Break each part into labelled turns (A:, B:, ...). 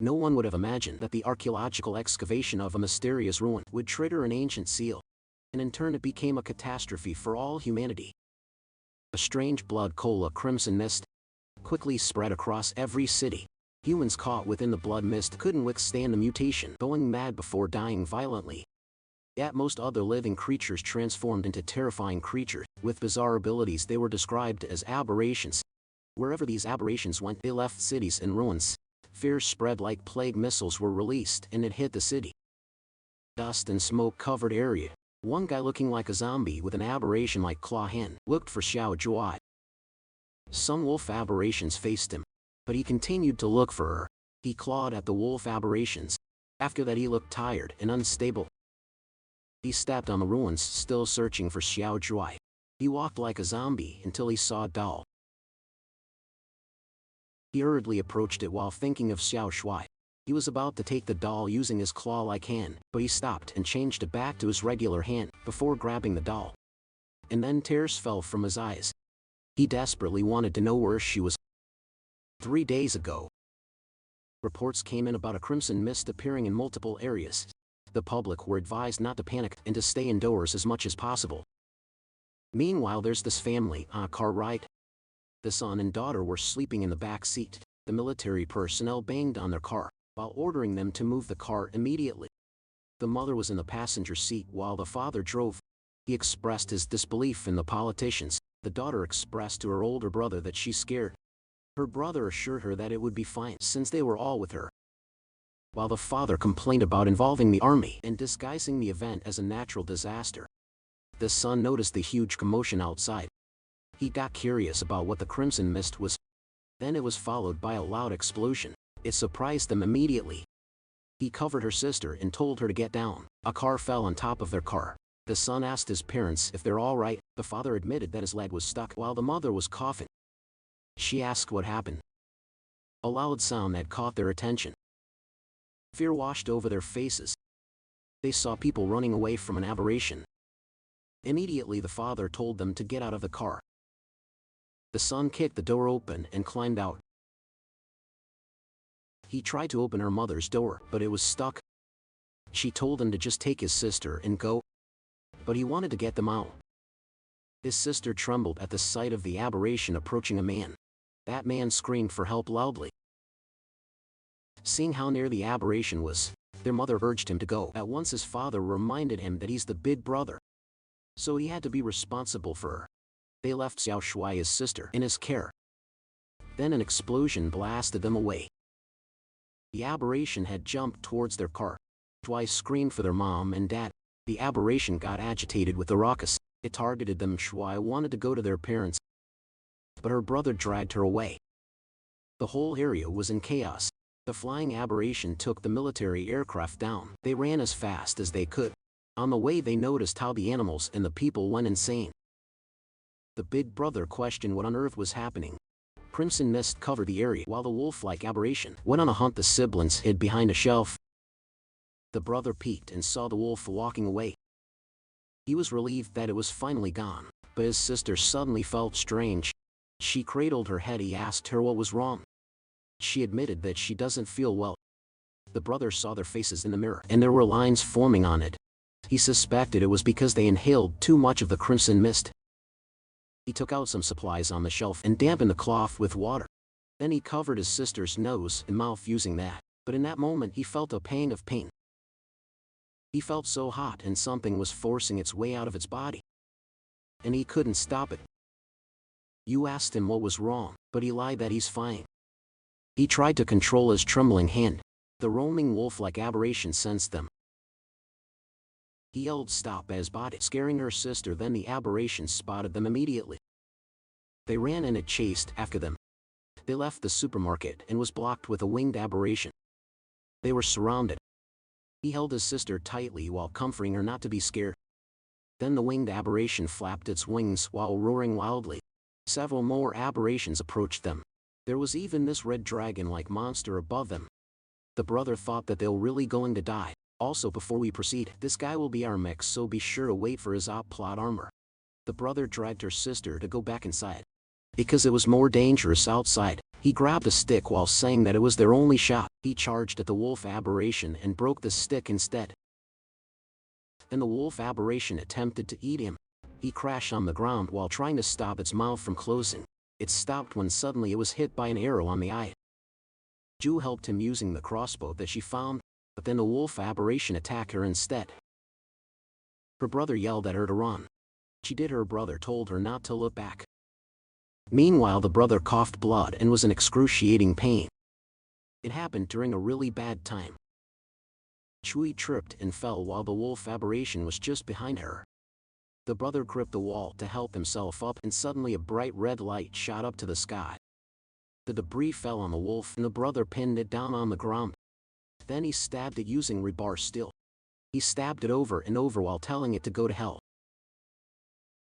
A: No one would have imagined that the archaeological excavation of a mysterious ruin would trigger an ancient seal, and in turn it became a catastrophe for all humanity. A strange blood-cola crimson mist quickly spread across every city. Humans caught within the blood mist couldn't withstand the mutation, going mad before dying violently. Yet most other living creatures transformed into terrifying creatures, with bizarre abilities. They were described as aberrations. Wherever these aberrations went, they left cities in ruins. Fear spread like plague. Missiles were released and it hit the city. Dust and smoke covered area. One guy looking like a zombie with an aberration like Claw Hen looked for Xiao. Some wolf aberrations faced him, but he continued to look for her. He clawed at the wolf aberrations. After that he looked tired and unstable. He stepped on the ruins, still searching for Xiao. He walked like a zombie until he saw a doll. He hurriedly approached it while thinking of Xiao. He was about to take the doll using his claw-like hand, but he stopped and changed it back to his regular hand before grabbing the doll. And then tears fell from his eyes. He desperately wanted to know where she was. 3 days ago, reports came in about a crimson mist appearing in multiple areas. The public were advised not to panic and to stay indoors as much as possible. Meanwhile, there's this family on a car ride. The son and daughter were sleeping in the back seat. The military personnel banged on their car while ordering them to move the car immediately. The mother was in the passenger seat while the father drove. He expressed his disbelief in the politicians. The daughter expressed to her older brother that she's scared. Her brother assured her that it would be fine since they were all with her, while the father complained about involving the army and disguising the event as a natural disaster. The son noticed the huge commotion outside. He got curious about what the crimson mist was. Then it was followed by a loud explosion. It surprised them immediately. He covered her sister and told her to get down. A car fell on top of their car. The son asked his parents if they're all right. The father admitted that his leg was stuck while the mother was coughing. She asked what happened. A loud sound that caught their attention. Fear washed over their faces. They saw people running away from an aberration. Immediately the father told them to get out of the car. The son kicked the door open and climbed out. He tried to open her mother's door, but it was stuck. She told him to just take his sister and go, but he wanted to get them out. His sister trembled at the sight of the aberration approaching a man. That man screamed for help loudly. Seeing how near the aberration was, their mother urged him to go. At once his father reminded him that he's the big brother, so he had to be responsible for her. They left Xiao, his sister, in his care. Then an explosion blasted them away. The aberration had jumped towards their car. Xiao screamed for their mom and dad. The aberration got agitated with the ruckus. It targeted them. Xiao wanted to go to their parents, but her brother dragged her away. The whole area was in chaos. The flying aberration took the military aircraft down. They ran as fast as they could. On the way they noticed how the animals and the people went insane. The big brother questioned what on earth was happening. Crimson mist covered the area while the wolf-like aberration went on a hunt. The siblings hid behind a shelf. The brother peeked and saw the wolf walking away. He was relieved that it was finally gone, but his sister suddenly felt strange. She cradled her head. He asked her what was wrong. She admitted that she doesn't feel well. The brother saw their faces in the mirror, and there were lines forming on it. He suspected it was because they inhaled too much of the crimson mist. He took out some supplies on the shelf and dampened the cloth with water. Then he covered his sister's nose and mouth using that, but in that moment he felt a pang of pain. He felt so hot and something was forcing its way out of its body, and he couldn't stop it. You asked him what was wrong, but he lied that he's fine. He tried to control his trembling hand. The roaming wolf-like aberration sensed them. He yelled stop at his body, scaring her sister. Then the aberration spotted them immediately. They ran and it chased after them. They left the supermarket and was blocked with a winged aberration. They were surrounded. He held his sister tightly while comforting her not to be scared. Then the winged aberration flapped its wings while roaring wildly. Several more aberrations approached them. There was even this red dragon-like monster above them. The brother thought that they were really going to die. Also, before we proceed, this guy will be our mix, so be sure to wait for his plot armor. The brother dragged her sister to go back inside, because it was more dangerous outside. He grabbed a stick while saying that it was their only shot. He charged at the wolf aberration and broke the stick instead. Then the wolf aberration attempted to eat him. He crashed on the ground while trying to stop its mouth from closing. It stopped when suddenly it was hit by an arrow on the eye. Ju helped him using the crossbow that she found, but then the wolf aberration attacked her instead. Her brother yelled at her to run. She did. Her brother told her not to look back. Meanwhile, the brother coughed blood and was in excruciating pain. It happened during a really bad time. Chui tripped and fell while the wolf aberration was just behind her. The brother gripped the wall to help himself up, and suddenly a bright red light shot up to the sky. The debris fell on the wolf and the brother pinned it down on the ground. Then he stabbed it using rebar steel. He stabbed it over and over while telling it to go to hell.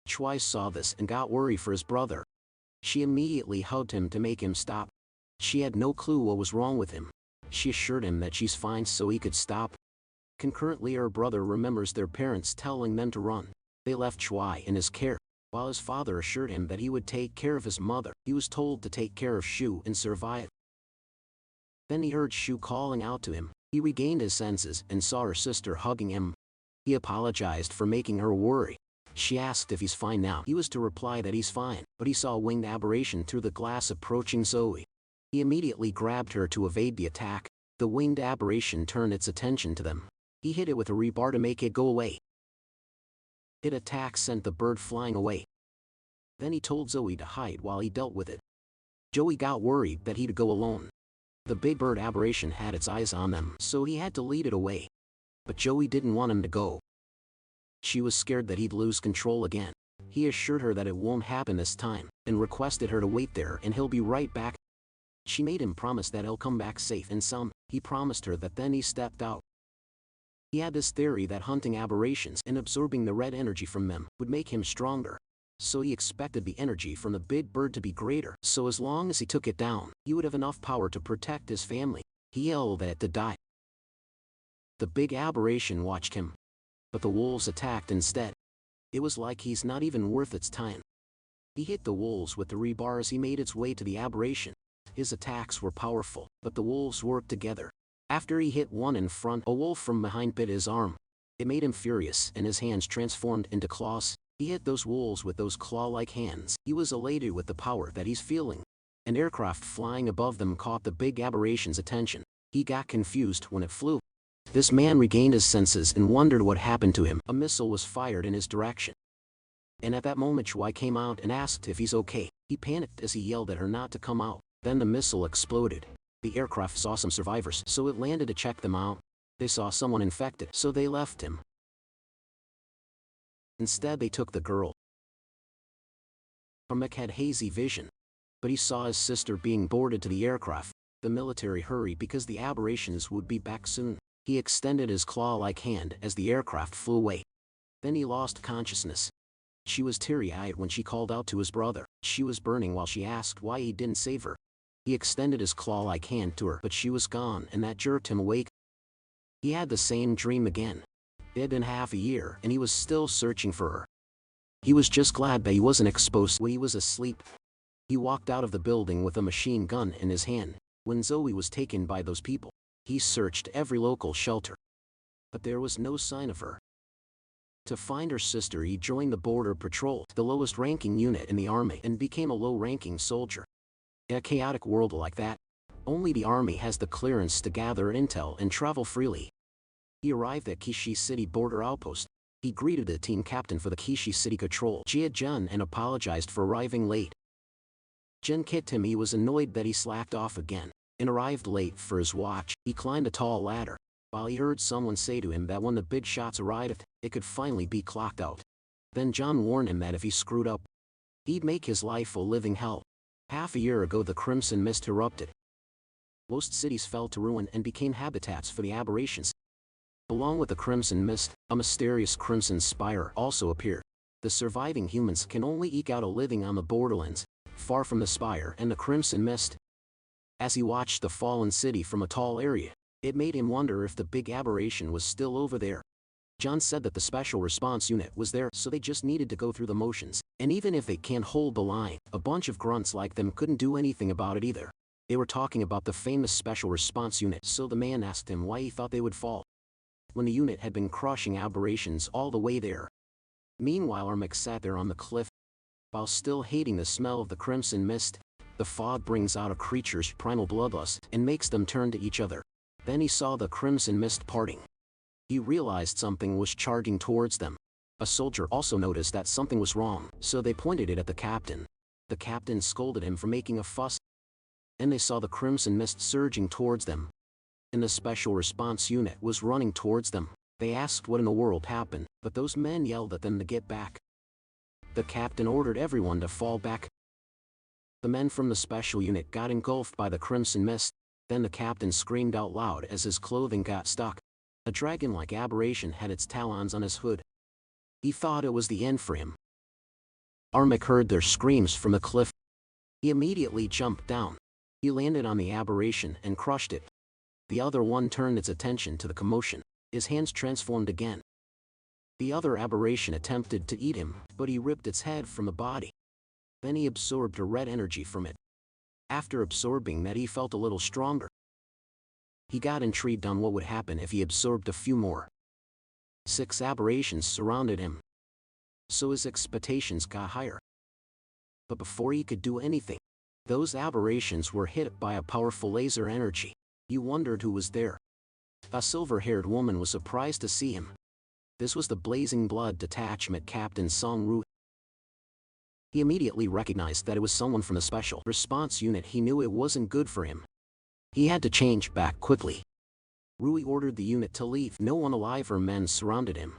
A: Chui saw this and got worried for his brother. She immediately hugged him to make him stop. She had no clue what was wrong with him. She assured him that she's fine so he could stop. Concurrently, her brother remembers their parents telling them to run. They left Chui in his care. While his father assured him that he would take care of his mother, he was told to take care of Shu and survive. Then he heard Shu calling out to him. He regained his senses and saw her sister hugging him. He apologized for making her worry. She asked if he's fine now. He was to reply that he's fine, but he saw a winged aberration through the glass approaching Zoe. He immediately grabbed her to evade the attack. The winged aberration turned its attention to them. He hit it with a rebar to make it go away. Its attack sent the bird flying away. Then he told Zoe to hide while he dealt with it. Joey got worried that he'd go alone. The big bird aberration had its eyes on them, so he had to lead it away. But Joey didn't want him to go. She was scared that he'd lose control again. He assured her that it won't happen this time, and requested her to wait there and he'll be right back. She made him promise that he'll come back safe and sound. He promised her that, then he stepped out. He had this theory that hunting aberrations and absorbing the red energy from them would make him stronger. So he expected the energy from the big bird to be greater, so as long as he took it down, he would have enough power to protect his family. He yelled at it to die. The big aberration watched him. But the wolves attacked instead. It was like he's not even worth its time. He hit the wolves with the rebar as he made its way to the aberration. His attacks were powerful, but the wolves worked together. After he hit one in front, a wolf from behind bit his arm. It made him furious and his hands transformed into claws. He hit those wolves with those claw-like hands. He was elated with the power that he's feeling. An aircraft flying above them caught the big aberration's attention. He got confused when it flew. This man regained his senses and wondered what happened to him. A missile was fired in his direction. And at that moment Chui came out and asked if he's okay. He panicked as he yelled at her not to come out. Then the missile exploded. The aircraft saw some survivors, so it landed to check them out. They saw someone infected, so they left him. Instead they took the girl. Armek had hazy vision, but he saw his sister being boarded to the aircraft. The military hurried because the aberrations would be back soon. He extended his claw-like hand as the aircraft flew away. Then he lost consciousness. She was teary-eyed when she called out to his brother. She was burning while she asked why he didn't save her. He extended his claw-like hand to her, but she was gone, and that jerked him awake. He had the same dream again. It had been half a year, and he was still searching for her. He was just glad that he wasn't exposed when he was asleep. He walked out of the building with a machine gun in his hand. When Zoe was taken by those people, he searched every local shelter. But there was no sign of her. To find her sister, he joined the Border Patrol, the lowest-ranking unit in the army, and became a low-ranking soldier. In a chaotic world like that, only the army has the clearance to gather intel and travel freely. He arrived at Kishi City Border Outpost. He greeted the team captain for the Kishi City Patrol, Jia Jun, and apologized for arriving late. Jin kicked him. He was annoyed that he slacked off again, and arrived late for his watch. He climbed a tall ladder, while he heard someone say to him that when the big shots arrived, it could finally be clocked out. Then John warned him that if he screwed up, he'd make his life a living hell. Half a year ago the Crimson Mist erupted. Most cities fell to ruin and became habitats for the aberrations. Along with the Crimson Mist, a mysterious Crimson Spire also appeared. The surviving humans can only eke out a living on the borderlands, far from the Spire and the Crimson Mist. As he watched the fallen city from a tall area, it made him wonder if the big aberration was still over there. John said that the Special Response Unit was there, so they just needed to go through the motions. And even if they can't hold the line, a bunch of grunts like them couldn't do anything about it either. They were talking about the famous special response unit, so the man asked him why he thought they would fall, when the unit had been crushing aberrations all the way there. Meanwhile, Armak sat there on the cliff, while still hating the smell of the crimson mist. The fog brings out a creature's primal bloodlust and makes them turn to each other. Then he saw the crimson mist parting. He realized something was charging towards them. A soldier also noticed that something was wrong, so they pointed it at the captain. The captain scolded him for making a fuss, and they saw the crimson mist surging towards them. And the special response unit was running towards them. They asked what in the world happened, but those men yelled at them to get back. The captain ordered everyone to fall back. The men from the special unit got engulfed by the crimson mist. Then the captain screamed out loud as his clothing got stuck. A dragon-like aberration had its talons on his hood. He thought it was the end for him. Armak heard their screams from the cliff. He immediately jumped down. He landed on the aberration and crushed it. The other one turned its attention to the commotion. His hands transformed again. The other aberration attempted to eat him, but he ripped its head from the body. Then he absorbed a red energy from it. After absorbing that, he felt a little stronger. He got intrigued on what would happen if he absorbed a few more. 6 aberrations surrounded him, so his expectations got higher. But before he could do anything, those aberrations were hit by a powerful laser energy. He wondered who was there. A silver-haired woman was surprised to see him. This was the Blazing Blood Detachment Captain Song Ru. He immediately recognized that it was someone from the special response unit. He knew it wasn't good for him. He had to change back quickly. Rui ordered the unit to leave. No one alive or men surrounded him.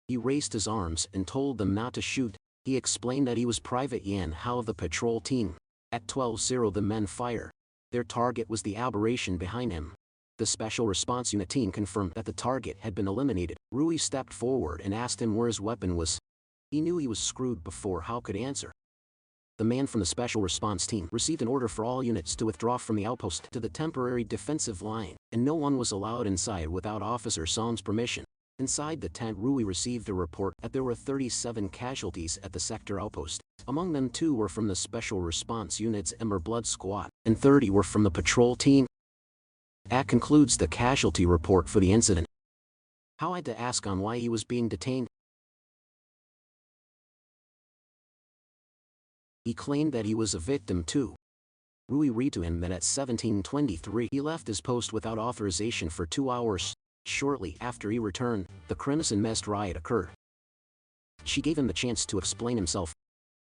A: He raised his arms and told them not to shoot. He explained that he was Private Yan Hao of the patrol team. At 12:00 the men fired. Their target was the aberration behind him. The special response unit team confirmed that the target had been eliminated. Rui stepped forward and asked him where his weapon was. He knew he was screwed before Hao could answer. The man from the special response team received an order for all units to withdraw from the outpost to the temporary defensive line, and no one was allowed inside without Officer Song's permission. Inside the tent, Rui received a report that there were 37 casualties at the sector outpost. Among them 2 were from the special response unit's Ember Blood Squad, and 30 were from the patrol team. That concludes the casualty report for the incident. Hao had to ask on why he was being detained. He claimed that he was a victim too. Rui read to him that at 17:23 he left his post without authorization for 2 hours. Shortly after he returned, the Crimson Mist riot occurred. She gave him the chance to explain himself.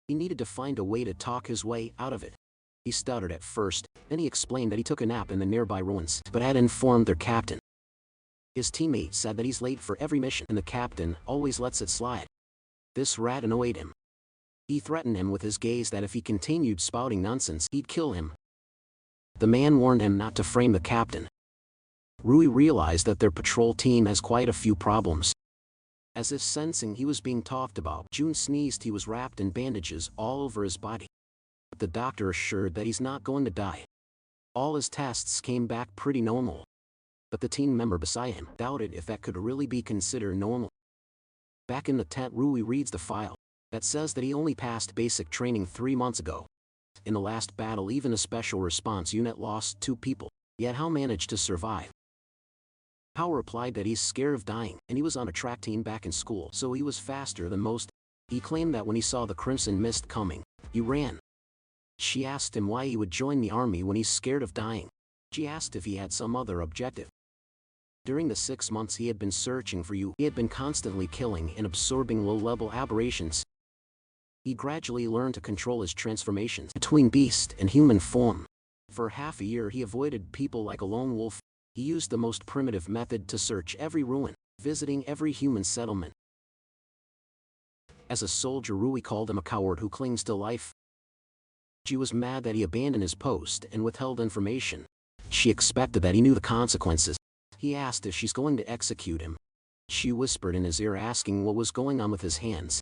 A: He needed to find a way to talk his way out of it. He stuttered at first, then he explained that he took a nap in the nearby ruins, but had informed their captain. His teammate said that he's late for every mission and the captain always lets it slide. This rat annoyed him. He threatened him with his gaze that if he continued spouting nonsense, he'd kill him. The man warned him not to frame the captain. Rui realized that their patrol team has quite a few problems. As if sensing he was being talked about, June sneezed. He was wrapped in bandages all over his body. But the doctor assured that he's not going to die. All his tests came back pretty normal. But the team member beside him doubted if that could really be considered normal. Back in the tent, Rui reads the file that says that he only passed basic training 3 months ago. In the last battle, even a special response unit lost 2 people, yet Hao managed to survive. Hao replied that he's scared of dying, and he was on a track team back in school, so he was faster than most. He claimed that when he saw the Crimson Mist coming, he ran. She asked him why he would join the army when he's scared of dying. She asked if he had some other objective. During the 6 months he had been searching for you, he had been constantly killing and absorbing low-level aberrations. He gradually learned to control his transformations between beast and human form. For half a year he avoided people like a lone wolf. He used the most primitive method to search every ruin, visiting every human settlement. As a soldier, Rui called him a coward who clings to life. She was mad that he abandoned his post and withheld information. She expected that he knew the consequences. He asked if she's going to execute him. She whispered in his ear, asking what was going on with his hands.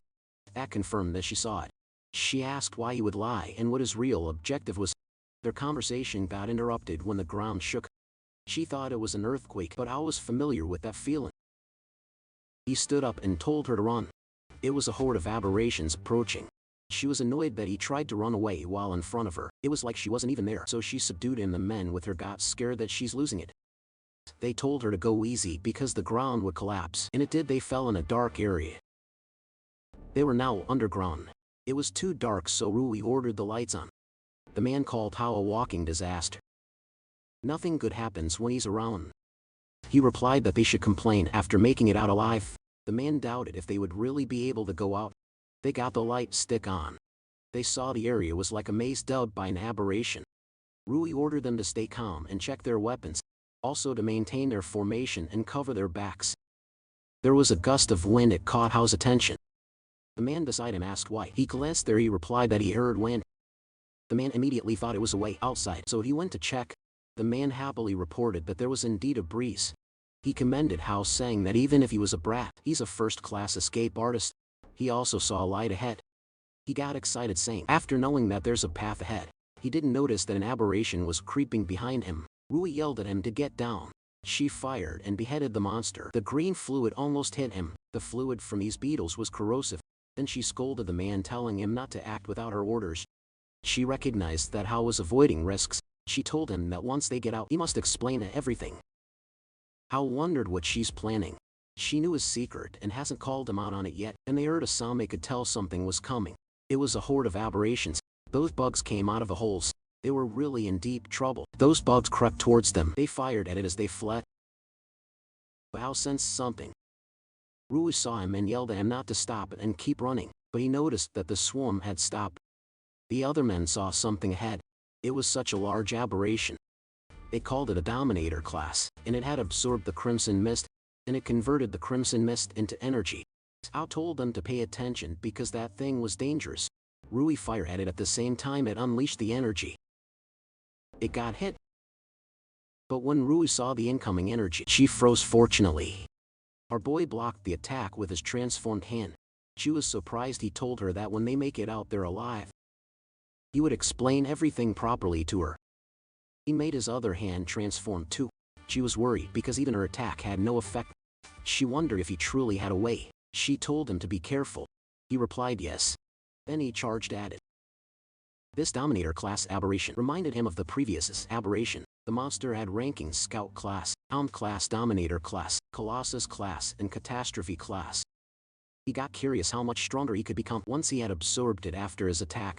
A: That confirmed that she saw it. She asked why he would lie and what his real objective was. Their conversation got interrupted when the ground shook. She thought it was an earthquake, but I was familiar with that feeling. He stood up and told her to run. It was a horde of aberrations approaching. She was annoyed that he tried to run away while in front of her. It was like she wasn't even there, so she subdued him. The men with her got scared that she's losing it. They told her to go easy because the ground would collapse, and it did. They fell in a dark area. They were now underground. It was too dark, so Rui ordered the lights on. The man called Xiao a walking disaster. Nothing good happens when he's around. He replied that they should complain after making it out alive. The man doubted if they would really be able to go out. They got the light stick on. They saw the area was like a maze dubbed by an aberration. Rui ordered them to stay calm and check their weapons, also to maintain their formation and cover their backs. There was a gust of wind. It caught Xiao's attention. The man beside him asked why. He glanced there. He replied that he heard wind. The man immediately thought it was a way outside, so he went to check. The man happily reported that there was indeed a breeze. He commended Xiao, saying that even if he was a brat, he's a first-class escape artist. He also saw a light ahead. He got excited, saying, after knowing that there's a path ahead, he didn't notice that an aberration was creeping behind him. Rui yelled at him to get down. She fired and beheaded the monster. The green fluid almost hit him. The fluid from these beetles was corrosive. Then she scolded the man, telling him not to act without her orders. She recognized that Xiao was avoiding risks. She told him that once they get out, he must explain everything. Xiao wondered what she's planning. She knew his secret and hasn't called him out on it yet, and they heard a sound. They could tell something was coming. It was a horde of aberrations. Those bugs came out of the holes. They were really in deep trouble. Those bugs crept towards them. They fired at it as they fled. Xiao sensed something. Rui saw him and yelled at him not to stop and keep running, but he noticed that the swarm had stopped. The other men saw something ahead. It was such a large aberration. They called it a dominator class, and it had absorbed the crimson mist, and it converted the crimson mist into energy. Xiao told them to pay attention because that thing was dangerous. Rui fired at it at the same time. It unleashed the energy. It got hit. But when Rui saw the incoming energy, she froze. Fortunately, our boy blocked the attack with his transformed hand. She was surprised. He told her that when they make it out they're alive, he would explain everything properly to her. He made his other hand transform too. She was worried because even her attack had no effect. She wondered if he truly had a way. She told him to be careful. He replied yes. Then he charged at it. This Dominator class aberration reminded him of the previous aberration. The monster had rankings: Scout class, Hound class, Dominator class, Colossus class, and Catastrophe class. He got curious how much stronger he could become once he had absorbed it after his attack.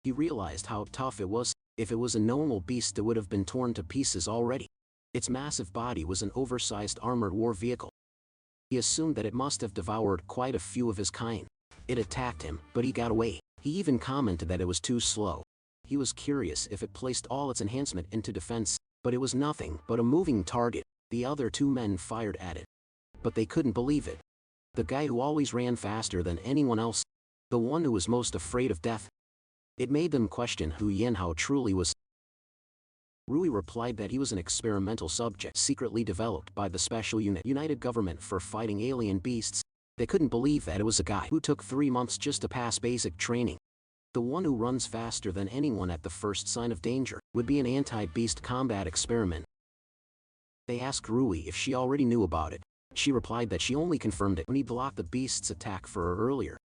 A: He realized how tough it was. If it was a normal beast, it would have been torn to pieces already. Its massive body was an oversized armored war vehicle. He assumed that it must have devoured quite a few of his kind. It attacked him, but he got away. He even commented that it was too slow. He was curious if it placed all its enhancement into defense, but it was nothing but a moving target. The other two men fired at it, but they couldn't believe it. The guy who always ran faster than anyone else, the one who was most afraid of death. It made them question who Yanhao truly was. Rui replied that he was an experimental subject secretly developed by the special unit United Government for fighting alien beasts. They couldn't believe that it was a guy who took 3 months just to pass basic training. The one who runs faster than anyone at the first sign of danger would be an anti-beast combat experiment. They asked Rui if she already knew about it. She replied that she only confirmed it when he blocked the beast's attack for her earlier.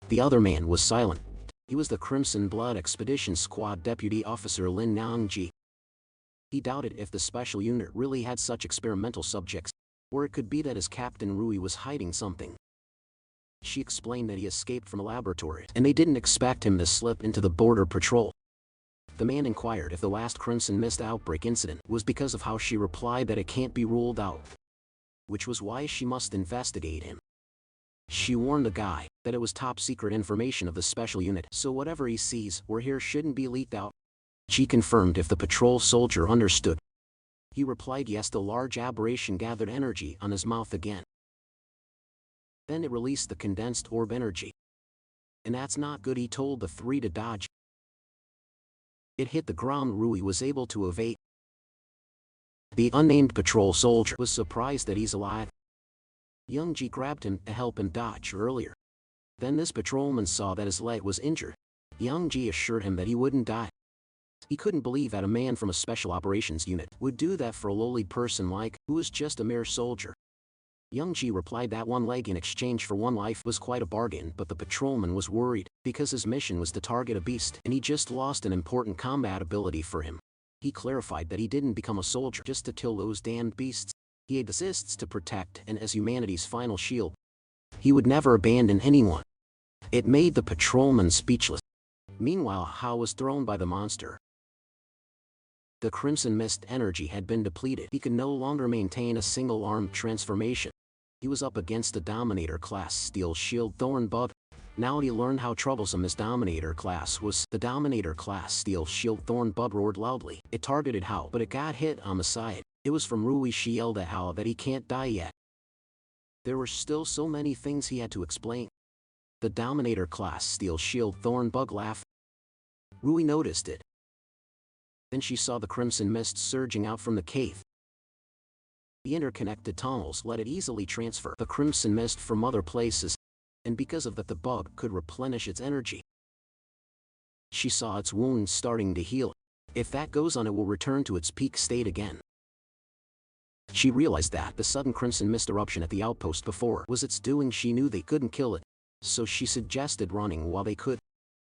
A: The other man was silent. He was the Crimson Blood Expedition Squad Deputy Officer Lin Nangji. He doubted if the special unit really had such experimental subjects, or it could be that his captain Rui was hiding something. She explained that he escaped from a laboratory, and they didn't expect him to slip into the border patrol. The man inquired if the last Crimson Mist outbreak incident was because of how. She replied that it can't be ruled out, which was why she must investigate him. She warned the guy that it was top secret information of the special unit, so whatever he sees or hears shouldn't be leaked out. She confirmed if the patrol soldier understood. He replied yes. The large aberration gathered energy on his mouth again. Then it released the condensed orb energy. And that's not good. He told the three to dodge. It hit the ground. Rui was able to evade. The unnamed patrol soldier was surprised that he's alive. Youngji grabbed him to help him dodge earlier. Then this patrolman saw that his leg was injured. Youngji assured him that he wouldn't die. He couldn't believe that a man from a special operations unit would do that for a lowly person who was just a mere soldier. Youngji replied that one leg in exchange for one life was quite a bargain, but the patrolman was worried, because his mission was to target a beast, and he just lost an important combat ability for him. He clarified that he didn't become a soldier just to kill those damned beasts. He exists to protect, and as humanity's final shield, he would never abandon anyone. It made the patrolman speechless. Meanwhile, Hao was thrown by the monster. The Crimson Mist energy had been depleted. He could no longer maintain a single-armed transformation. He was up against a Dominator-class Steel Shield Thorn Bug. Now he learned how troublesome this Dominator class was. The Dominator class Steel Shield Thorn Bug roared loudly. It targeted Hao, but it got hit on the side. It was from Rui. She yelled at Hao that he can't die yet. There were still so many things he had to explain. The Dominator class Steel Shield Thorn Bug laughed. Rui noticed it. Then she saw the Crimson Mist surging out from the cave. The interconnected tunnels let it easily transfer the Crimson Mist from other places, and because of that the bug could replenish its energy. She saw its wounds starting to heal. If that goes on, it will return to its peak state again. She realized that the sudden Crimson Mist eruption at the outpost before was its doing. She knew they couldn't kill it, so she suggested running while they could,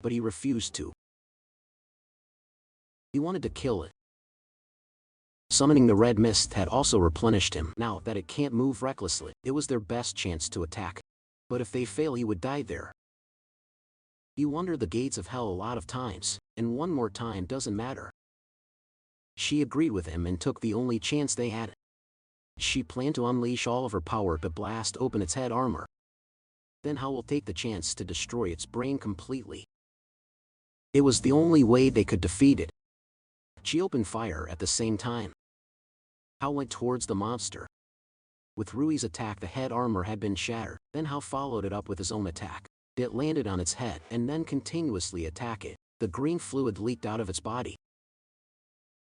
A: but he refused to. He wanted to kill it. Summoning the red mist had also replenished him. Now that it can't move recklessly, it was their best chance to attack. But if they fail, he would die there. He wandered the gates of hell a lot of times, and one more time doesn't matter. She agreed with him and took the only chance they had. She planned to unleash all of her power to blast open its head armor. Then Hao will take the chance to destroy its brain completely. It was the only way they could defeat it. She opened fire at the same time. Hao went towards the monster. With Rui's attack, the head armor had been shattered. Then Hao followed it up with his own attack. It landed on its head and then continuously attacked it. The green fluid leaked out of its body.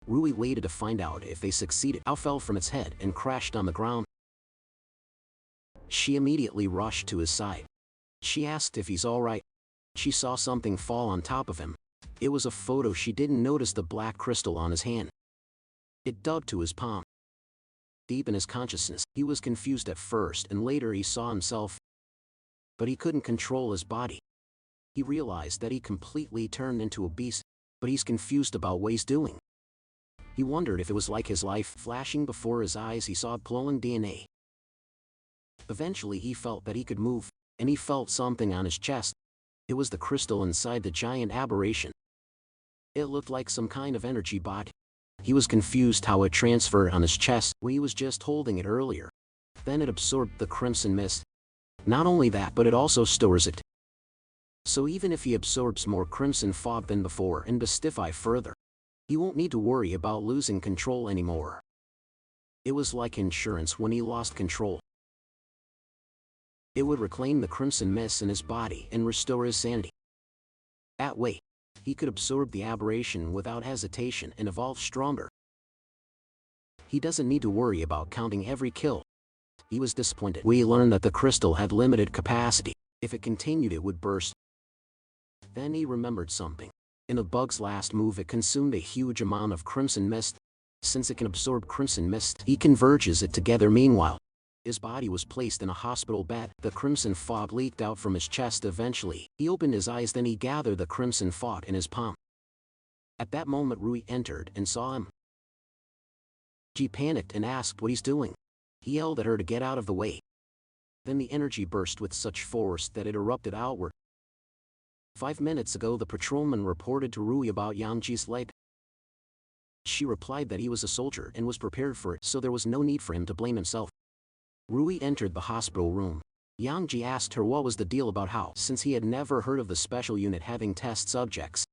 A: Rui waited to find out if they succeeded. Hao fell from its head and crashed on the ground. She immediately rushed to his side. She asked if he's alright. She saw something fall on top of him. It was a photo. She didn't notice the black crystal on his hand. It dug to his palm. Deep in his consciousness, he was confused at first, and later he saw himself. But he couldn't control his body. He realized that he completely turned into a beast, but he's confused about what he's doing. He wondered if it was like his life. Flashing before his eyes, he saw glowing DNA. Eventually he felt that he could move, and he felt something on his chest. It was the crystal inside the giant aberration. It looked like some kind of energy bot. He was confused how it transferred on his chest when he was just holding it earlier. Then it absorbed the Crimson Mist. Not only that, but it also stores it. So even if he absorbs more Crimson Fog than before and bestify further, he won't need to worry about losing control anymore. It was like insurance when he lost control. It would reclaim the Crimson Mist in his body and restore his sanity. That way, he could absorb the aberration without hesitation and evolve stronger. He doesn't need to worry about counting every kill. He was disappointed. We learned that the crystal had limited capacity. If it continued, it would burst. Then he remembered something. In a bug's last move, it consumed a huge amount of Crimson Mist. Since it can absorb Crimson Mist, he converges it together. Meanwhile, his body was placed in a hospital bed. The Crimson Fog leaked out from his chest. Eventually, he opened his eyes. Then he gathered the Crimson Fog in his palm. At that moment, Rui entered and saw him. She panicked and asked what he's doing. He yelled at her to get out of the way. Then the energy burst with such force that it erupted outward. 5 minutes ago, the patrolman reported to Rui about Yangji's leg. She replied that he was a soldier and was prepared for it, so there was no need for him to blame himself. Rui entered the hospital room. Yangji asked her what was the deal about Hao, since he had never heard of the special unit having test subjects.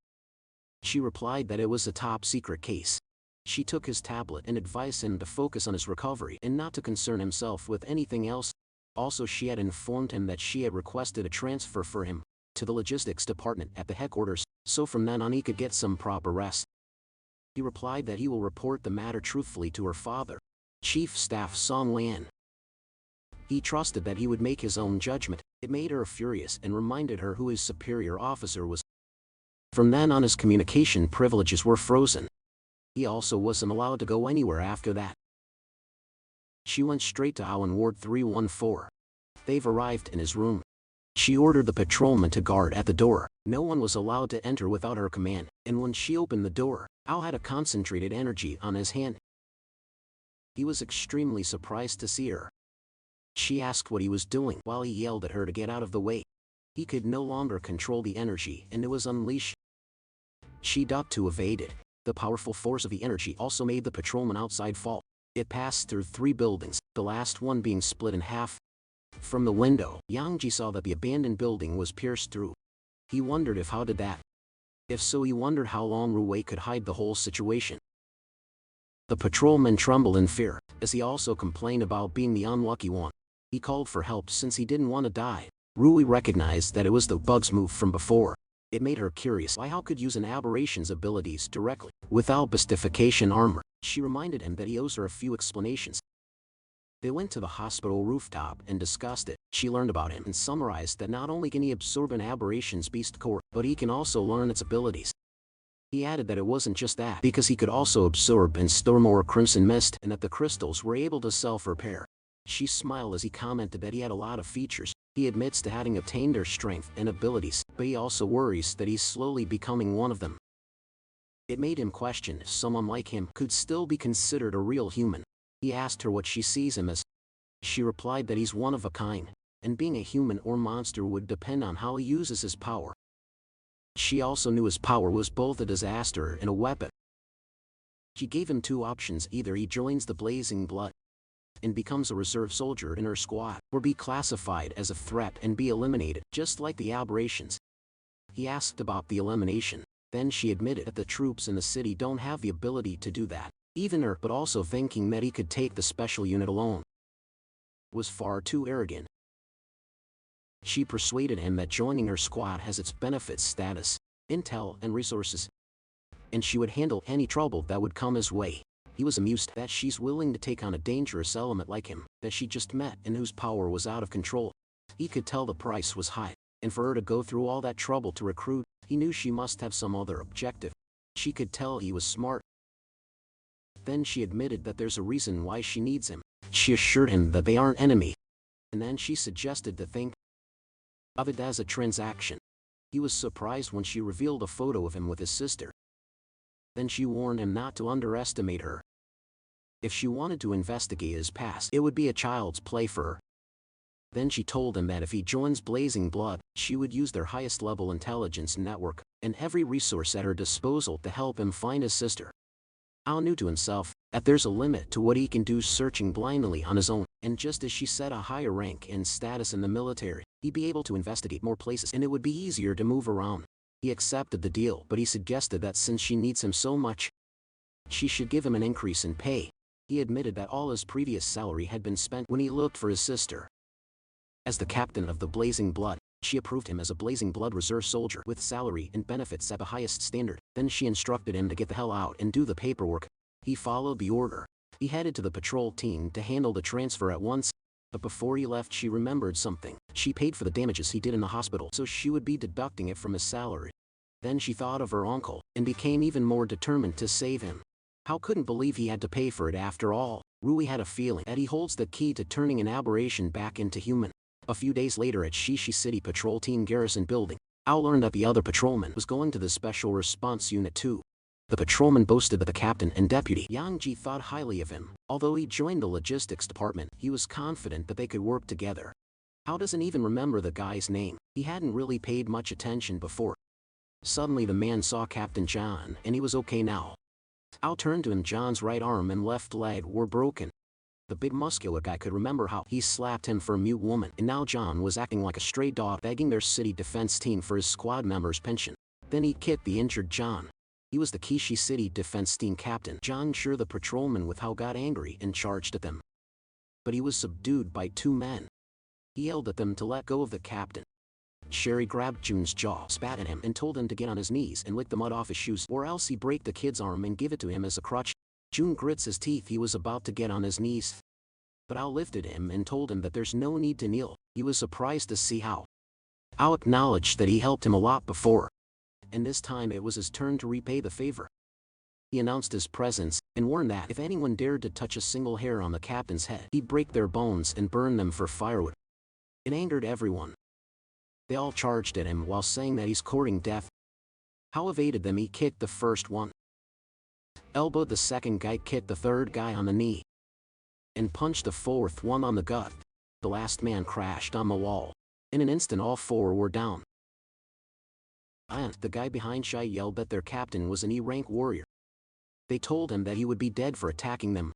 A: She replied that it was a top-secret case. She took his tablet and advised him to focus on his recovery and not to concern himself with anything else. Also, she had informed him that she had requested a transfer for him to the logistics department at the headquarters, so from then on he could get some proper rest. He replied that he will report the matter truthfully to her father, Chief Staff Song Lan. He trusted that he would make his own judgment. It made her furious and reminded her who his superior officer was. From then on, his communication privileges were frozen. He also wasn't allowed to go anywhere after that. She went straight to Ao in Ward 314. They've arrived in his room. She ordered the patrolman to guard at the door. No one was allowed to enter without her command, and when she opened the door, Ao had a concentrated energy on his hand. He was extremely surprised to see her. She asked what he was doing while he yelled at her to get out of the way. He could no longer control the energy and it was unleashed. She ducked to evade it. The powerful force of the energy also made the patrolman outside fall. It passed through 3 buildings, the last one being split in half. From the window, Yangji saw that the abandoned building was pierced through. He wondered how did that. If so, he wondered how long Ruwei could hide the whole situation. The patrolman trembled in fear, as he also complained about being the unlucky one. He called for help since he didn't want to die. Ruwei recognized that it was the bug's move from before. It made her curious why Hao could use an aberration's abilities directly, without mystification armor. She reminded him that he owes her a few explanations. They went to the hospital rooftop and discussed it. She learned about him and summarized that not only can he absorb an aberration's beast core, but he can also learn its abilities. He added that it wasn't just that, because he could also absorb and store more crimson mist, and that the crystals were able to self-repair. She smiled as he commented that he had a lot of features. He admits to having obtained their strength and abilities, but he also worries that he's slowly becoming one of them. It made him question if someone like him could still be considered a real human. He asked her what she sees him as. She replied that he's one of a kind, and being a human or monster would depend on how he uses his power. She also knew his power was both a disaster and a weapon. She gave him 2 options: either he joins the Blazing Blood and becomes a reserve soldier in her squad, or be classified as a threat and be eliminated, just like the aberrations. He asked about the elimination. Then she admitted that the troops in the city don't have the ability to do that. Even her, but also thinking that he could take the special unit alone, was far too arrogant. She persuaded him that joining her squad has its benefits: status, intel, and resources, and she would handle any trouble that would come his way. He was amused that she's willing to take on a dangerous element like him, that she just met and whose power was out of control. He could tell the price was high, and for her to go through all that trouble to recruit, he knew she must have some other objective. She could tell he was smart. Then she admitted that there's a reason why she needs him. She assured him that they aren't enemy, and then she suggested to think of it as a transaction. He was surprised when she revealed a photo of him with his sister. Then she warned him not to underestimate her. If she wanted to investigate his past, it would be a child's play for her. Then she told him that if he joins Blazing Blood, she would use their highest level intelligence network and every resource at her disposal to help him find his sister. Ao knew to himself that there's a limit to what he can do searching blindly on his own, and just as she set a higher rank and status in the military, he'd be able to investigate more places and it would be easier to move around. He accepted the deal, but he suggested that since she needs him so much, she should give him an increase in pay. He admitted that all his previous salary had been spent when he looked for his sister. As the captain of the Blazing Blood, she approved him as a Blazing Blood reserve soldier with salary and benefits at the highest standard. Then she instructed him to get the hell out and do the paperwork. He followed the order. He headed to the patrol team to handle the transfer at once. But before he left, she remembered something. She paid for the damages he did in the hospital, so she would be deducting it from his salary. Then she thought of her uncle, and became even more determined to save him. Hao couldn't believe he had to pay for it after all. Rui had a feeling that he holds the key to turning an aberration back into human. A few days later at Shishi City Patrol Team Garrison Building, Ao learned that the other patrolman was going to the Special Response Unit too. The patrolman boasted that the captain and deputy Yangji thought highly of him. Although he joined the logistics department, he was confident that they could work together. Ao doesn't even remember the guy's name. He hadn't really paid much attention before. Suddenly the man saw Captain John, and he was okay now. Ao turned to him. John's right arm and left leg were broken. The big muscular guy could remember how he slapped him for a mute woman, and now John was acting like a stray dog begging their city defense team for his squad members' pension. Then he kicked the injured John. He was the Kishi City defense team captain. John, sure the patrolman with how got angry and charged at them. But he was subdued by 2 men. He yelled at them to let go of the captain. Sherry grabbed Jun's jaw, spat at him, and told him to get on his knees and lick the mud off his shoes, or else he'd break the kid's arm and give it to him as a crutch. Jun grits his teeth. He was about to get on his knees, but Ao lifted him and told him that there's no need to kneel. He was surprised to see how Ao acknowledged that he helped him a lot before, and this time it was his turn to repay the favor. He announced his presence, and warned that if anyone dared to touch a single hair on the captain's head, he'd break their bones and burn them for firewood. It angered everyone. They all charged at him while saying that he's courting death. Xiao evaded them. He kicked the first one, elbowed the second guy, kicked the third guy on the knee, and punched the fourth one on the gut. The last man crashed on the wall. In an instant all four were down. And the guy behind Xiao yelled that their captain was an E-rank warrior. They told him that he would be dead for attacking them.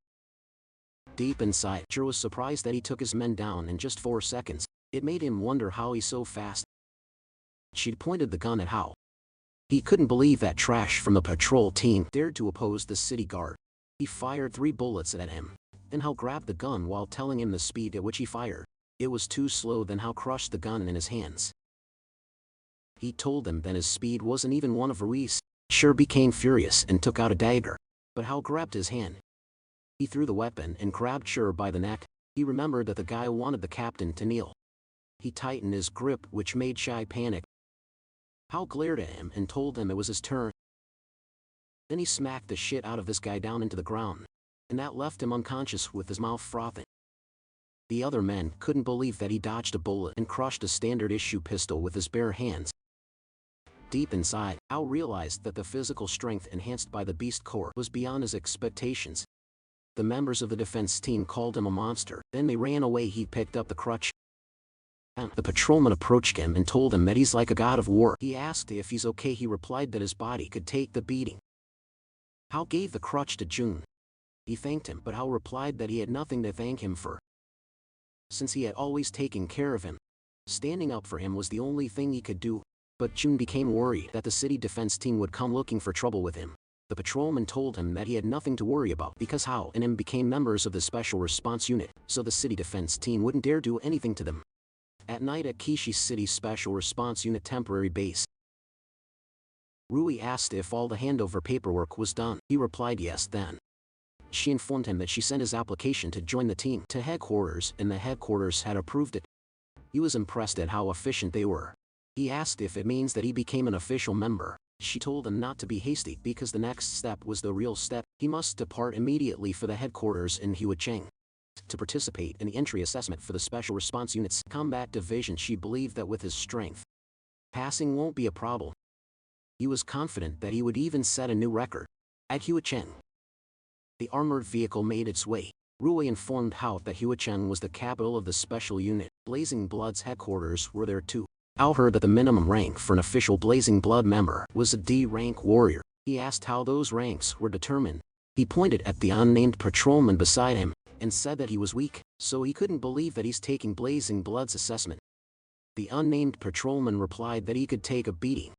A: Deep inside, Xiao was surprised that he took his men down in just 4 seconds. It made him wonder how he's so fast. She'd pointed the gun at Xiao. He couldn't believe that trash from the patrol team dared to oppose the city guard. He fired 3 bullets at him. Then Xiao grabbed the gun while telling him the speed at which he fired. It was too slow. Then Xiao crushed the gun in his hands. He told them that his speed wasn't even one of Rui's. Xiao became furious and took out a dagger. But Xiao grabbed his hand. He threw the weapon and grabbed Xiao by the neck. He remembered that the guy wanted the captain to kneel. He tightened his grip, which made Xiao panic. Xiao glared at him and told him it was his turn. Then he smacked the shit out of this guy down into the ground, and that left him unconscious with his mouth frothing. The other men couldn't believe that he dodged a bullet and crushed a standard-issue pistol with his bare hands. Deep inside, Xiao realized that the physical strength enhanced by the Beast Core was beyond his expectations. The members of the defense team called him a monster. Then they ran away. He picked up the crutch. The patrolman approached him and told him that he's like a god of war. He asked if he's okay. He replied that his body could take the beating. Xiao gave the crutch to Jun. He thanked him, but Xiao replied that he had nothing to thank him for, since he had always taken care of him. Standing up for him was the only thing he could do. But Jun became worried that the city defense team would come looking for trouble with him. The patrolman told him that he had nothing to worry about because Xiao and him became members of the Special Response Unit, so the city defense team wouldn't dare do anything to them. At night at Kishi City's Special Response Unit temporary base, Rui asked if all the handover paperwork was done. He replied yes. Then she informed him that she sent his application to join the team to headquarters and the headquarters had approved it. He was impressed at how efficient they were. He asked if it means that he became an official member. She told him not to be hasty because the next step was the real step. He must depart immediately for the headquarters in Huacheng to participate in the entry assessment for the Special Response Unit's combat division. She believed that with his strength, passing won't be a problem. He was confident that he would even set a new record. At Huacheng, the armored vehicle made its way. Rui informed Xiao that Huacheng was the capital of the special unit. Blazing Blood's headquarters were there too. Xiao heard that the minimum rank for an official Blazing Blood member was a D-rank warrior. He asked how those ranks were determined. He pointed at the unnamed patrolman beside him and said that he was weak, so he couldn't believe that he's taking Blazing Blood's assessment. The unnamed patrolman replied that he could take a beating.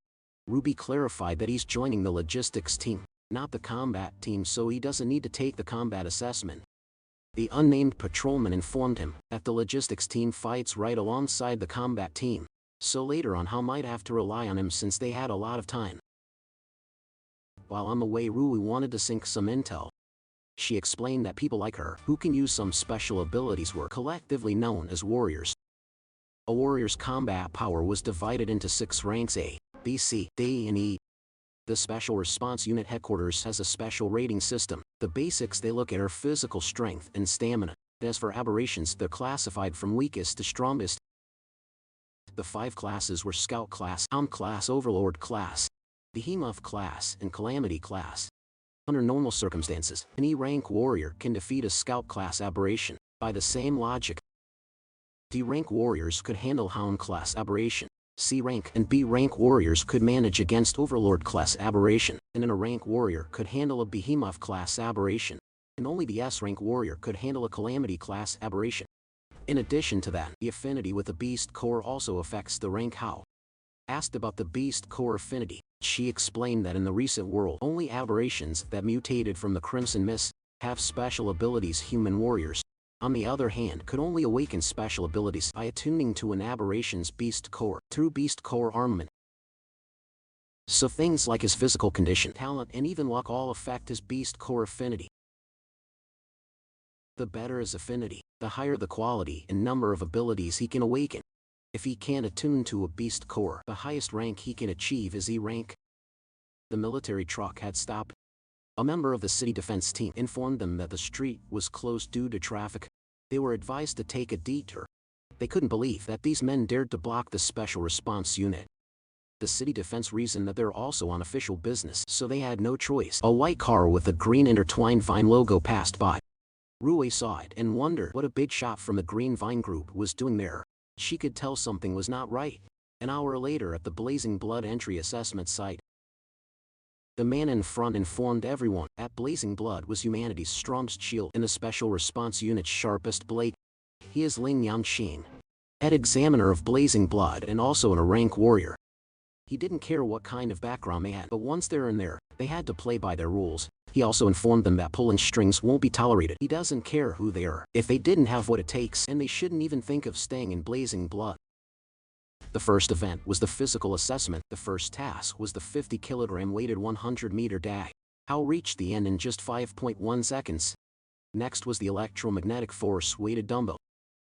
A: Ruby clarified that he's joining the logistics team, not the combat team, so he doesn't need to take the combat assessment. The unnamed patrolman informed him that the logistics team fights right alongside the combat team, so later on Xiao might have to rely on him since they had a lot of time. While on the way, Rui wanted to sink some intel. She explained that people like her, who can use some special abilities, were collectively known as warriors. A warrior's combat power was divided into 6 ranks: A, B, C, D, and E. The Special Response Unit headquarters has a special rating system. The basics they look at are physical strength and stamina. As for aberrations, they're classified from weakest to strongest. The 5 classes were Scout class, Hound class, Overlord class, Behemoth class, and Calamity class. Under normal circumstances, an E-rank warrior can defeat a Scout class aberration. By the same logic, D-rank warriors could handle Hound class aberration. C-rank and B-rank warriors could manage against Overlord class aberration, and an A-rank warrior could handle a Behemoth class aberration, and only the S-rank warrior could handle a Calamity class aberration. In addition to that, the affinity with the Beast Core also affects the rank. Xiao asked about the Beast Core affinity. She explained that in the recent world, only aberrations that mutated from the Crimson Mist have special abilities. Human warriors, on the other hand, could only awaken special abilities by attuning to an aberration's Beast Core through Beast Core armament. So things like his physical condition, talent, and even luck all affect his Beast Core affinity. The better his affinity, the higher the quality and number of abilities he can awaken. If he can't attune to a Beast Core, the highest rank he can achieve is E rank. The military truck had stopped. A member of the city defense team informed them that the street was closed due to traffic. They were advised to take a detour. They couldn't believe that these men dared to block the special response unit. The city defense reasoned that they're also on official business, so they had no choice. A white car with a green intertwined vine logo passed by. Rue saw it and wondered what a big shot from the Green Vine Group was doing there. She could tell something was not right. An hour later at the Blazing Blood entry assessment site, the man in front informed everyone that Blazing Blood was humanity's strongest shield and the special response unit's sharpest blade. He is Ling Yangxin, head examiner of Blazing Blood and also a rank warrior. He didn't care what kind of background they had, but once they're in there, they had to play by their rules. He also informed them that pulling strings won't be tolerated. He doesn't care who they are, if they didn't have what it takes, and they shouldn't even think of staying in Blazing Blood. The first event was the physical assessment. The first task was the 50-kilogram weighted 100-meter dash. Hao reached the end in just 5.1 seconds. Next was the electromagnetic force weighted dumbbell.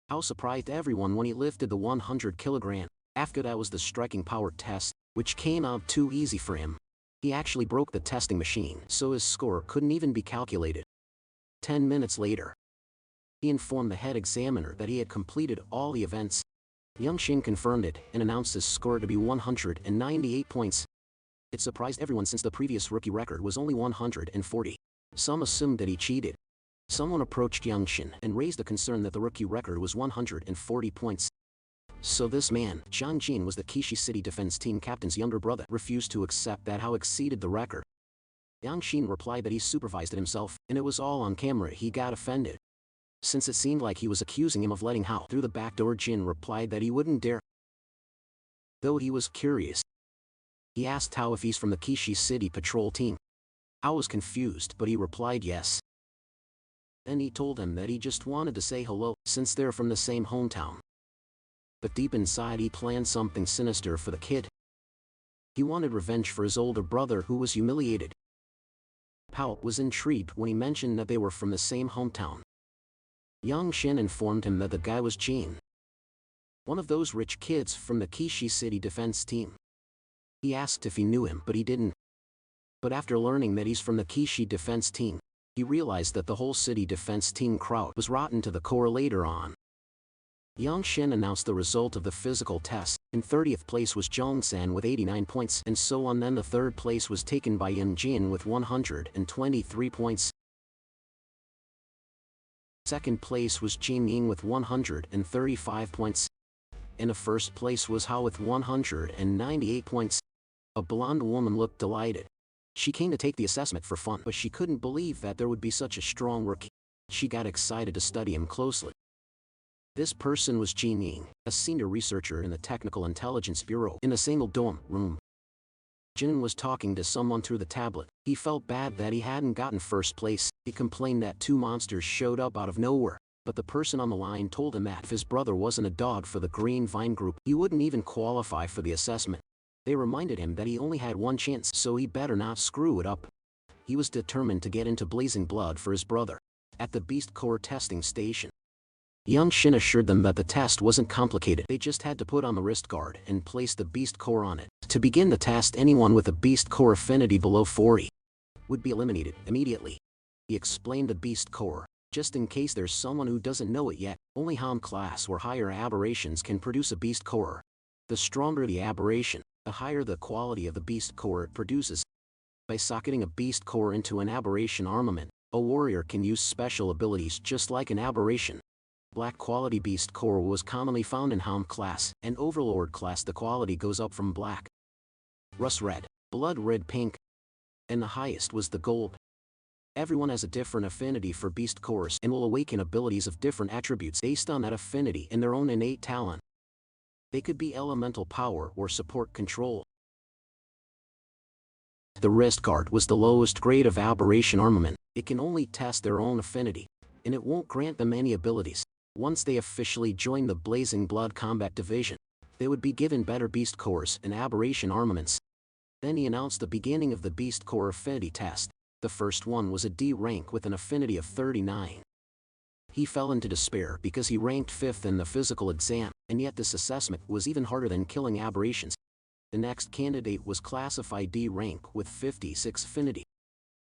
A: Hao surprised everyone when he lifted the 100-kilogram. After that was the striking power test, which came out too easy for him. He actually broke the testing machine, so his score couldn't even be calculated. 10 minutes later, he informed the head examiner that he had completed all the events. Yangxin confirmed it and announced his score to be 198 points. It surprised everyone since the previous rookie record was only 140. Some assumed that he cheated. Someone approached Yangxin and raised the concern that the rookie record was 140 points. So this man, Zhang Jin, was the Kishi City Defense Team captain's younger brother, refused to accept that Hao exceeded the record. Yangxin replied that he supervised it himself, and it was all on camera. He got offended. Since it seemed like he was accusing him of letting Hao through the back door, Jin replied that he wouldn't dare. Though he was curious, he asked Hao if he's from the Kishi City Patrol Team. Hao was confused, but he replied yes. Then he told him that he just wanted to say hello, since they're from the same hometown. But deep inside he planned something sinister for the kid. He wanted revenge for his older brother who was humiliated. Hao was intrigued when he mentioned that they were from the same hometown. Yangxin informed him that the guy was Jin, one of those rich kids from the Kishi City Defense Team. He asked if he knew him, but he didn't. But after learning that he's from the Kishi Defense Team, he realized that the whole city defense team crowd was rotten to the core. Later on, Yangxin announced the result of the physical test. In 30th place was Zhongsan with 89 points, and so on. Then the third place was taken by Yin Jin with 123 points. Second place was Jin Ying with 135 points. And the first place was Hao with 198 points. A blonde woman looked delighted. She came to take the assessment for fun, but she couldn't believe that there would be such a strong rookie. She got excited to study him closely. This person was Jin Ying, a senior researcher in the Technical Intelligence Bureau in a single dorm room. Jin was talking to someone through the tablet. He felt bad that he hadn't gotten first place. He complained that two monsters showed up out of nowhere, but the person on the line told him that if his brother wasn't a dog for the Green Vine Group, he wouldn't even qualify for the assessment. They reminded him that he only had one chance, so he better not screw it up. He was determined to get into Blazing Blood for his brother. At the Beast Core testing station, Yangxin assured them that the test wasn't complicated. They just had to put on the wrist guard and place the Beast Core on it. To begin the test, anyone with a Beast Core affinity below 40 would be eliminated immediately. He explained the Beast Core, just in case there's someone who doesn't know it yet. Only Ham class or higher aberrations can produce a Beast Core. The stronger the aberration, the higher the quality of the Beast Core it produces. By socketing a Beast Core into an aberration armament, a warrior can use special abilities just like an aberration. Black quality Beast Core was commonly found in Ham class, and Overlord class the quality goes up from black, rust red, blood red, pink, and the highest was the gold. Everyone has a different affinity for Beast Cores and will awaken abilities of different attributes based on that affinity and their own innate talent. They could be elemental power or support control. The wrist guard was the lowest grade of aberration armament. It can only test their own affinity, and it won't grant them any abilities. Once they officially join the Blazing Blood Combat Division, they would be given better Beast Cores and aberration armaments. Then he announced the beginning of the Beast Core affinity test. The first one was a D rank with an affinity of 39. He fell into despair because he ranked 5th in the physical exam, and yet this assessment was even harder than killing aberrations. The next candidate was classified D rank with 56 affinity.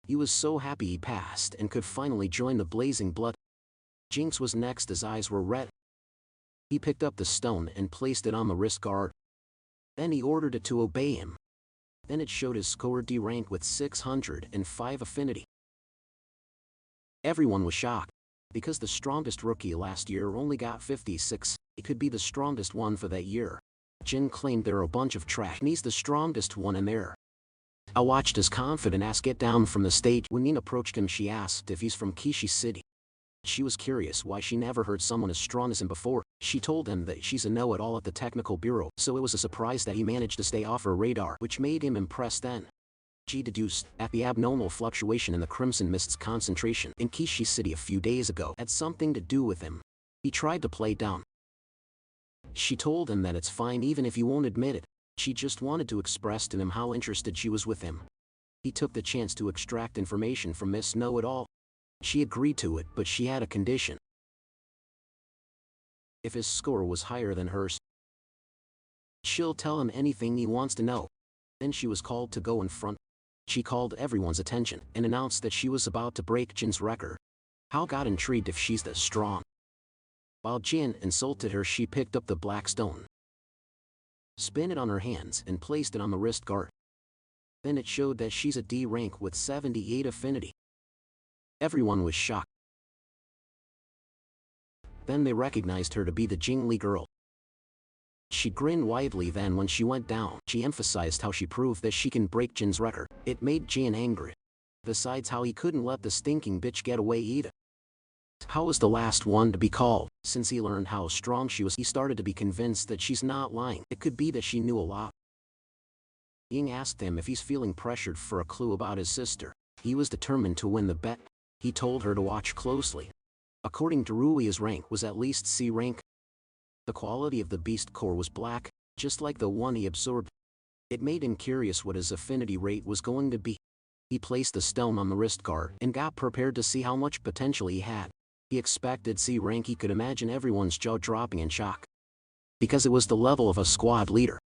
A: He was so happy he passed and could finally join the blazing blood. Jinx was next. His eyes were red. He picked up the stone and placed it on the wrist guard. Then he ordered it to obey him. Then it showed his score D rank with 605 affinity. Everyone was shocked. Because the strongest rookie last year only got 56, it could be the strongest one for that year. Jin claimed there are a bunch of trash and he's the strongest one in there. I watched his confident ass get down from the stage. When Yin approached him, she asked if he's from Kishi City. She was curious why she never heard someone as strong as him before. She told him that she's a know-it-all at the technical bureau, so it was a surprise that he managed to stay off her radar, which made him impressed then. She deduced that the abnormal fluctuation in the Crimson Mist's concentration in Kishi City a few days ago had something to do with him. He tried to play down. She told him that it's fine even if he won't admit it. She just wanted to express to him how interested she was with him. He took the chance to extract information from Miss Know-It-All. She agreed to it, but she had a condition. If his score was higher than hers, she'll tell him anything he wants to know. Then she was called to go in front. She called everyone's attention and announced that she was about to break Jin's record. Hao got intrigued if she's that strong. While Jin insulted her, she picked up the black stone, spin it on her hands and placed it on the wrist guard. Then it showed that she's a D rank with 78 affinity. Everyone was shocked. Then they recognized her to be the Jingli girl. She grinned widely. Then when she went down, she emphasized how she proved that she can break Jin's record. It made Jin angry. Besides how he couldn't let the stinking bitch get away either. Hao was the last one to be called. Since he learned how strong she was, he started to be convinced that she's not lying. It could be that she knew a lot. Ying asked him if he's feeling pressured for a clue about his sister. He was determined to win the bet. He told her to watch closely. According to Rui, his rank was at least C rank. The quality of the beast core was black, just like the one he absorbed. It made him curious what his affinity rate was going to be. He placed the stone on the wrist guard and got prepared to see how much potential he had. He expected C rank. He could imagine everyone's jaw dropping in shock, because it was the level of a squad leader.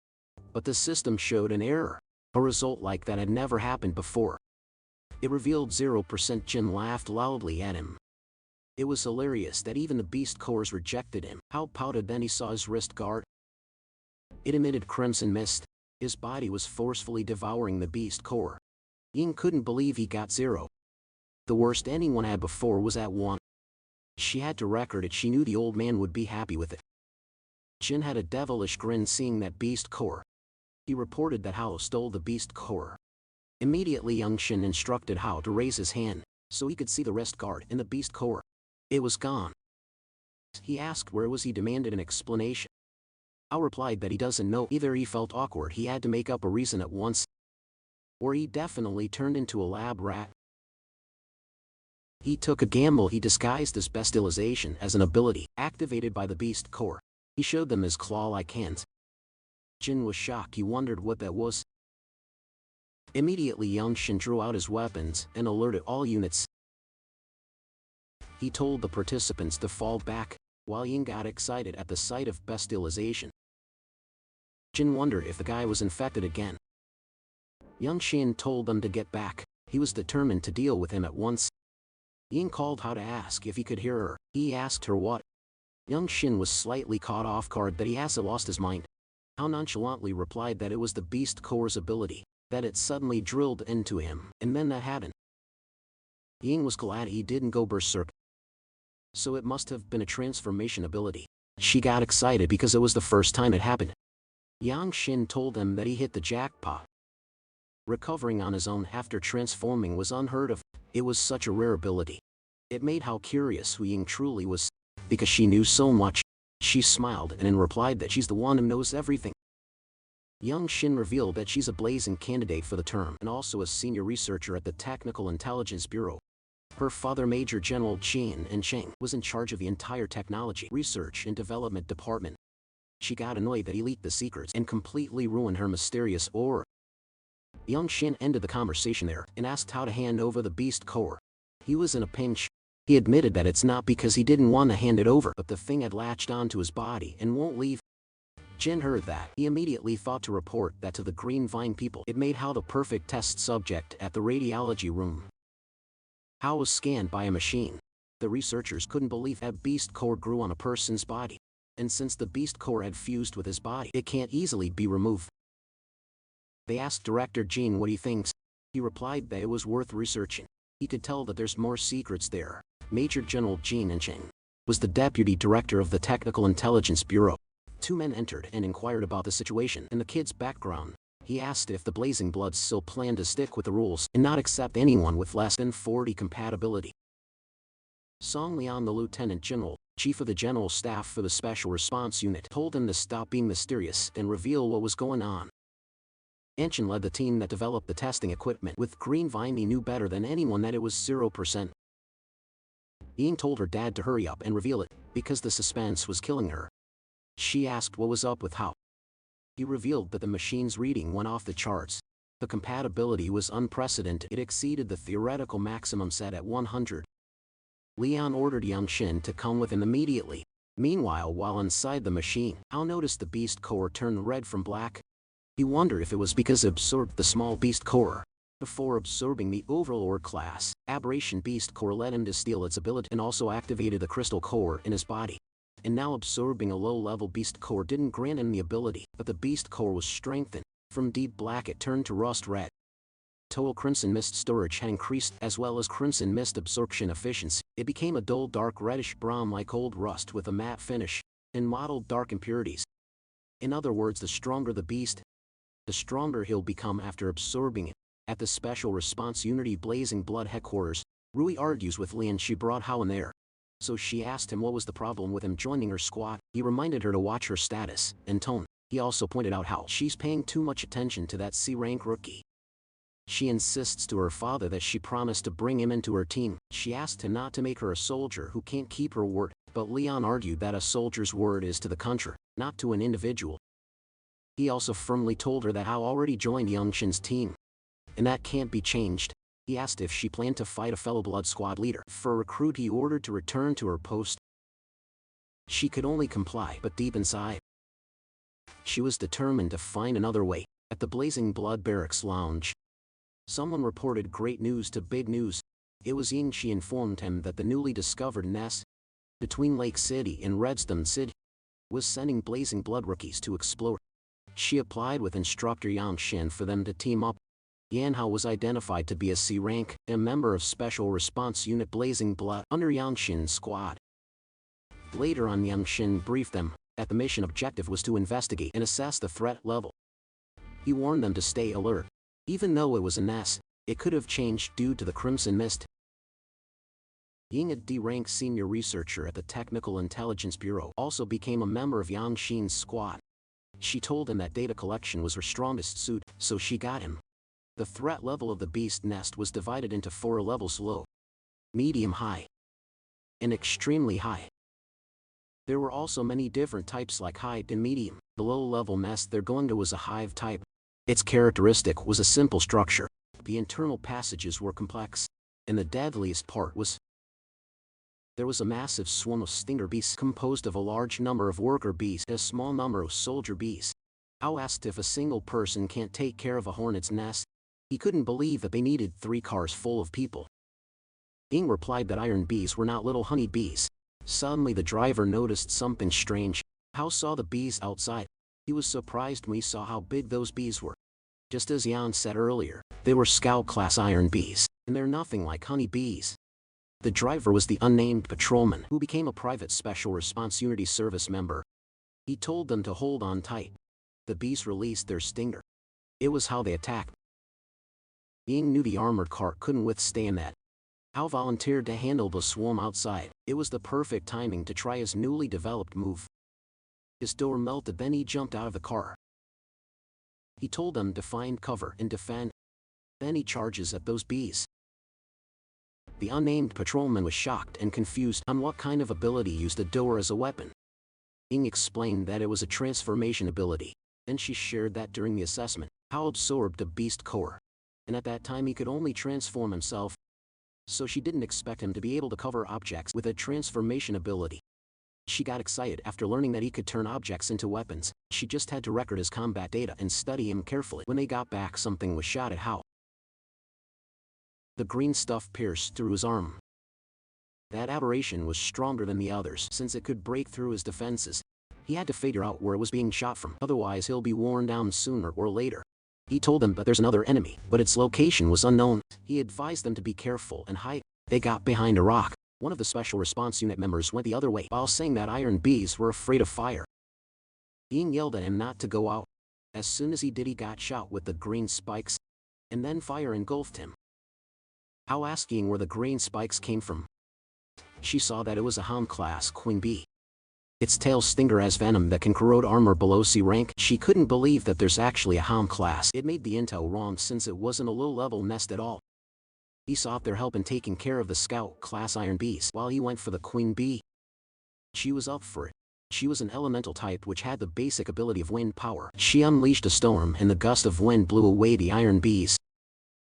A: But the system showed an error. A result like that had never happened before. It revealed 0%. Jin laughed loudly at him. It was hilarious that even the beast cores rejected him. Hao pouted. Then he saw his wrist guard. It emitted crimson mist. His body was forcefully devouring the beast core. Ying couldn't believe he got 0. The worst anyone had before was at 1. She had to record it. She knew the old man would be happy with it. Jin had a devilish grin seeing that beast core. He reported that Hao stole the beast core. Immediately Yang Shin instructed Hao to raise his hand, so he could see the wrist guard in the beast core. It was gone. He asked where was he, demanded an explanation. Hao replied that he doesn't know. Either he felt awkward, he had to make up a reason at once, or he definitely turned into a lab rat. He took a gamble. He disguised his bestialization as an ability, activated by the beast core. He showed them his claw-like hands. Jin was shocked. He wondered what that was. Immediately Yang Shin drew out his weapons and alerted all units. He told the participants to fall back, while Ying got excited at the sight of bestialization. Jin wondered if the guy was infected again. Yang Shin told them to get back. He was determined to deal with him at once. Ying called Hao to ask if he could hear her. He asked her what. Yang Shin was slightly caught off guard that he hasn't lost his mind. Hao nonchalantly replied that it was the beast core's ability, that it suddenly drilled into him, and then that happened. Ying was glad he didn't go berserk. So it must have been a transformation ability. She got excited because it was the first time it happened. Yang Shin told them that he hit the jackpot. Recovering on his own after transforming was unheard of. It was such a rare ability. It made Hao curious who Ying truly was, because she knew so much. She smiled and replied that she's the one who knows everything. Yang Shin revealed that she's a blazing candidate for the term and also a senior researcher at the Technical Intelligence Bureau. Her father, Major General Qin and Cheng, was in charge of the entire technology research and development department. She got annoyed that he leaked the secrets and completely ruined her mysterious aura. Yang Shin ended the conversation there and asked Hao to hand over the beast core. He was in a pinch. He admitted that it's not because he didn't want to hand it over, but the thing had latched onto his body and won't leave. Jin heard that. He immediately thought to report that to the Green Vine people. It made Hao the perfect test subject at the radiology room. Hao was scanned by a machine. The researchers couldn't believe that beast core grew on a person's body. And since the beast core had fused with his body, it can't easily be removed. They asked Director Jean what he thinks. He replied that it was worth researching. He could tell that there's more secrets there. Major General Jean Cheng was the deputy director of the Technical Intelligence Bureau. Two men entered and inquired about the situation and the kid's background. He asked if the Blazing Bloods still planned to stick with the rules and not accept anyone with less than 40 compatibility. Song Lian, the lieutenant general, chief of the general staff for the Special Response Unit, told him to stop being mysterious and reveal what was going on. Anshin led the team that developed the testing equipment. With Green Vine, he knew better than anyone that it was 0%. Ying told her dad to hurry up and reveal it, because the suspense was killing her. She asked what was up with Hao. He revealed that the machine's reading went off the charts. The compatibility was unprecedented. It exceeded the theoretical maximum set at 100. Leon ordered Yangshin to come with him immediately. Meanwhile, while inside the machine, Hao noticed the beast core turn red from black. He wondered if it was because it absorbed the small beast core. Before absorbing the overlord class, Aberration Beast Core led him to steal its ability and also activated the crystal core in his body. And now absorbing a low-level beast core didn't grant him the ability, but the beast core was strengthened. From deep black it turned to rust red. Total crimson mist storage had increased, as well as crimson mist absorption efficiency. It became a dull dark reddish brown like old rust with a matte finish, and mottled dark impurities. In other words, the stronger the beast, the stronger he'll become after absorbing it. At the Special Response Unity Blazing Blood headquarters, Rui argues with Lian. She brought Hao in there. So she asked him what was the problem with him joining her squad. He reminded her to watch her status and tone. He also pointed out how she's paying too much attention to that C-rank rookie. She insists to her father that she promised to bring him into her team. She asked him not to make her a soldier who can't keep her word, but Leon argued that a soldier's word is to the country, not to an individual. He also firmly told her that Hao already joined Yangshin's team, and that can't be changed. He asked if she planned to fight a fellow blood squad leader. For a recruit he ordered to return to her post. She could only comply, but deep inside, she was determined to find another way. At the Blazing Blood Barracks Lounge, someone reported great news to big news. It was Ying. She informed him that the newly discovered nest between Lake City and Redstone City was sending Blazing Blood rookies to explore. She applied with instructor Yangshin for them to team up. Yan Hao was identified to be a C-rank, a member of Special Response Unit Blazing Blood under Yangshin's squad. Later on, Yangshin briefed them that the mission objective was to investigate and assess the threat level. He warned them to stay alert. Even though it was a nest, it could have changed due to the crimson mist. Ying, a D-rank senior researcher at the Technical Intelligence Bureau, also became a member of Yangshin's squad. She told him that data collection was her strongest suit, so she got him. The threat level of the beast nest was divided into 4 levels: low, medium high, and extremely high. There were also many different types like high and medium. The low-level nest they're going to was a hive type. Its characteristic was a simple structure. The internal passages were complex, and the deadliest part was there was a massive swarm of stinger bees composed of a large number of worker bees and a small number of soldier bees. Hao asked if a single person can't take care of a hornet's nest. He couldn't believe that they needed 3 cars full of people. Ying replied that iron bees were not little honey bees. Suddenly the driver noticed something strange. Hao saw the bees outside. He was surprised when he saw how big those bees were. Just as Yan said earlier, they were Scout-class iron bees, and they're nothing like honey bees. The driver was the unnamed patrolman who became a private Special Response Unity service member. He told them to hold on tight. The bees released their stinger. It was how they attacked. Ying knew the armored car couldn't withstand that. Hao volunteered to handle the swarm outside. It was the perfect timing to try his newly developed move. His door melted, then he jumped out of the car. He told them to find cover and defend. Then he charges at those bees. The unnamed patrolman was shocked and confused on what kind of ability used the door as a weapon. Ying explained that it was a transformation ability, and she shared that during the assessment, Hao absorbed a beast core, and at that time he could only transform himself. So she didn't expect him to be able to cover objects with a transformation ability. She got excited after learning that he could turn objects into weapons. She just had to record his combat data and study him carefully. When they got back, something was shot at Hao. The green stuff pierced through his arm. That aberration was stronger than the others since it could break through his defenses. He had to figure out where it was being shot from, otherwise he'll be worn down sooner or later. He told them that there's another enemy, but its location was unknown. He advised them to be careful and hide. They got behind a rock. One of the special response unit members went the other way while saying that iron bees were afraid of fire. Ying yelled at him not to go out. As soon as he did, he got shot with the green spikes, and then fire engulfed him. How asking where the green spikes came from. She saw that it was a Hound-class queen bee. Its tail stinger has venom that can corrode armor below C rank. She couldn't believe that there's actually a Hound class. It made the intel wrong since it wasn't a low-level nest at all. He sought their help in taking care of the Scout-class iron bees while he went for the queen bee. She was up for it. She was an elemental type which had the basic ability of wind power. She unleashed a storm and the gust of wind blew away the iron bees.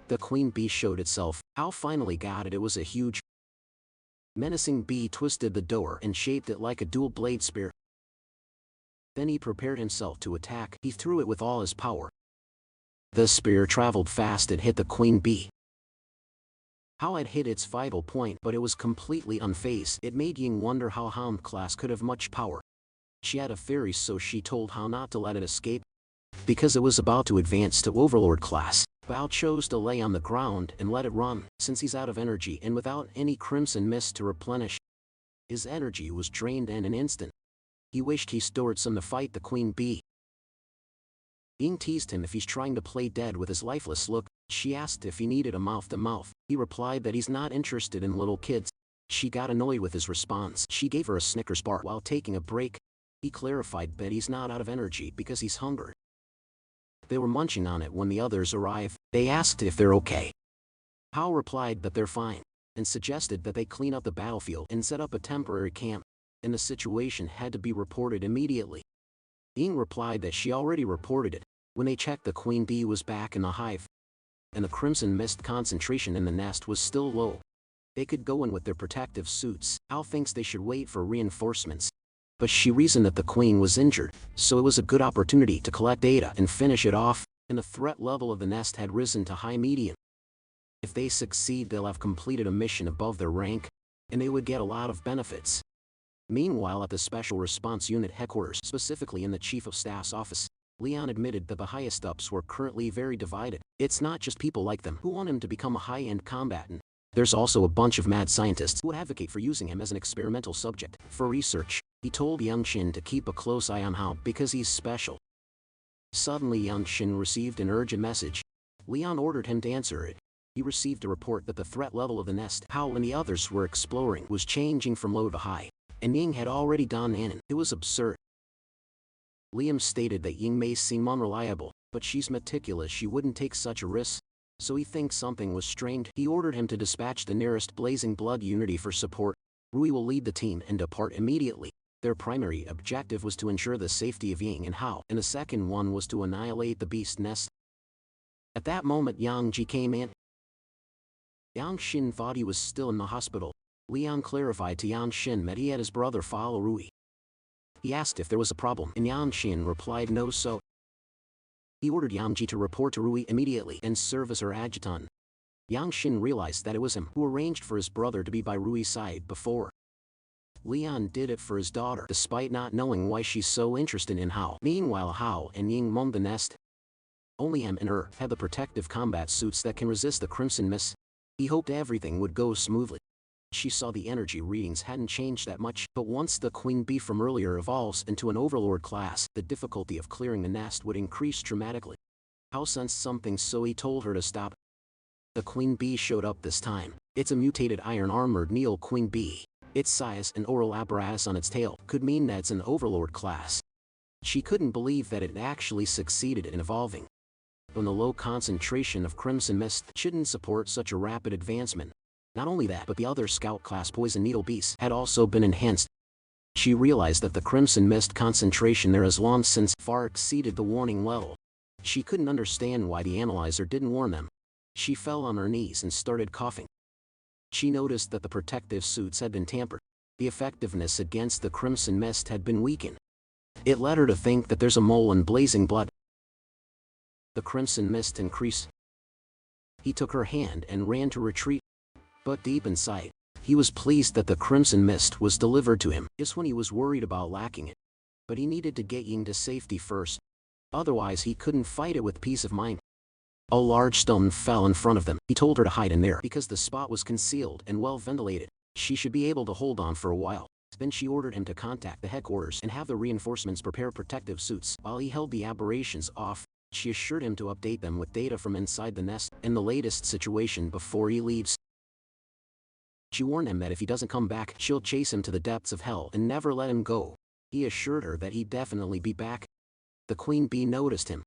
A: The queen bee showed itself. Hao finally got it. It was a huge, menacing bee, twisted the door and shaped it like a dual-blade spear. Then he prepared himself to attack. He threw it with all his power. The spear traveled fast. It hit the queen bee. Hao had hit its vital point, but it was completely unfazed. It made Ying wonder how Hound class could have much power. She had a theory, so she told Hao not to let it escape, because it was about to advance to Overlord class. Bao chose to lay on the ground and let it run, since he's out of energy and without any crimson mist to replenish. His energy was drained in an instant. He wished he stored some to fight the queen bee. Ying teased him if he's trying to play dead with his lifeless look. She asked if he needed a mouth-to-mouth. He replied that he's not interested in little kids. She got annoyed with his response. She gave her a Snickers bar while taking a break. He clarified that he's not out of energy because he's hungry. They were munching on it when the others arrived. They asked if they're okay. Hao replied that they're fine, and suggested that they clean up the battlefield and set up a temporary camp, and the situation had to be reported immediately. Ying replied that she already reported it. When they checked, the queen bee was back in the hive, and the crimson mist concentration in the nest was still low. They could go in with their protective suits. Hao thinks they should wait for reinforcements, but she reasoned that the queen was injured, so it was a good opportunity to collect data and finish it off, and the threat level of the nest had risen to high-medium. If they succeed, they'll have completed a mission above their rank, and they would get a lot of benefits. Meanwhile, at the Special Response Unit headquarters, specifically in the Chief of Staff's office, Leon admitted that the highest-ups were currently very divided. It's not just people like them who want him to become a high-end combatant. There's also a bunch of mad scientists who would advocate for using him as an experimental subject for research. He told Yang Xin to keep a close eye on Hao because he's special. Suddenly, Yang Xin received an urgent message. Leon ordered him to answer it. He received a report that the threat level of the nest Hao and the others were exploring was changing from low to high, and Ying had already done in. It was absurd. Liam stated that Ying may seem unreliable, but she's meticulous. She wouldn't take such a risk, so he thinks something was strained. He ordered him to dispatch the nearest Blazing Blood unity for support. Rui will lead the team and depart immediately. Their primary objective was to ensure the safety of Ying and Hao, and the second one was to annihilate the beast nest. At that moment, Yang Ji came in. Yang Xin thought he was still in the hospital. Leon clarified to Yang Xin that he had his brother follow Rui. He asked if there was a problem, and Yang Xin replied no, so he ordered Yang Ji to report to Rui immediately and serve as her adjutant. Yang Xin realized that it was him who arranged for his brother to be by Rui's side before. Leon did it for his daughter, despite not knowing why she's so interested in Hao. Meanwhile, Hao and Ying mummed the nest. Only him and her had the protective combat suits that can resist the crimson mist. He hoped everything would go smoothly. She saw the energy readings hadn't changed that much, but once the queen bee from earlier evolves into an overlord class, the difficulty of clearing the nest would increase dramatically. Hao sensed something, so he told her to stop. The queen bee showed up this time. It's a mutated iron-armored Neo queen bee. Its size and oral apparatus on its tail could mean that it's an overlord class. She couldn't believe that it actually succeeded in evolving. But the low concentration of crimson mist shouldn't support such a rapid advancement. Not only that, but the other scout-class poison needle beasts had also been enhanced. She realized that the crimson mist concentration there has long since far exceeded the warning level. She couldn't understand why the analyzer didn't warn them. She fell on her knees and started coughing. She noticed that the protective suits had been tampered. The effectiveness against the crimson mist had been weakened. It led her to think that there's a mole in Blazing Blood. The crimson mist increased. He took her hand and ran to retreat. But deep inside, he was pleased that the crimson mist was delivered to him. Just when he was worried about lacking it. But he needed to get Ying to safety first. Otherwise he couldn't fight it with peace of mind. A large stone fell in front of them. He told her to hide in there because the spot was concealed and well ventilated. She should be able to hold on for a while. Then she ordered him to contact the headquarters and have the reinforcements prepare protective suits. While he held the aberrations off, she assured him to update them with data from inside the nest and the latest situation before he leaves. She warned him that if he doesn't come back, she'll chase him to the depths of hell and never let him go. He assured her that he'd definitely be back. The queen bee noticed him.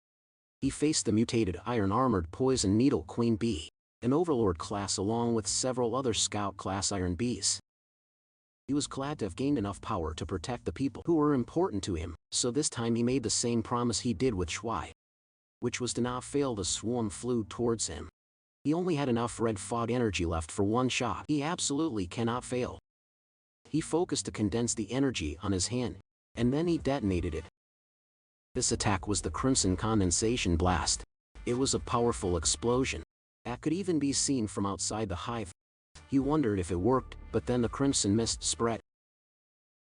A: He faced the mutated iron-armored poison needle queen bee, an overlord class along with several other scout class iron bees. He was glad to have gained enough power to protect the people who were important to him, so this time he made the same promise he did with Xiao, which was to not fail. The swarm flew towards him. He only had enough red fog energy left for one shot. He absolutely cannot fail. He focused to condense the energy on his hand, and then he detonated it. This attack was the Crimson Condensation Blast. It was a powerful explosion that could even be seen from outside the hive. He wondered if it worked, but then the crimson mist spread,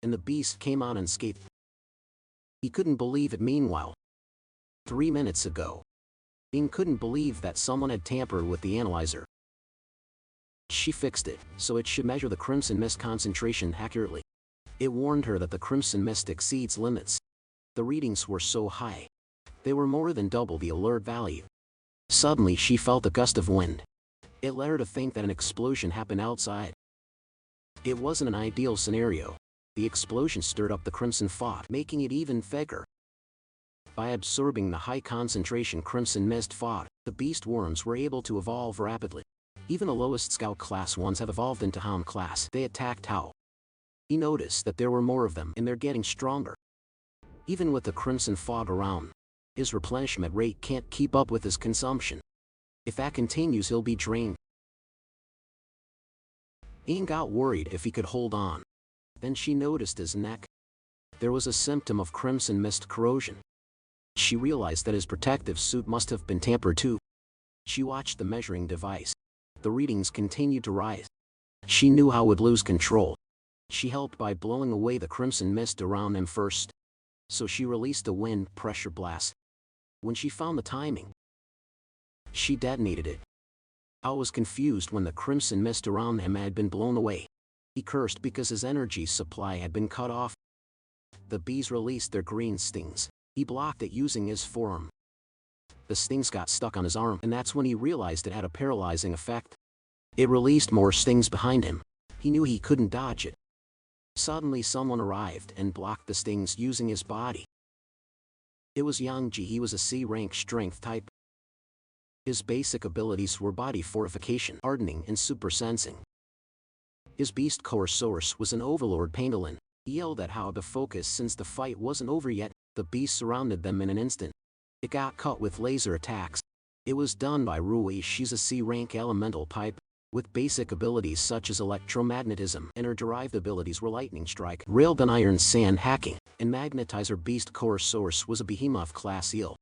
A: and the beast came out unscathed. He couldn't believe it. Meanwhile, 3 minutes ago, Ying couldn't believe that someone had tampered with the analyzer. She fixed it, so it should measure the crimson mist concentration accurately. It warned her that the crimson mist exceeds limits. The readings were so high. They were more than double the alert value. Suddenly she felt a gust of wind. It led her to think that an explosion happened outside. It wasn't an ideal scenario. The explosion stirred up the crimson fog, making it even thicker. By absorbing the high-concentration crimson mist fog, the beast worms were able to evolve rapidly. Even the lowest scout class ones have evolved into hound class. They attacked Xiao. He noticed that there were more of them and they're getting stronger. Even with the crimson fog around, his replenishment rate can't keep up with his consumption. If that continues, he'll be drained. Ying got worried if he could hold on. Then she noticed his neck. There was a symptom of crimson mist corrosion. She realized that his protective suit must have been tampered too. She watched the measuring device. The readings continued to rise. She knew how would lose control. She helped by blowing away the crimson mist around him first. So she released a wind pressure blast. When she found the timing, she detonated it. Al was confused when the crimson mist around him had been blown away. He cursed because his energy supply had been cut off. The bees released their green stings. He blocked it using his forearm. The stings got stuck on his arm, and that's when he realized it had a paralyzing effect. It released more stings behind him. He knew he couldn't dodge it. Suddenly someone arrived and blocked the stings using his body. It was Yangji. He was a C-rank strength type. His basic abilities were body fortification, hardening, and super sensing. His beast core source was an overlord pangolin. He yelled at Xiao to focus since the fight wasn't over yet. The beast surrounded them in an instant. It got cut with laser attacks. It was done by Rui. She's a C-rank elemental type, with basic abilities such as electromagnetism, and her derived abilities were lightning strike, railgun iron sand hacking, and magnetizer. Beast core source was a behemoth class eel.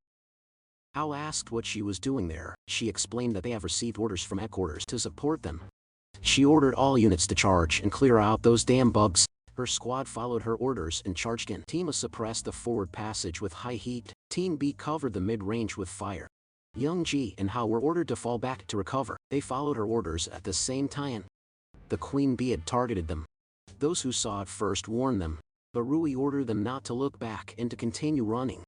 A: Al asked what she was doing there. She explained that they have received orders from headquarters to support them. She ordered all units to charge and clear out those damn bugs. Her squad followed her orders and charged in. Team A suppressed the forward passage with high heat. Team B covered the mid-range with fire. Young Ji and Hao were ordered to fall back to recover. They followed her orders at the same time. The Queen Bee had targeted them. Those who saw it first warned them, but Rui ordered them not to look back and to continue running.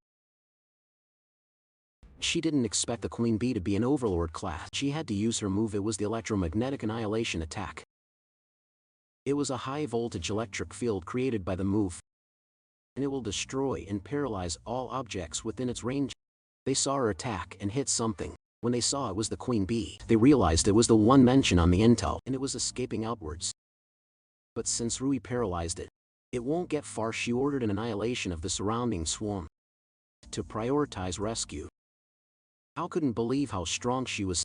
A: She didn't expect the Queen Bee to be an overlord class. She had to use her move. It was the electromagnetic annihilation attack. It was a high-voltage electric field created by the move, and it will destroy and paralyze all objects within its range. They saw her attack and hit something. When they saw it was the Queen Bee, they realized it was the one mentioned on the intel, and it was escaping outwards. But since Rui paralyzed it, it won't get far. She ordered an annihilation of the surrounding swarm to prioritize rescue. Al couldn't believe how strong she was.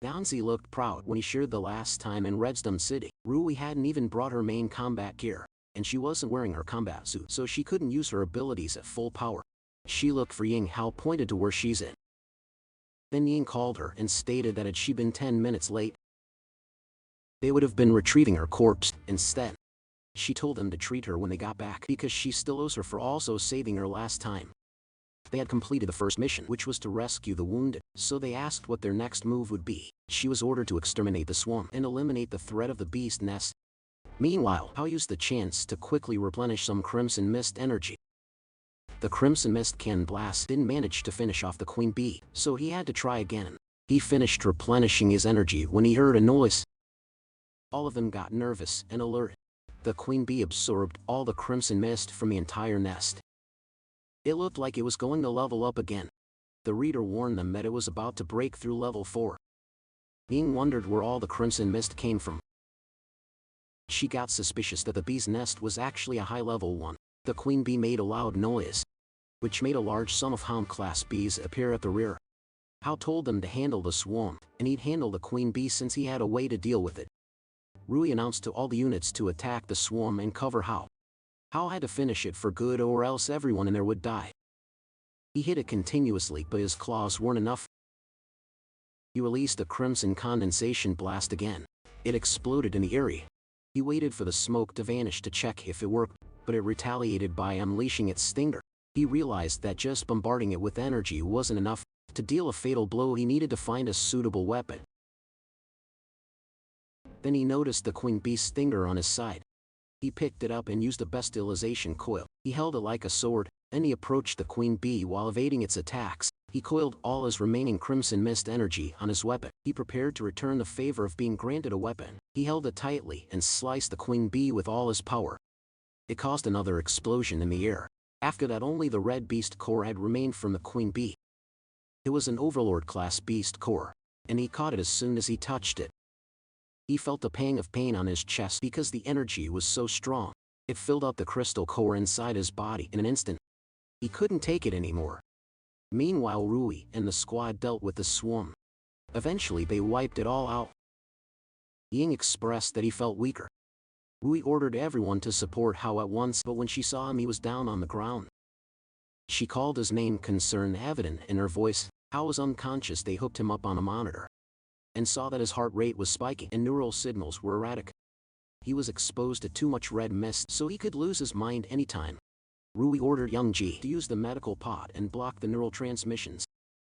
A: Danzi looked proud when he shared the last time in Redstone City. Rui hadn't even brought her main combat gear, and she wasn't wearing her combat suit, so she couldn't use her abilities at full power. She looked for Ying. Hao pointed to where she's in. Then Ying called her and stated that had she been 10 minutes late, they would have been retrieving her corpse instead. She told them to treat her when they got back because she still owes her for also saving her last time. They had completed the first mission, which was to rescue the wounded, so they asked what their next move would be. She was ordered to exterminate the swarm and eliminate the threat of the beast nest. Meanwhile, Hao used the chance to quickly replenish some Crimson Mist energy. The Crimson Mist Cannon Blast didn't manage to finish off the Queen Bee, so he had to try again. He finished replenishing his energy when he heard a noise. All of them got nervous and alert. The Queen Bee absorbed all the Crimson Mist from the entire nest. It looked like it was going to level up again. The reader warned them that it was about to break through level 4. Ying wondered where all the Crimson Mist came from. She got suspicious that the bee's nest was actually a high-level one. The Queen Bee made a loud noise, which made a large sum of Hound-class bees appear at the rear. Hao told them to handle the swarm, and he'd handle the Queen Bee since he had a way to deal with it. Rui announced to all the units to attack the swarm and cover Hao. Hao had to finish it for good or else everyone in there would die. He hit it continuously but his claws weren't enough. He released a Crimson Condensation Blast again. It exploded in the area. He waited for the smoke to vanish to check if it worked, but it retaliated by unleashing its stinger. He realized that just bombarding it with energy wasn't enough. To deal a fatal blow he needed to find a suitable weapon. Then he noticed the Queen Bee's stinger on his side. He picked it up and used a bestialization coil. He held it like a sword, and he approached the Queen Bee while evading its attacks. He coiled all his remaining Crimson Mist energy on his weapon. He prepared to return the favor of being granted a weapon. He held it tightly and sliced the Queen Bee with all his power. It caused another explosion in the air. After that only the red beast core had remained from the Queen Bee. It was an Overlord-class beast core, and he caught it as soon as he touched it. He felt a pang of pain on his chest because the energy was so strong. It filled up the crystal core inside his body in an instant. He couldn't take it anymore. Meanwhile, Rui and the squad dealt with the swarm. Eventually they wiped it all out. Ying expressed that he felt weaker. Rui ordered everyone to support Hao at once, but when she saw him he was down on the ground. She called his name, concern evident in her voice. Hao was unconscious. They hooked him up on a monitor and saw that his heart rate was spiking and neural signals were erratic. He was exposed to too much red mist, so he could lose his mind anytime. Rui ordered Youngji to use the medical pod and block the neural transmissions.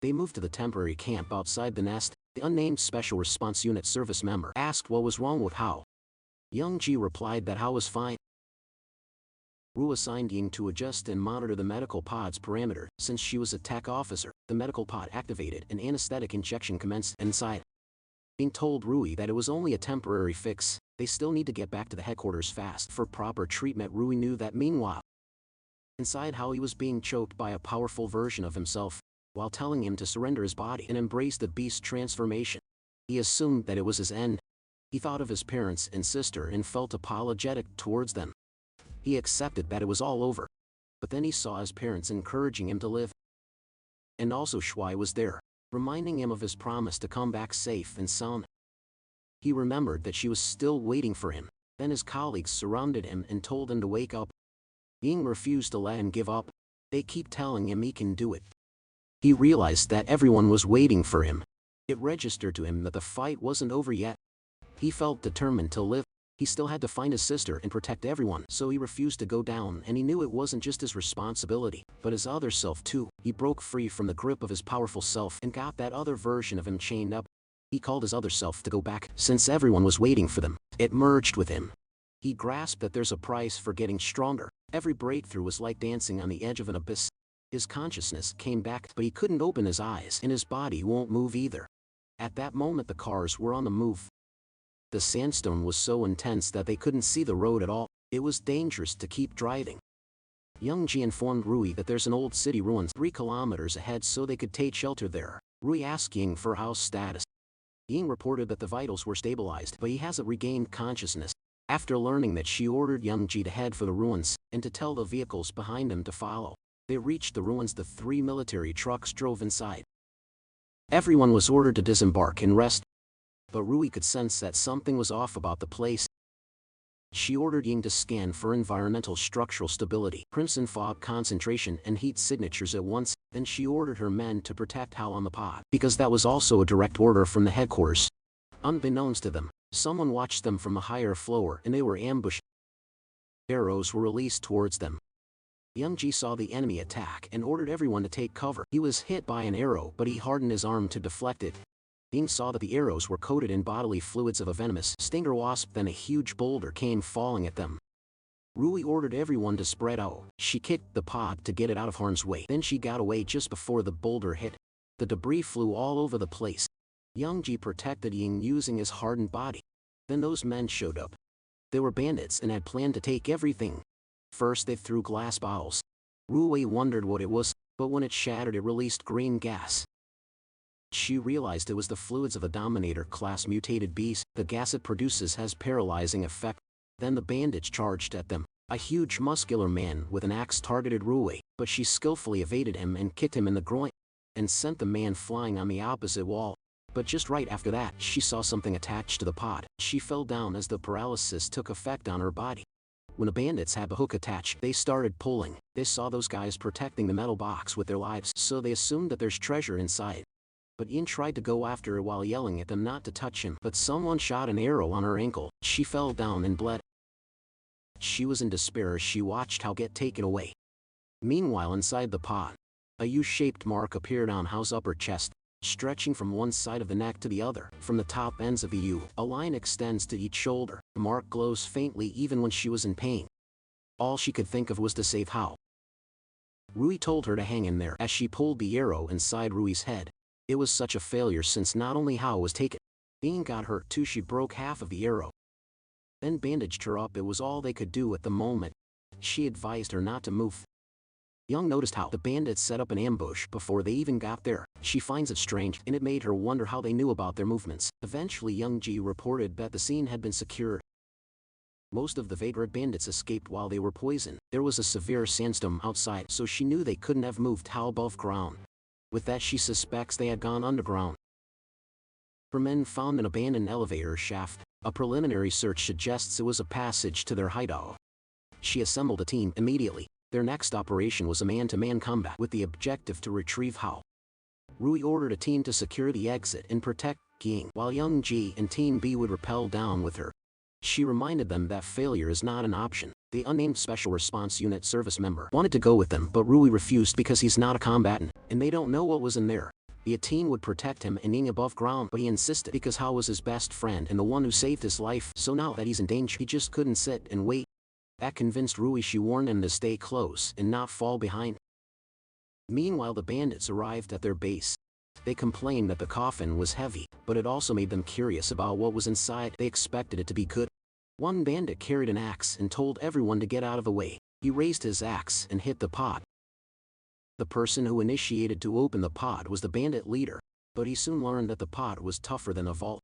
A: They moved to the temporary camp outside the nest. The unnamed Special Response Unit service member asked what was wrong with Hao. Youngji replied that Hao was fine. Rui assigned Ying to adjust and monitor the medical pod's parameter. Since she was a tech officer, the medical pod activated and anesthetic injection commenced inside. Ying told Rui that it was only a temporary fix. They still need to get back to the headquarters fast for proper treatment. Rui knew that meanwhile, inside Hao he was being choked by a powerful version of himself, while telling him to surrender his body and embrace the beast transformation. He assumed that it was his end. He thought of his parents and sister and felt apologetic towards them. He accepted that it was all over. But then he saw his parents encouraging him to live. And also Shuai was there, reminding him of his promise to come back safe and sound. He remembered that she was still waiting for him. Then his colleagues surrounded him and told him to wake up. Ying refused to let him give up. They keep telling him he can do it. He realized that everyone was waiting for him. It registered to him that the fight wasn't over yet. He felt determined to live. He still had to find his sister and protect everyone, so he refused to go down, and he knew it wasn't just his responsibility, but his other self too. He broke free from the grip of his powerful self and got that other version of him chained up. He called his other self to go back, since everyone was waiting for them. It merged with him. He grasped that there's a price for getting stronger. Every breakthrough was like dancing on the edge of an abyss. His consciousness came back, but he couldn't open his eyes, and his body won't move either. At that moment the cars were on the move. The sandstone was so intense that they couldn't see the road at all. It was dangerous to keep driving. Youngji informed Rui that there's an old city ruins 3 kilometers ahead so they could take shelter there. Rui asked Ying for Hao's status. Ying reported that the vitals were stabilized, but he hasn't regained consciousness. After learning that, she ordered Youngji to head for the ruins, and to tell the vehicles behind him to follow. They reached the ruins. The 3 military trucks drove inside. Everyone was ordered to disembark and rest. But Rui could sense that something was off about the place. She ordered Ying to scan for environmental structural stability, crimson fog concentration and heat signatures at once, then she ordered her men to protect Hao on the pod, because that was also a direct order from the headquarters. Unbeknownst to them, someone watched them from a higher floor and they were ambushed. Arrows were released towards them. Young-ji saw the enemy attack and ordered everyone to take cover. He was hit by an arrow but he hardened his arm to deflect it. Ying saw that the arrows were coated in bodily fluids of a venomous stinger wasp, then a huge boulder came falling at them. Rui ordered everyone to spread out. She kicked the pod to get it out of harm's way. Then she got away just before the boulder hit. The debris flew all over the place. Young-ji protected Ying using his hardened body. Then those men showed up. They were bandits and had planned to take everything. First they threw glass bottles. Rui wondered what it was, but when it shattered it released green gas. She realized it was the fluids of a Dominator-class mutated beast. The gas it produces has paralyzing effect. Then the bandits charged at them. A huge muscular man with an axe targeted Rui, but she skillfully evaded him and kicked him in the groin, and sent the man flying on the opposite wall. But just right after that, she saw something attached to the pod. She fell down as the paralysis took effect on her body. When the bandits had the hook attached, they started pulling. They saw those guys protecting the metal box with their lives, so they assumed that there's treasure inside. But Yin tried to go after her while yelling at them not to touch him, but someone shot an arrow on her ankle. She fell down and bled. She was in despair as she watched Hao get taken away. Meanwhile, inside the pod, a U-shaped mark appeared on Hao's upper chest, stretching from one side of the neck to the other. From the top ends of the U, a line extends to each shoulder. The mark glows faintly even when she was in pain. All she could think of was to save Hao. Rui told her to hang in there as she pulled the arrow inside Rui's head. It was such a failure since not only Hao was taken, Ying got hurt too. She broke half of the arrow. Then bandaged her up. It was all they could do at the moment. She advised her not to move. Young noticed how the bandits set up an ambush before they even got there. She finds it strange, and it made her wonder how they knew about their movements. Eventually Young-ji reported that the scene had been secured. Most of the vagrant bandits escaped while they were poisoned. There was a severe sandstorm outside, so she knew they couldn't have moved Hao above ground. With that, she suspects they had gone underground. Her men found an abandoned elevator shaft. A preliminary search suggests it was a passage to their hideout. She assembled a team immediately. Their next operation was a man-to-man combat with the objective to retrieve Hao. Rui ordered a team to secure the exit and protect Ying, while Young Ji and Team B would rappel down with her. She reminded them that failure is not an option. The unnamed Special Response Unit service member wanted to go with them, but Rui refused because he's not a combatant, and they don't know what was in there. The team would protect him and Ying above ground, but he insisted because Hao was his best friend and the one who saved his life, so now that he's in danger, he just couldn't sit and wait. That convinced Rui. She warned him to stay close and not fall behind. Meanwhile, the bandits arrived at their base. They complained that the coffin was heavy, but it also made them curious about what was inside. They expected it to be good. One bandit carried an axe and told everyone to get out of the way. He raised his axe and hit the pod. The person who initiated to open the pod was the bandit leader, but he soon learned that the pod was tougher than a vault.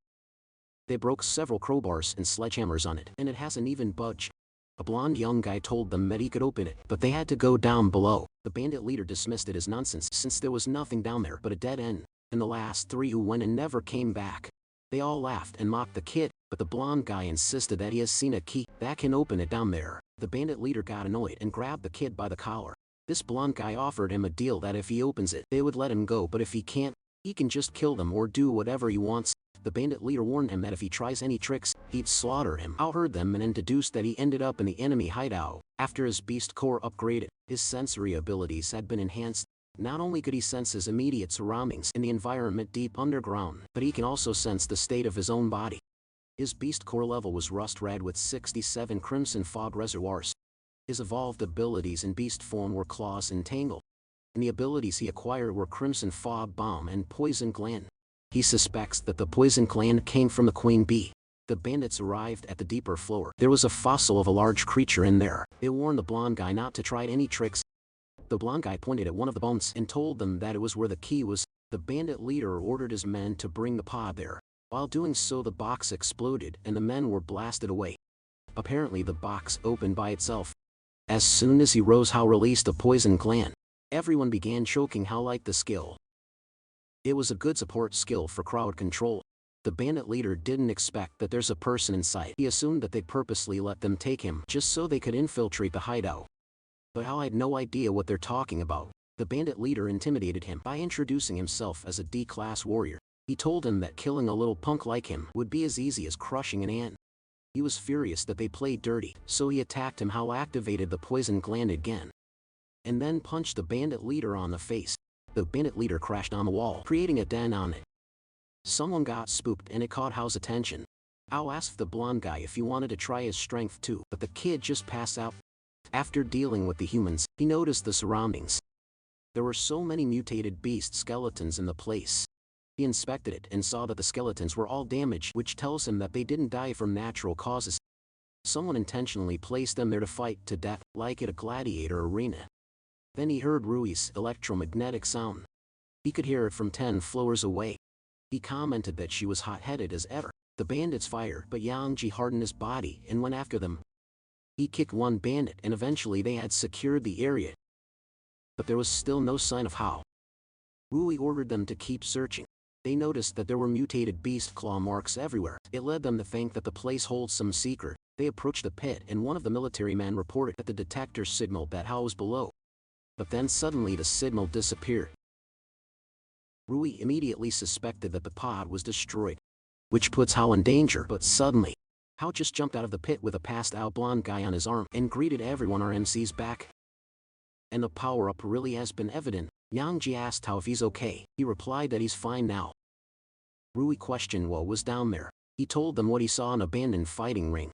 A: They broke several crowbars and sledgehammers on it, and it hasn't even budged. A blonde young guy told them that he could open it, but they had to go down below. The bandit leader dismissed it as nonsense since there was nothing down there but a dead end, and the last three who went and never came back. They all laughed and mocked the kid, but the blonde guy insisted that he has seen a key that can open it down there. The bandit leader got annoyed and grabbed the kid by the collar. This blonde guy offered him a deal that if he opens it, they would let him go, but if he can't, he can just kill them or do whatever he wants. The bandit leader warned him that if he tries any tricks, he'd slaughter him. Hao heard them and then deduced that he ended up in the enemy hideout. After his beast core upgraded, his sensory abilities had been enhanced. Not only could he sense his immediate surroundings in the environment deep underground, but he can also sense the state of his own body. His beast core level was rust red with 67 crimson fog reservoirs. His evolved abilities in beast form were claws and tangle, and the abilities he acquired were crimson fog bomb and poison gland. He suspects that the poison gland came from the queen bee. The bandits arrived at the deeper floor. There was a fossil of a large creature in there. They warned the blonde guy not to try any tricks. The blonde guy pointed at one of the bones and told them that it was where the key was. The bandit leader ordered his men to bring the pod there. While doing so, the box exploded and the men were blasted away. Apparently the box opened by itself. As soon as he rose, Hao released the poison gland. Everyone began choking. Hao liked the skill. It was a good support skill for crowd control. The bandit leader didn't expect that there's a person inside. He assumed that they purposely let them take him just so they could infiltrate the hideout. But Xiao had no idea what they're talking about. The bandit leader intimidated him by introducing himself as a D-class warrior. He told him that killing a little punk like him would be as easy as crushing an ant. He was furious that they played dirty, so he attacked him. Xiao activated the poison gland again, and then punched the bandit leader on the face. The bandit leader crashed on the wall, creating a dent on it. Someone got spooked and it caught Xiao's attention. Xiao asked the blonde guy if he wanted to try his strength too, but the kid just passed out. After dealing with the humans, he noticed the surroundings. There were so many mutated beast skeletons in the place. He inspected it and saw that the skeletons were all damaged, which tells him that they didn't die from natural causes. Someone intentionally placed them there to fight to death, like at a gladiator arena. Then he heard Rui's electromagnetic sound. He could hear it from 10 floors away. He commented that she was hot-headed as ever. The bandits fired, but Yangji hardened his body and went after them. He kicked one bandit and eventually they had secured the area. But there was still no sign of Xiao. Rui ordered them to keep searching. They noticed that there were mutated beast claw marks everywhere. It led them to think that the place holds some secret. They approached the pit and one of the military men reported that the detector signaled that Xiao was below. But then suddenly the signal disappeared. Rui immediately suspected that the pod was destroyed, which puts Xiao in danger. But suddenly, Xiao just jumped out of the pit with a passed-out blonde guy on his arm and greeted everyone. RMC's back. And the power-up really has been evident. Yangji asked Xiao if he's okay. He replied that he's fine now. Rui questioned what was down there. He told them what he saw: an abandoned fighting ring.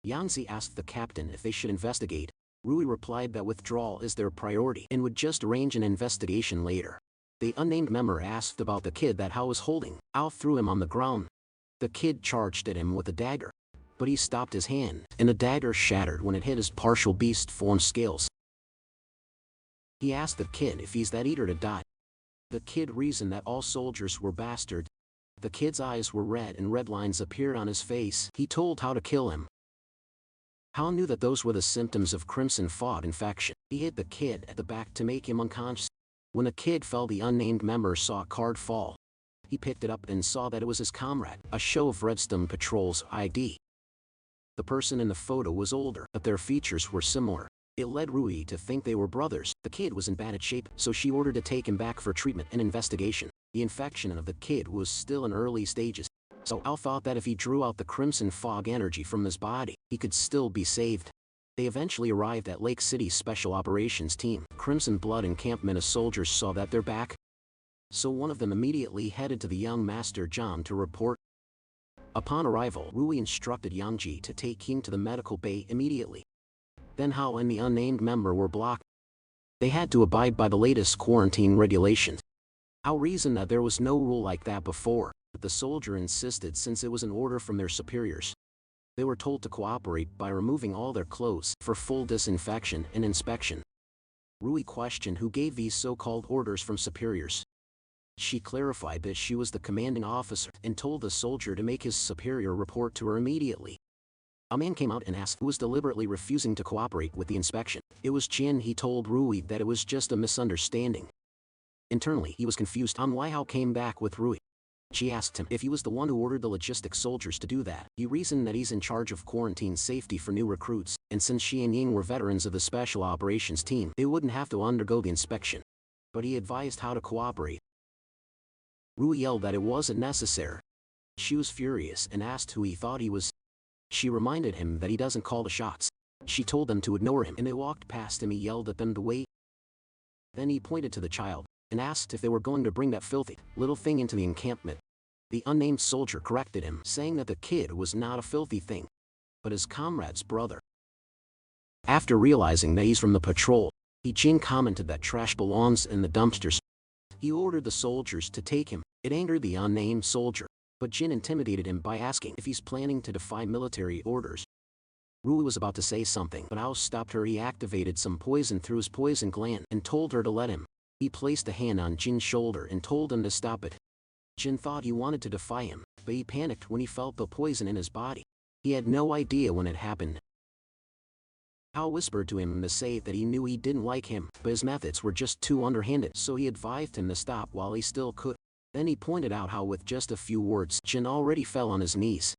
A: Yangzi asked the captain if they should investigate. Rui replied that withdrawal is their priority and would just arrange an investigation later. The unnamed member asked about the kid that Xiao was holding. Xiao threw him on the ground. The kid charged at him with a dagger, but he stopped his hand, and the dagger shattered when it hit his partial beast form scales. He asked the kid if he's that eager to die. The kid reasoned that all soldiers were bastards. The kid's eyes were red and red lines appeared on his face. He told Xiao to kill him. Xiao knew that those were the symptoms of crimson fog infection. He hit the kid at the back to make him unconscious. When the kid fell, the unnamed member saw a card fall. He picked it up and saw that it was his comrade, a show of Redstone Patrol's ID. The person in the photo was older, but their features were similar. It led Rui to think they were brothers. The kid was in bad shape, so she ordered to take him back for treatment and investigation. The infection of the kid was still in early stages, so Xiao thought that if he drew out the crimson fog energy from his body, he could still be saved. They eventually arrived at Lake City's Special Operations Team. Crimson Blood encampment of soldiers saw that they're back, so one of them immediately headed to the young Master John to report. Upon arrival, Rui instructed Yangji to take King to the medical bay immediately. Then Xiao and the unnamed member were blocked. They had to abide by the latest quarantine regulations. Xiao reasoned that there was no rule like that before, but the soldier insisted since it was an order from their superiors. They were told to cooperate by removing all their clothes for full disinfection and inspection. Rui questioned who gave these so-called orders from superiors. She clarified that she was the commanding officer and told the soldier to make his superior report to her immediately. A man came out and asked who was deliberately refusing to cooperate with the inspection. It was Jin. He told Rui that it was just a misunderstanding. Internally, he was confused on why Xiao came back with Rui. She asked him if he was the one who ordered the logistic soldiers to do that. He reasoned that he's in charge of quarantine safety for new recruits, and since she and Ying were veterans of the Special Operations Team, they wouldn't have to undergo the inspection. But he advised Xiao to cooperate. Rui yelled that it wasn't necessary. She was furious and asked who he thought he was. She reminded him that he doesn't call the shots. She told them to ignore him and they walked past him. He yelled at them to wait. Then he pointed to the child and asked if they were going to bring that filthy little thing into the encampment. The unnamed soldier corrected him, saying that the kid was not a filthy thing, but his comrade's brother. After realizing that he's from the patrol, Jin commented that trash belongs in the dumpsters. He ordered the soldiers to take him. It angered the unnamed soldier, but Jin intimidated him by asking if he's planning to defy military orders. Rui was about to say something, but Xiao stopped her. He activated some poison through his poison gland and told her to let him. He placed a hand on Jin's shoulder and told him to stop it. Jin thought he wanted to defy him, but he panicked when he felt the poison in his body. He had no idea when it happened. Xiao whispered to him to say that he knew he didn't like him, but his methods were just too underhanded, so he advised him to stop while he still could. Then he pointed out how with just a few words Jin already fell on his knees.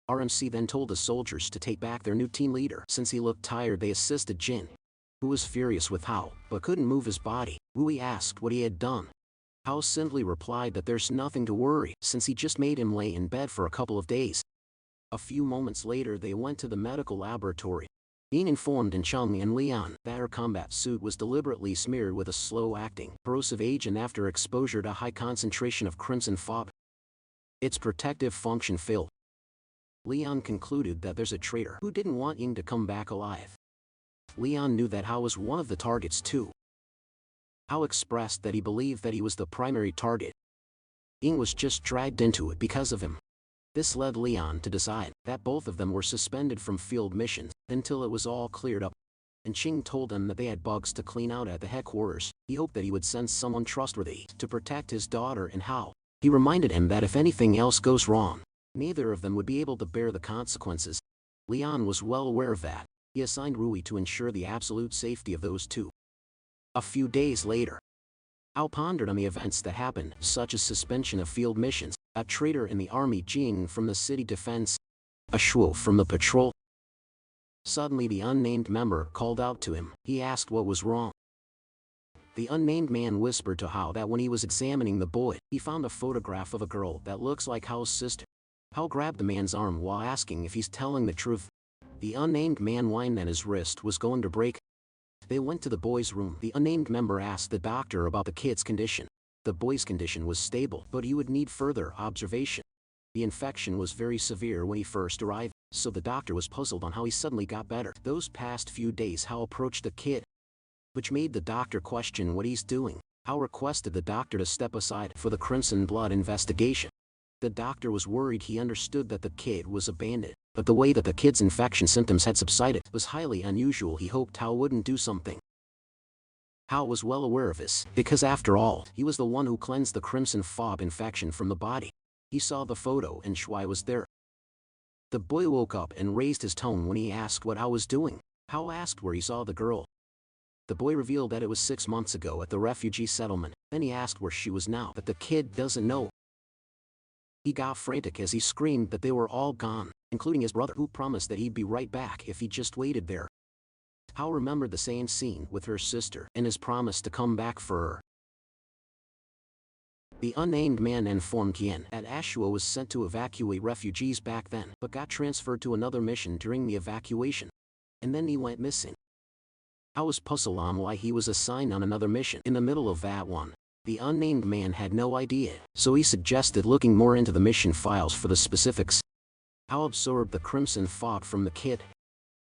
A: RMC then told the soldiers to take back their new team leader. Since he looked tired, they assisted Jin, who was furious with Hao, but couldn't move his body. Rui asked what he had done. Hao simply replied that there's nothing to worry, since he just made him lay in bed for a couple of days. A few moments later they went to the medical laboratory. Being informed in Cheng and Lian that her combat suit was deliberately smeared with a slow-acting, corrosive agent after exposure to high concentration of crimson fog. Its protective function failed. Lian concluded that there's a traitor who didn't want Ying to come back alive. Lian knew that Hao was one of the targets too. Hao expressed that he believed that he was the primary target. Ying was just dragged into it because of him. This led Lian to decide that both of them were suspended from field missions until it was all cleared up. And Qing told him that they had bugs to clean out at the headquarters. He hoped that he would send someone trustworthy to protect his daughter and Hao. He reminded him that if anything else goes wrong, neither of them would be able to bear the consequences. Lian was well aware of that. He assigned Rui to ensure the absolute safety of those two. A few days later, Hao pondered on the events that happened, such as suspension of field missions, a traitor in the army, Jing from the city defense, a Shuo from the patrol. Suddenly the unnamed member called out to him. He asked what was wrong. The unnamed man whispered to Hao that when he was examining the boy, he found a photograph of a girl that looks like Hao's sister. Hao grabbed the man's arm while asking if he's telling the truth. The unnamed man whined that his wrist was going to break. They went to the boy's room. The unnamed member asked the doctor about the kid's condition. The boy's condition was stable, but he would need further observation. The infection was very severe when he first arrived, so the doctor was puzzled on how he suddenly got better. Those past few days Hao approached the kid, which made the doctor question what he's doing. Hao requested the doctor to step aside for the Crimson Blood investigation. The doctor was worried. He understood that the kid was abandoned, but the way that the kid's infection symptoms had subsided was highly unusual. He hoped Hao wouldn't do something. Hao was well aware of this, because after all, he was the one who cleansed the crimson fog infection from the body. He saw the photo and Shuai was there. The boy woke up and raised his tone when he asked what Hao was doing. Hao asked where he saw the girl. The boy revealed that it was 6 months ago at the refugee settlement. Then he asked where she was now, but the kid doesn't know. He got frantic as he screamed that they were all gone, including his brother, who promised that he'd be right back if he just waited there. Hao remembered the same scene with her sister and his promise to come back for her. The unnamed man informed Qian that Asura was sent to evacuate refugees back then, but got transferred to another mission during the evacuation. And then he went missing. Hao was puzzled on why he was assigned on another mission in the middle of that one. The unnamed man had no idea, so he suggested looking more into the mission files for the specifics. Hao absorbed the crimson fog from the kid.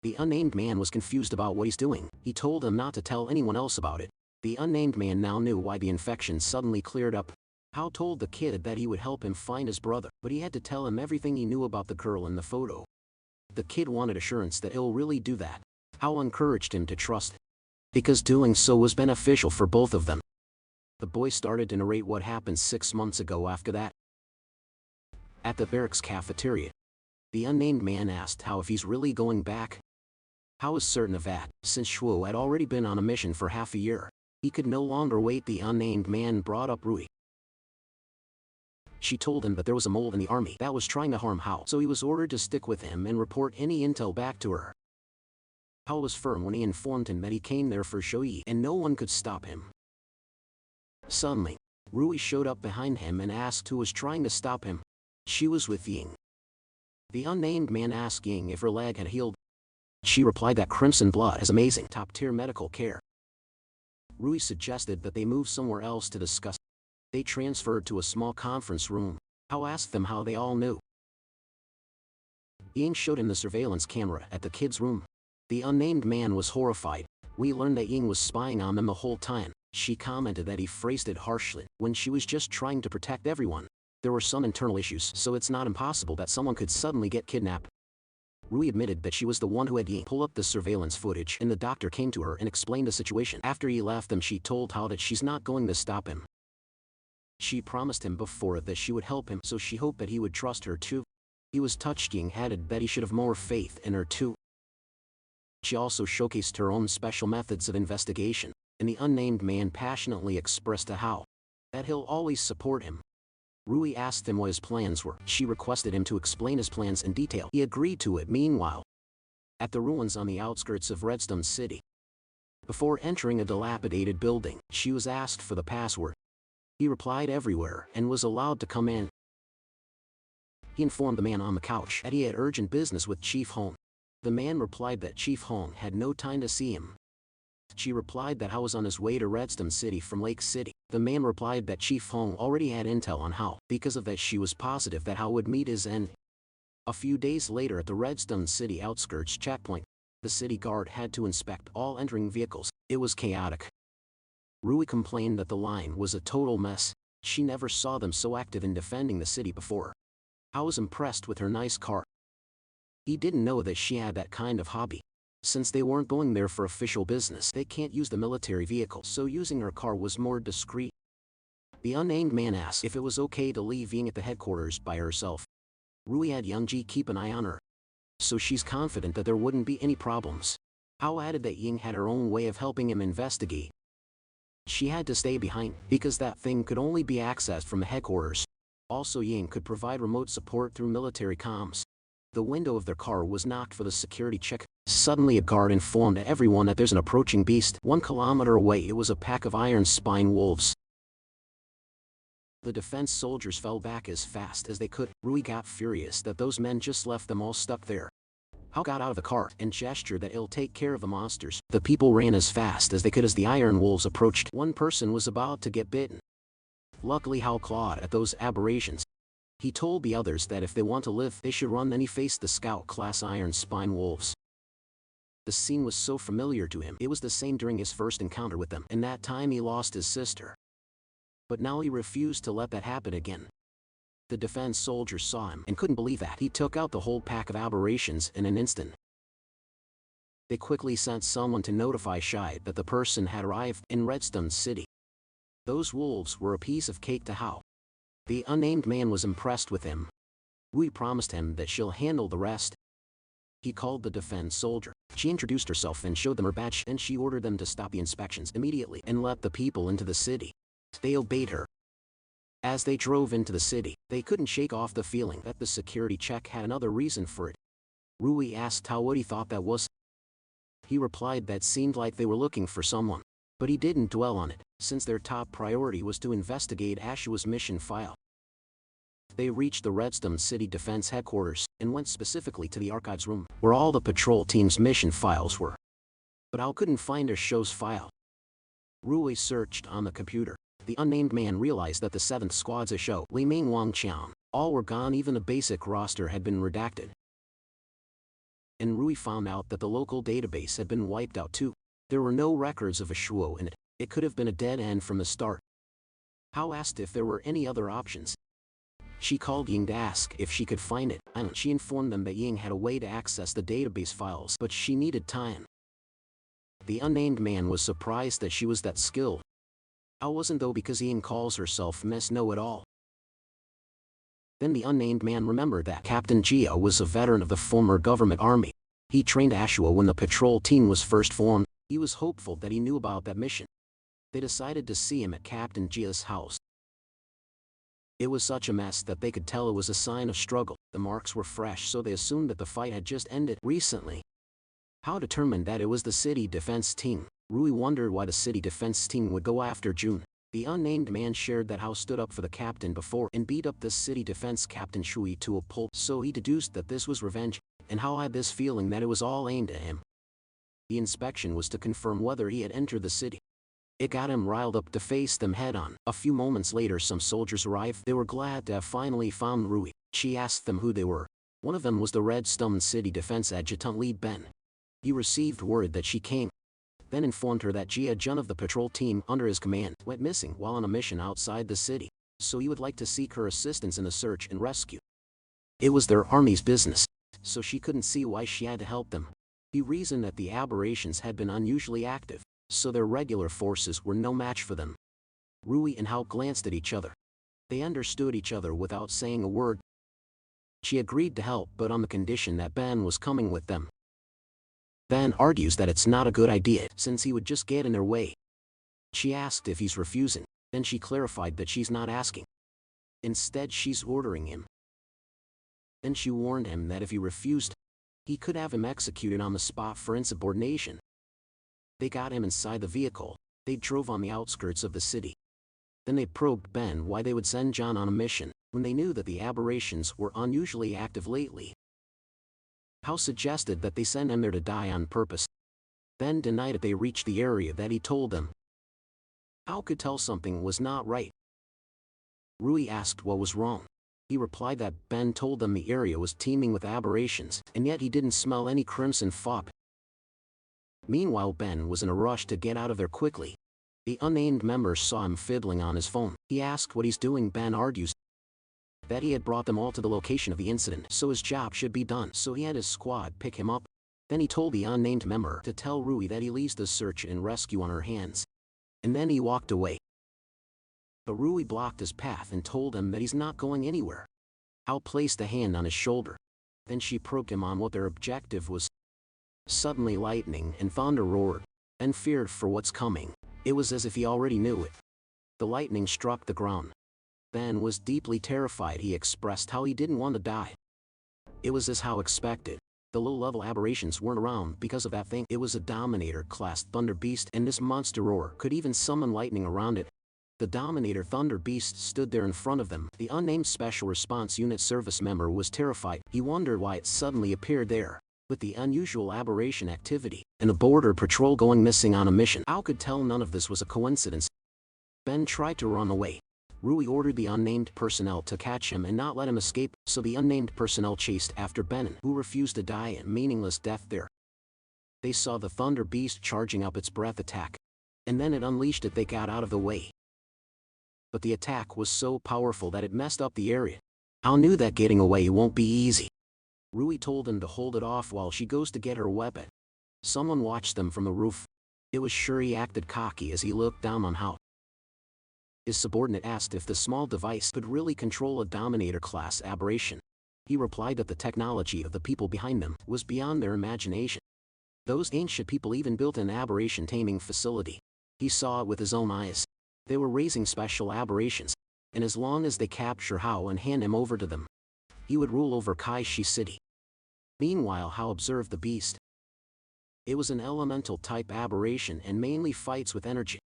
A: The unnamed man was confused about what he's doing. He told him not to tell anyone else about it. The unnamed man now knew why the infection suddenly cleared up. Hao told the kid that he would help him find his brother, but he had to tell him everything he knew about the girl in the photo. The kid wanted assurance that he'll really do that. Hao encouraged him to trust, because doing so was beneficial for both of them. The boy started to narrate what happened 6 months ago after that. At the barracks cafeteria, the unnamed man asked Hao if he's really going back. Hao was certain of that, since Shuo had already been on a mission for half a year. He could no longer wait. The unnamed man brought up Rui. She told him that there was a mole in the army that was trying to harm Hao, so he was ordered to stick with him and report any intel back to her. Hao was firm when he informed him that he came there for Shoei and no one could stop him. Suddenly, Rui showed up behind him and asked who was trying to stop him. She was with Ying. The unnamed man asked Ying if her leg had healed. She replied that Crimson Blood has amazing top-tier medical care. Rui suggested that they move somewhere else to discuss. They transferred to a small conference room. Hao asked them how they all knew. Ying showed him the surveillance camera at the kid's room. The unnamed man was horrified. We learned that Ying was spying on them the whole time. She commented that he phrased it harshly, when she was just trying to protect everyone. There were some internal issues, so it's not impossible that someone could suddenly get kidnapped. Rui admitted that she was the one who had Ying pull up the surveillance footage, and the doctor came to her and explained the situation. After he left them, she told Hao that she's not going to stop him. She promised him before that she would help him, so she hoped that he would trust her too. He was touched. Ying added that he should have more faith in her too. She also showcased her own special methods of investigation, and the unnamed man passionately expressed to Hao that he'll always support him. Rui asked him what his plans were. She requested him to explain his plans in detail. He agreed to it. Meanwhile, at the ruins on the outskirts of Redstone City, before entering a dilapidated building, she was asked for the password. He replied everywhere and was allowed to come in. He informed the man on the couch that he had urgent business with Chief Hong. The man replied that Chief Hong had no time to see him. She replied that Hao was on his way to Redstone City from Lake City. The man replied that Chief Hong already had intel on Hao. Because of that, she was positive that Hao would meet his end. A few days later at the Redstone City outskirts checkpoint, the city guard had to inspect all entering vehicles. It was chaotic. Rui complained that the line was a total mess. She never saw them so active in defending the city before. Hao was impressed with her nice car. He didn't know that she had that kind of hobby. Since they weren't going there for official business, they can't use the military vehicle, so using her car was more discreet. The unnamed man asked if it was okay to leave Ying at the headquarters by herself. Rui had Youngji keep an eye on her, so she's confident that there wouldn't be any problems. Hao added that Ying had her own way of helping him investigate. She had to stay behind, because that thing could only be accessed from the headquarters. Also, Ying could provide remote support through military comms. The window of their car was knocked for the security check. Suddenly a guard informed everyone that there's an approaching beast. 1 kilometer away it was a pack of iron spine wolves. The defense soldiers fell back as fast as they could. Rui got furious that those men just left them all stuck there. Hao got out of the car and gestured that he'll take care of the monsters. The people ran as fast as they could as the iron wolves approached. One person was about to get bitten. Luckily Hao clawed at those aberrations. He told the others that if they want to live, they should run. Then he faced the Scout-class iron spine wolves. The scene was so familiar to him. It was the same during his first encounter with them, and that time he lost his sister. But now he refused to let that happen again. The defense soldiers saw him and couldn't believe that. He took out the whole pack of aberrations in an instant. They quickly sent someone to notify Xiao that the person had arrived in Redstone City. Those wolves were a piece of cake to Hao. The unnamed man was impressed with him. Rui promised him that she'll handle the rest. He called the defense soldier. She introduced herself and showed them her badge, and she ordered them to stop the inspections immediately and let the people into the city. They obeyed her. As they drove into the city, they couldn't shake off the feeling that the security check had another reason for it. Rui asked Hao what he thought that was. He replied that seemed like they were looking for someone. But he didn't dwell on it, since their top priority was to investigate Asua's mission file. They reached the Redstone City Defense Headquarters, and went specifically to the archives room, where all the patrol team's mission files were. But Hao couldn't find Xiao's file. Rui searched on the computer. The unnamed man realized that the 7th Squad's Xiao, Li Ming, Wang Qian, all were gone. Even the basic roster had been redacted. And Rui found out that the local database had been wiped out too. There were no records of Xiao in it. It could have been a dead end from the start. Hao asked if there were any other options. She called Ying to ask if she could find it, and she informed them that Ying had a way to access the database files, but she needed time. The unnamed man was surprised that she was that skilled. Hao wasn't though, because Ying calls herself Miss Know-It-All. Then the unnamed man remembered that Captain Xiao was a veteran of the former government army. He trained Asura when the patrol team was first formed. He was hopeful that he knew about that mission. They decided to see him at Captain Xiao's house. It was such a mess that they could tell it was a sign of struggle. The marks were fresh, so they assumed that the fight had just ended recently. Hao determined that it was the city defense team. Rui wondered why the city defense team would go after June. The unnamed man shared that Hao stood up for the captain before and beat up the city defense captain Shui to a pulp, so he deduced that this was revenge, and Hao had this feeling that it was all aimed at him. The inspection was to confirm whether he had entered the city. It got him riled up to face them head-on. A few moments later some soldiers arrived. They were glad to have finally found Rui. She asked them who they were. One of them was the Redstone City Defense Adjutant Lead Ben. He received word that she came, then informed her that Jia Jun of the patrol team under his command went missing while on a mission outside the city, so he would like to seek her assistance in the search and rescue. It was their army's business, so she couldn't see why she had to help them. He reasoned that the aberrations had been unusually active, so their regular forces were no match for them. Rui and Hao glanced at each other. They understood each other without saying a word. She agreed to help, but on the condition that Ben was coming with them. Ben argues that it's not a good idea, since he would just get in their way. She asked if he's refusing, then she clarified that she's not asking. Instead, she's ordering him. Then she warned him that if he refused, he could have him executed on the spot for insubordination. They got him inside the vehicle. They drove on the outskirts of the city. Then they probed Ben why they would send John on a mission, when they knew that the aberrations were unusually active lately. Hao suggested that they send him there to die on purpose. Ben denied it. They reached the area that he told them. Hao could tell something was not right. Rui asked what was wrong. He replied that Ben told them the area was teeming with aberrations, and yet he didn't smell any crimson fog. Meanwhile, Ben was in a rush to get out of there quickly. The unnamed member saw him fiddling on his phone. He asked what he's doing. Ben argues that he had brought them all to the location of the incident, so his job should be done, so he had his squad pick him up. Then he told the unnamed member to tell Rui that he leaves the search and rescue on her hands. And then he walked away. But Rui blocked his path and told him that he's not going anywhere. Hao placed a hand on his shoulder. Then she probed him on what their objective was. Suddenly lightning and thunder roared, and feared for what's coming. It was as if he already knew it. The lightning struck the ground. Ben was deeply terrified. He expressed how he didn't want to die. It was as Hao expected. The low-level aberrations weren't around because of that thing. It was a Dominator-class Thunder Beast, and this monster roar could even summon lightning around it. The Dominator Thunder Beast stood there in front of them. The unnamed Special Response Unit service member was terrified. He wondered why it suddenly appeared there. With the unusual aberration activity, and a border patrol going missing on a mission, Hao could tell none of this was a coincidence. Ben tried to run away. Rui ordered the unnamed personnel to catch him and not let him escape, so the unnamed personnel chased after Ben, who refused to die a meaningless death there. They saw the Thunder Beast charging up its breath attack. And then it unleashed it. They got out of the way. But the attack was so powerful that it messed up the area. Hao knew that getting away won't be easy. Rui told him to hold it off while she goes to get her weapon. Someone watched them from the roof. It was sure. He acted cocky as he looked down on Hao. His subordinate asked if the small device could really control a Dominator-class aberration. He replied that the technology of the people behind them was beyond their imagination. Those ancient people even built an aberration taming facility. He saw it with his own eyes. They were raising special aberrations, and as long as they capture Hao and hand him over to them, he would rule over Kaishi City. Meanwhile, Hao observed the beast. It was an elemental-type aberration and mainly fights with energy.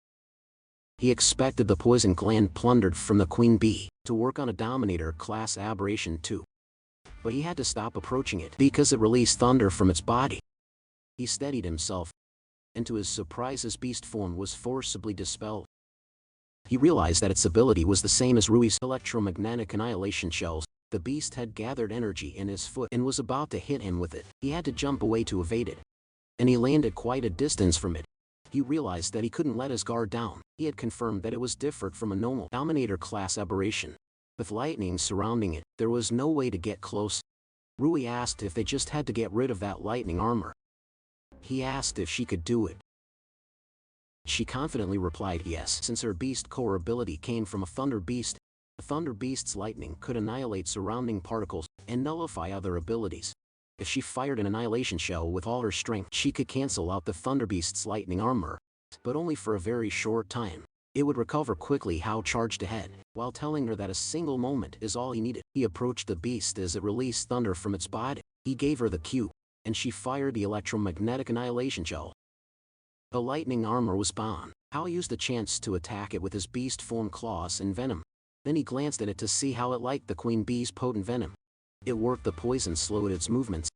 A: He expected the poison gland plundered from the queen bee to work on a Dominator-class aberration too. But he had to stop approaching it because it released thunder from its body. He steadied himself, and to his surprise his beast form was forcibly dispelled. He realized that its ability was the same as Rui's electromagnetic annihilation shells. The beast had gathered energy in his foot and was about to hit him with it. He had to jump away to evade it. And he landed quite a distance from it. He realized that he couldn't let his guard down. He had confirmed that it was different from a normal Dominator-class aberration. With lightning surrounding it, there was no way to get close. Rui asked if they just had to get rid of that lightning armor. He asked if she could do it. She confidently replied yes, since her beast core ability came from a Thunder Beast. The Thunder Beast's lightning could annihilate surrounding particles and nullify other abilities. If she fired an annihilation shell with all her strength, she could cancel out the Thunder Beast's lightning armor, but only for a very short time. It would recover quickly. Hao charged ahead, while telling her that a single moment is all he needed. He approached the beast as it released thunder from its body. He gave her the cue, and she fired the electromagnetic annihilation shell. The lightning armor was gone. Hao used the chance to attack it with his beast form claws and venom. Then he glanced at it to see how it liked the queen bee's potent venom. It worked. The poison slowed its movements.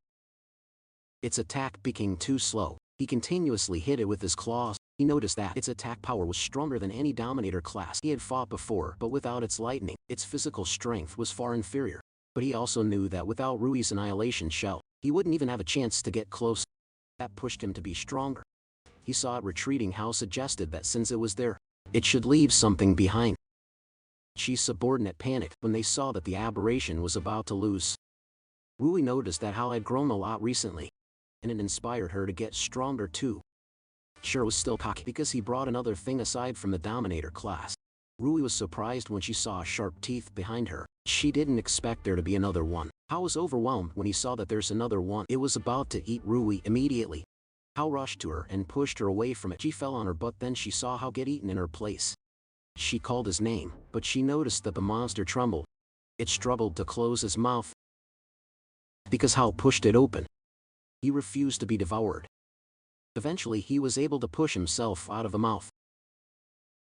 A: Its attack became too slow. He continuously hit it with his claws. He noticed that its attack power was stronger than any Dominator class he had fought before, but without its lightning, its physical strength was far inferior. But he also knew that without Rui's annihilation shell, he wouldn't even have a chance to get close. That pushed him to be stronger. He saw it retreating. Hao suggested that since it was there, it should leave something behind. Chi's subordinate panicked when they saw that the aberration was about to lose. Rui noticed that Hao had grown a lot recently, and it inspired her to get stronger too. Xiao was still cocky because he brought another thing aside from the Dominator class. Rui was surprised when she saw sharp teeth behind her. She didn't expect there to be another one. Hao was overwhelmed when he saw that there's another one. It was about to eat Rui immediately. Hao rushed to her and pushed her away from it. She fell on her butt. Then she saw Hao get eaten in her place. She called his name, but she noticed that the monster trembled. It struggled to close his mouth because Hao pushed it open. He refused to be devoured. Eventually he was able to push himself out of the mouth.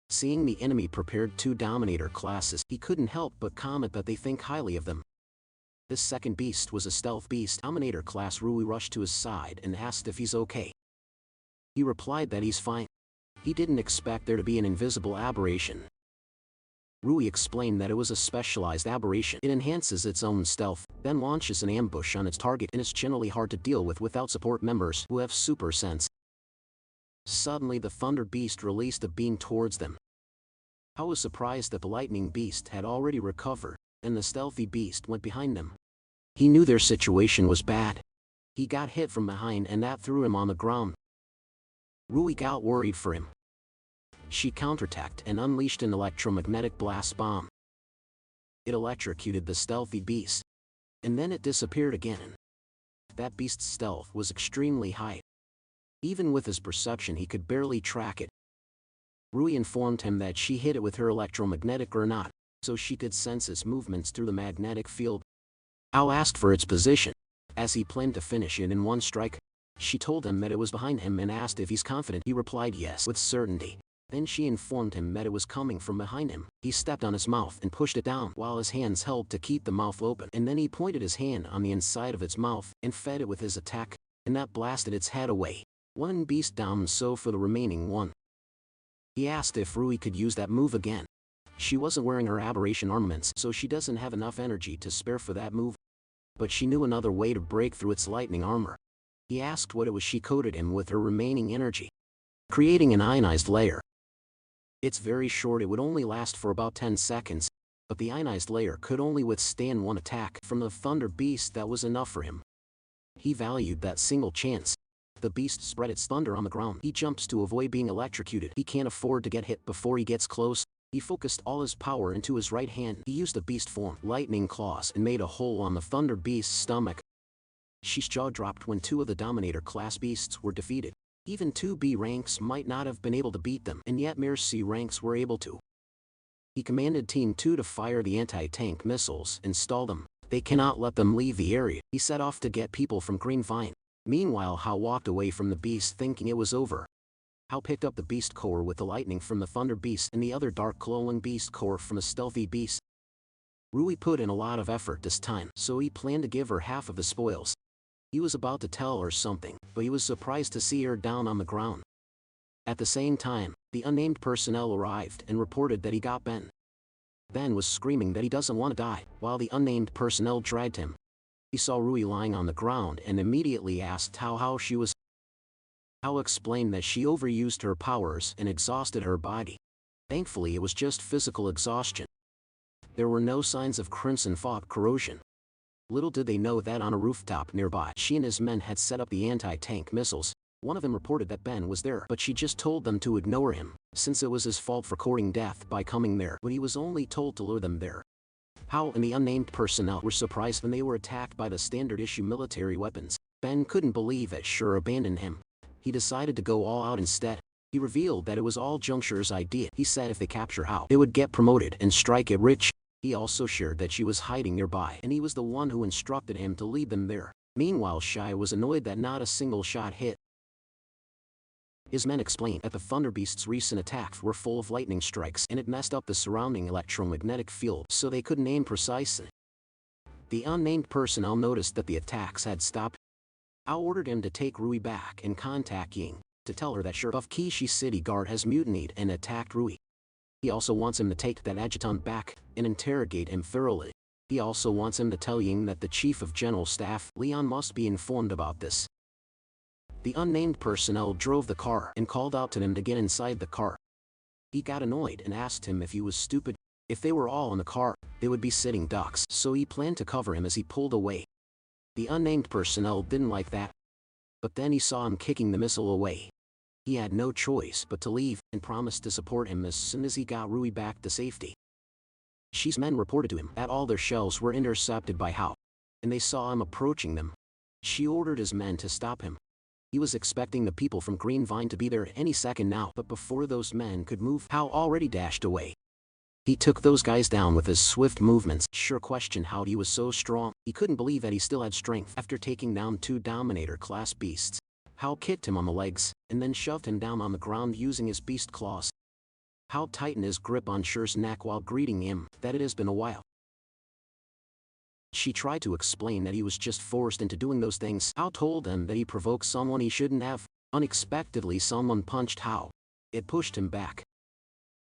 A: Seeing the enemy prepared 2 Dominator classes, he couldn't help but comment that they think highly of them. This second beast was a stealth beast. Dominator class Rui rushed to his side and asked if he's okay. He replied that he's fine. He didn't expect there to be an invisible aberration. Rui explained that it was a specialized aberration. It enhances its own stealth, then launches an ambush on its target, and is generally hard to deal with without support members who have super sense. Suddenly the Thunder Beast released a beam towards them. Hao was surprised that the Lightning Beast had already recovered, and the stealthy beast went behind them. He knew their situation was bad. He got hit from behind and that threw him on the ground. Rui got worried for him. She counterattacked and unleashed an electromagnetic blast bomb. It electrocuted the stealthy beast, and then it disappeared again. That beast's stealth was extremely high. Even with his perception he could barely track it. Rui informed him that she hit it with her electromagnetic grenade, so she could sense its movements through the magnetic field. Hao asked for its position, as he planned to finish it in one strike. She told him that it was behind him and asked if he's confident. He replied yes with certainty. Then she informed him that it was coming from behind him. He stepped on his mouth and pushed it down while his hands held to keep the mouth open, and then he pointed his hand on the inside of its mouth and fed it with his attack, and that blasted its head away. One beast down, so for the remaining one. He asked if Rui could use that move again. She wasn't wearing her aberration armaments, so she doesn't have enough energy to spare for that move. But she knew another way to break through its lightning armor. He asked what it was. She coated him with her remaining energy, creating an ionized layer. It's very short, it would only last for about 10 seconds, but the ionized layer could only withstand one attack from the Thunder Beast. That was enough for him. He valued that single chance. The beast spread its thunder on the ground. He jumps to avoid being electrocuted. He can't afford to get hit before he gets close. He focused all his power into his right hand. He used a beast form, lightning claws, and made a hole on the Thunder Beast's stomach. She's jaw dropped when 2 of the Dominator class beasts were defeated. Even 2 B ranks might not have been able to beat them, and yet mere C ranks were able to. He commanded Team 2 to fire the anti-tank missiles and stall them. They cannot let them leave the area. He set off to get people from Green Vine. Meanwhile Hao walked away from the beast thinking it was over. Hao picked up the beast core with the lightning from the Thunder Beast and the other dark glowing beast core from the stealthy beast. Rui put in a lot of effort this time, so he planned to give her half of the spoils. He was about to tell her something, but he was surprised to see her down on the ground. At the same time, the unnamed personnel arrived and reported that he got Ben. Ben was screaming that he doesn't want to die, while the unnamed personnel dragged him. He saw Rui lying on the ground and immediately asked how she was. Hao explained that she overused her powers and exhausted her body. Thankfully it was just physical exhaustion. There were no signs of crimson fog corrosion. Little did they know that on a rooftop nearby, she and his men had set up the anti-tank missiles. One of them reported that Ben was there, but she just told them to ignore him, since it was his fault for courting death by coming there, but he was only told to lure them there. Hao and the unnamed personnel were surprised when they were attacked by the standard-issue military weapons. Ben couldn't believe that Sure abandoned him. He decided to go all out instead. He revealed that it was all Zhengshu's idea. He said if they capture Hao, they would get promoted and strike it rich. He also shared that she was hiding nearby, and he was the one who instructed him to lead them there. Meanwhile Xiao was annoyed that not a single shot hit. His men explained that the Thunder Beast's recent attacks were full of lightning strikes, and it messed up the surrounding electromagnetic field, so they couldn't aim precisely. The unnamed personnel noticed that the attacks had stopped. Hao ordered him to take Rui back and contact Ying, to tell her that Kishi city guard has mutinied and attacked Rui. He also wants him to take that adjutant back and interrogate him thoroughly. He also wants him to tell Ying that the Chief of General Staff, Leon, must be informed about this. The unnamed personnel drove the car and called out to him to get inside the car. He got annoyed and asked him if he was stupid. If they were all in the car, they would be sitting ducks, so he planned to cover him as he pulled away. The unnamed personnel didn't like that. But then he saw him kicking the missile away. He had no choice but to leave, and promised to support him as soon as he got Rui back to safety. Xi's men reported to him that all their shells were intercepted by Hao, and they saw him approaching them. Xi ordered his men to stop him. He was expecting the people from Green Vine to be there any second now, but before those men could move, Hao already dashed away. He took those guys down with his swift movements. Sure questioned how he was so strong. He couldn't believe that he still had strength after taking down 2 Dominator-class beasts. Hao kicked him on the legs, and then shoved him down on the ground using his beast claws. Hao tightened his grip on Shi's neck while greeting him that it has been a while. She tried to explain that he was just forced into doing those things. Hao told him that he provoked someone he shouldn't have. Unexpectedly, someone punched Hao. It pushed him back.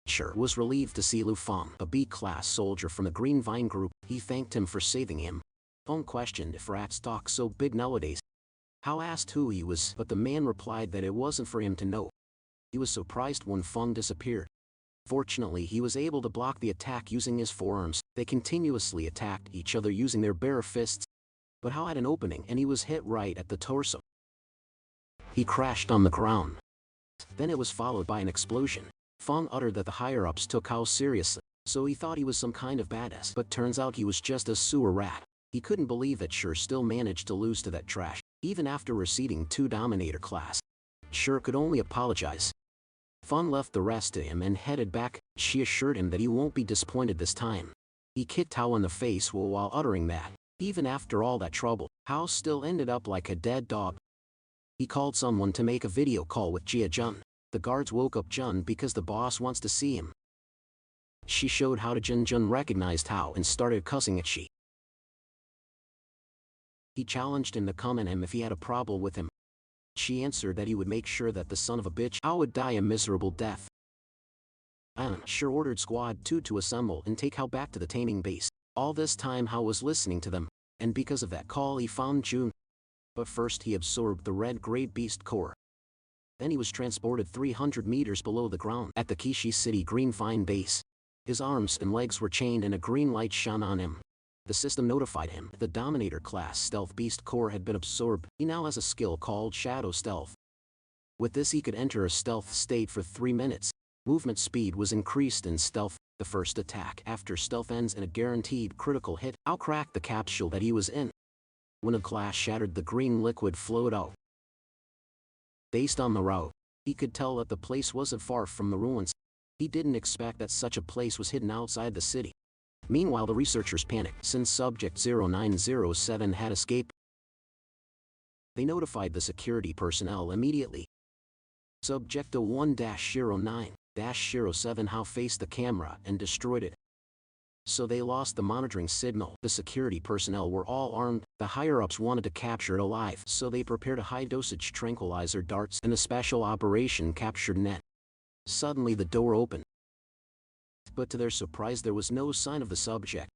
A: Shi was relieved to see Lu Feng, a B-class soldier from the Green Vine group. He thanked him for saving him. Feng questioned if rats talk so big nowadays. Hao asked who he was, but the man replied that it wasn't for him to know. He was surprised when Feng disappeared. Fortunately, he was able to block the attack using his forearms. They continuously attacked each other using their bare fists. But Hao had an opening and he was hit right at the torso. He crashed on the ground. Then it was followed by an explosion. Feng uttered that the higher-ups took Hao seriously, so he thought he was some kind of badass. But turns out he was just a sewer rat. He couldn't believe that Shi still managed to lose to that trash, even after receiving 2 Dominator class. Shi could only apologize. Feng left the rest to him and headed back. She assured him that he won't be disappointed this time. He kicked Hao in the face while uttering that, even after all that trouble, Hao still ended up like a dead dog. He called someone to make a video call with Jia Jun. The guards woke up Jun because the boss wants to see him. She showed how to Jun recognized Hao and started cussing at Shi. He challenged him to come at him if he had a problem with him. She answered that he would make sure that the son of a bitch Hao would die a miserable death. Shi ordered Squad 2 to assemble and take Hao back to the taming base. All this time Hao was listening to them, and because of that call he found Jun. But first he absorbed the red great beast core. Then he was transported 300 meters below the ground at the Kishi City Green Vine base. His arms and legs were chained and a green light shone on him. The system notified him the Dominator class Stealth Beast core had been absorbed. He now has a skill called Shadow Stealth. With this he could enter a stealth state for 3 minutes. Movement speed was increased in stealth. The first attack after stealth ends in a guaranteed critical hit. Hao cracked the capsule that he was in. When a glass shattered, the green liquid flowed out. Based on the route, he could tell that the place wasn't far from the ruins. He didn't expect that such a place was hidden outside the city. Meanwhile, the researchers panicked since Subject 0907 had escaped. They notified the security personnel immediately. Subject 01-09-07 Hao faced the camera and destroyed it. So they lost the monitoring signal. The security personnel were all armed. The higher-ups wanted to capture it alive, so they prepared a high-dosage tranquilizer darts and a special operation captured net. Suddenly the door opened. But to their surprise there was no sign of the subject.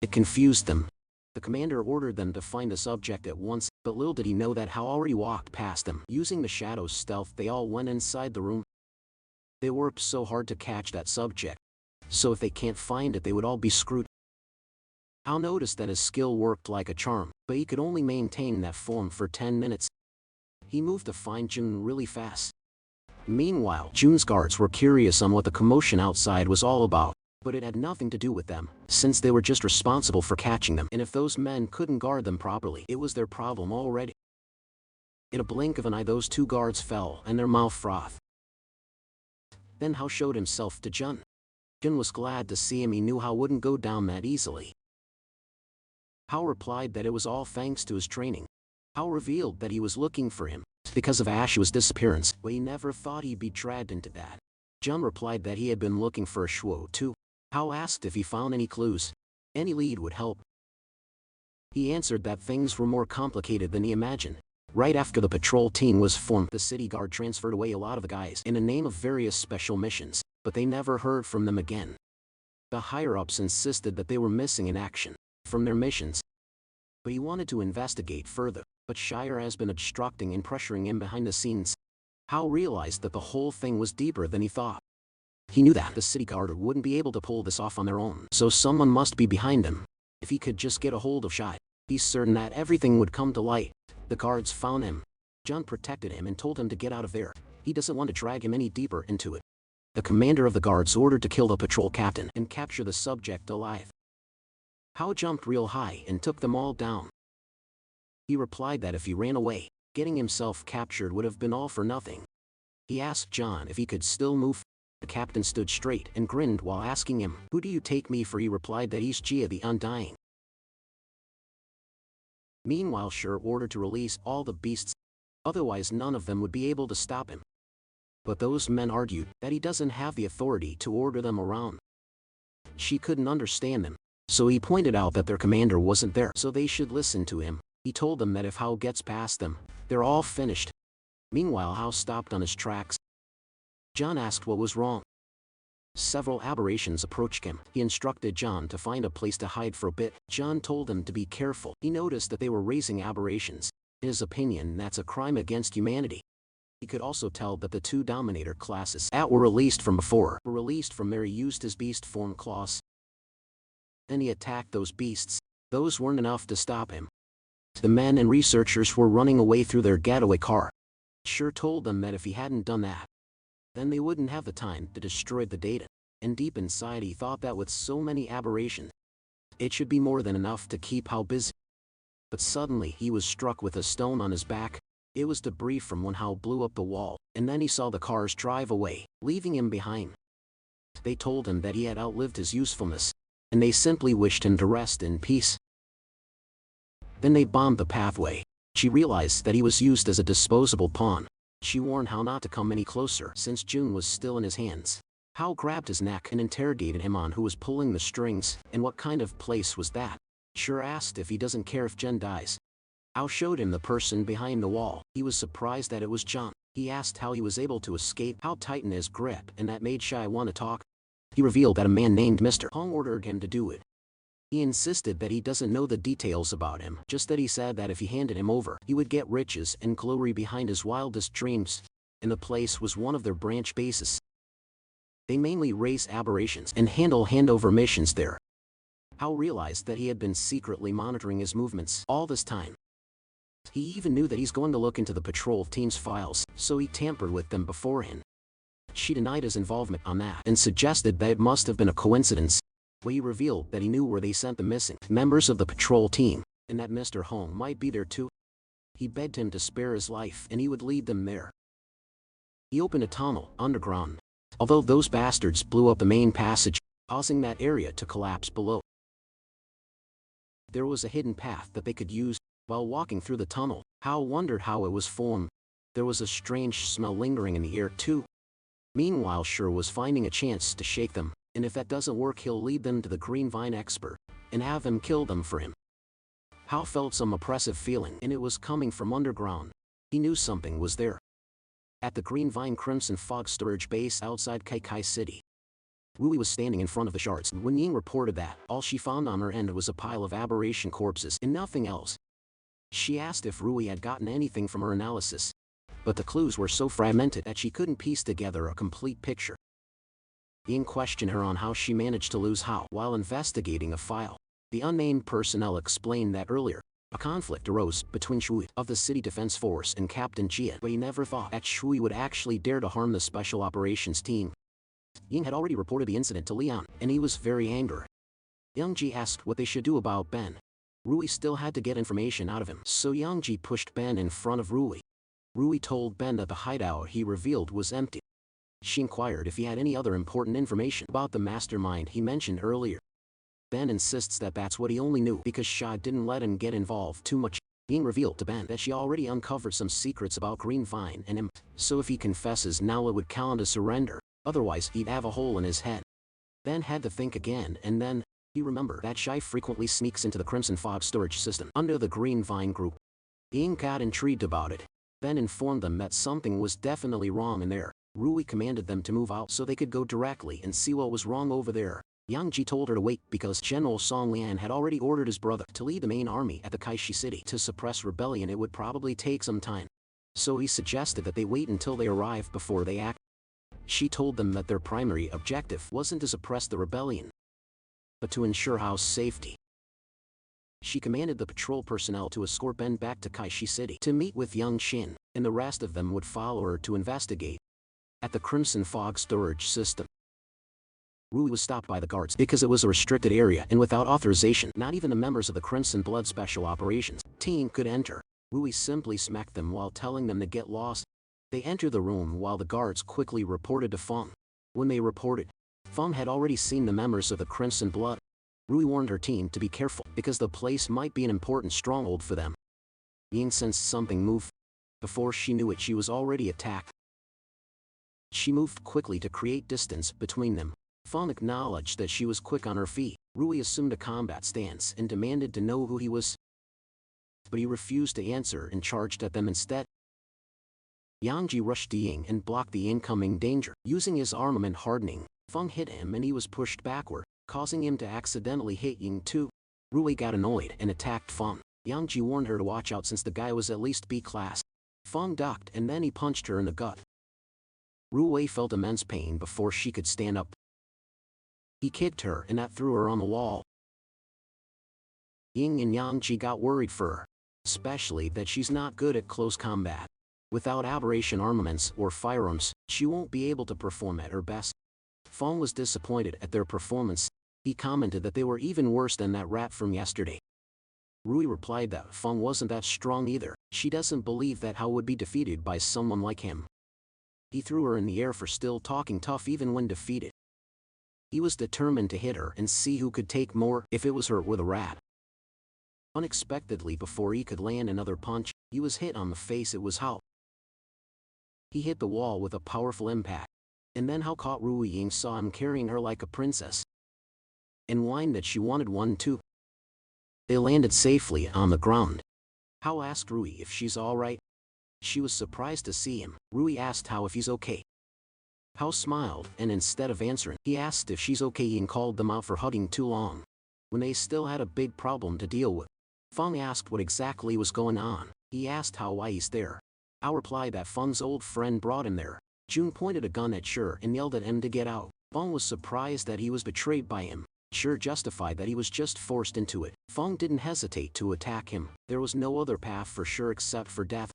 A: It confused them. The commander ordered them to find the subject at once, but little did he know that Hao already walked past them. Using the shadow stealth, they all went inside the room. They worked so hard to catch that subject, so if they can't find it they would all be screwed. Hao noticed that his skill worked like a charm, but he could only maintain that form for 10 minutes. He moved to find Jun really fast. Meanwhile, Jun's guards were curious on what the commotion outside was all about, but it had nothing to do with them, since they were just responsible for catching them, and if those men couldn't guard them properly, it was their problem already. In a blink of an eye those 2 guards fell and their mouth frothed. Then Hao showed himself to Jun. Jun was glad to see him. He knew Hao wouldn't go down that easily. Hao replied that it was all thanks to his training. Hao revealed that he was looking for him because of Ashua's disappearance, but he never thought he'd be dragged into that. Jun replied that he had been looking for a Shuo too. Hao asked if he found any clues. Any lead would help. He answered that things were more complicated than he imagined. Right after the patrol team was formed, the city guard transferred away a lot of the guys in the name of various special missions, but they never heard from them again. The higher-ups insisted that they were missing in action from their missions, but he wanted to investigate further, but Shire has been obstructing and pressuring him behind the scenes. Hao realized that the whole thing was deeper than he thought. He knew that the city guard wouldn't be able to pull this off on their own, so someone must be behind him. If he could just get a hold of Shire, he's certain that everything would come to light. The guards found him. Jun protected him and told him to get out of there. He doesn't want to drag him any deeper into it. The commander of the guards ordered to kill the patrol captain and capture the subject alive. Hao jumped real high and took them all down. He replied that if he ran away, getting himself captured would have been all for nothing. He asked Jun if he could still move. The captain stood straight and grinned while asking him, "Who do you take me for?" He replied that he's Jia the Undying. Meanwhile, Sure ordered to release all the beasts, otherwise none of them would be able to stop him. But those men argued that he doesn't have the authority to order them around. She couldn't understand them, so he pointed out that their commander wasn't there, so they should listen to him. He told them that if Hao gets past them, they're all finished. Meanwhile, Hao stopped on his tracks. John asked what was wrong. Several aberrations approached him. He instructed John to find a place to hide for a bit. John told him to be careful. He noticed that they were raising aberrations. In his opinion, that's a crime against humanity. He could also tell that the two Dominator classes that were released from before were released from there. He used his beast form claws. Then he attacked those beasts. Those weren't enough to stop him. The men and researchers were running away through their getaway car. Sure told them that if he hadn't done that, then they wouldn't have the time to destroy the data. And deep inside he thought that with so many aberrations, it should be more than enough to keep Hao busy. But suddenly he was struck with a stone on his back. It was debris from when Hao blew up the wall, and then he saw the cars drive away, leaving him behind. They told him that he had outlived his usefulness, and they simply wished him to rest in peace. Then they bombed the pathway. She realized that he was used as a disposable pawn. She warned Hao not to come any closer since June was still in his hands. Hao grabbed his neck and interrogated him on who was pulling the strings, and what kind of place was that. Sure asked if he doesn't care if Jen dies. Hao showed him the person behind the wall. He was surprised that it was John. He asked how he was able to escape, how tightened his grip, and that made Xiao want to talk. He revealed that a man named Mr. Hong ordered him to do it. He insisted that he doesn't know the details about him, just that he said that if he handed him over, he would get riches and glory behind his wildest dreams. And the place was one of their branch bases. They mainly raise aberrations and handle handover missions there. Hao realized that he had been secretly monitoring his movements all this time. He even knew that he's going to look into the patrol team's files, so he tampered with them beforehand. She denied his involvement on that and suggested that it must have been a coincidence. But he revealed that he knew where they sent the missing members of the patrol team, and that Mr. Hong might be there too. He begged him to spare his life and he would lead them there. He opened a tunnel underground, although those bastards blew up the main passage, causing that area to collapse below. There was a hidden path that they could use. While walking through the tunnel, Hao wondered how it was formed. There was a strange smell lingering in the air too. Meanwhile, Sure was finding a chance to shake them, and if that doesn't work he'll lead them to the Green Vine expert, and have him kill them for him. Hao felt some oppressive feeling, and it was coming from underground. He knew something was there. At the Green Vine Crimson Fog storage base outside Kaikai City, Rui was standing in front of the shards when Ying reported that all she found on her end was a pile of aberration corpses and nothing else. She asked if Rui had gotten anything from her analysis, but the clues were so fragmented that she couldn't piece together a complete picture. Ying questioned her on how she managed to lose Hao while investigating a file. The unnamed personnel explained that earlier, a conflict arose between Shui of the City Defense Force and Captain Jia, but he never thought that Shui would actually dare to harm the Special Operations team. Ying had already reported the incident to Liang, and he was very angry. Yang Ji asked what they should do about Ben. Rui still had to get information out of him, so Yang Ji pushed Ben in front of Rui. Rui told Ben that the hideout he revealed was empty. She inquired if he had any other important information about the mastermind he mentioned earlier. Ben insists that that's what he only knew because Sha didn't let him get involved too much. Ying revealed to Ben that she already uncovered some secrets about Green Vine and him, so if he confesses now it would count as surrender, otherwise he'd have a hole in his head. Ben had to think again, and then he remembered that Shai frequently sneaks into the Crimson Fog storage system under the Green Vine group. Ying got intrigued about it. Ben informed them that something was definitely wrong in there. Rui commanded them to move out so they could go directly and see what was wrong over there. Yang Ji told her to wait because General Song Lian had already ordered his brother to lead the main army at the Kaishi city to suppress rebellion. It would probably take some time, so he suggested that they wait until they arrive before they act. She told them that their primary objective wasn't to suppress the rebellion, but to ensure Hao's safety. She commanded the patrol personnel to escort Ben back to Kaishi City to meet with Yang Xin, and the rest of them would follow her to investigate. At the Crimson Fog storage system, Rui was stopped by the guards because it was a restricted area and without authorization, not even the members of the Crimson Blood Special Operations team could enter. Rui simply smacked them while telling them to get lost. They entered the room while the guards quickly reported to Feng. When they reported, Feng had already seen the members of the Crimson Blood. Rui warned her team to be careful because the place might be an important stronghold for them. Ying sensed something move. Before she knew it, she was already attacked. She moved quickly to create distance between them. Feng acknowledged that she was quick on her feet. Rui assumed a combat stance and demanded to know who he was. But he refused to answer and charged at them instead. Yangji rushed to Ying and blocked the incoming danger. Using his armament hardening, Feng hit him and he was pushed backward, causing him to accidentally hit Ying too. Rui got annoyed and attacked Feng. Yangji warned her to watch out since the guy was at least B class. Feng ducked and then he punched her in the gut. Rui felt immense pain before she could stand up. He kicked her and that threw her on the wall. Ying and Yangji got worried for her, especially that she's not good at close combat. Without aberration armaments or firearms, she won't be able to perform at her best. Feng was disappointed at their performance. He commented that they were even worse than that rat from yesterday. Rui replied that Feng wasn't that strong either. She doesn't believe that Hao would be defeated by someone like him. He threw her in the air for still talking tough even when defeated. He was determined to hit her and see who could take more if it was her or the rat. Unexpectedly, before he could land another punch, he was hit on the face. It was Hao. He hit the wall with a powerful impact, and then Hao caught Rui. Ying saw him carrying her like a princess and whined that she wanted one too. They landed safely on the ground. Hao asked Rui if she's alright. She was surprised to see him. Rui asked Hao if he's okay. Hao smiled, and instead of answering, he asked if she's okay. Ying called them out for hugging too long, when they still had a big problem to deal with. Feng asked what exactly was going on. He asked Hao why he's there. Hao replied that Feng's old friend brought him there. June pointed a gun at Shi and yelled at him to get out. Feng was surprised that he was betrayed by him. Shi justified that he was just forced into it. Feng didn't hesitate to attack him. There was no other path for Shi except for death.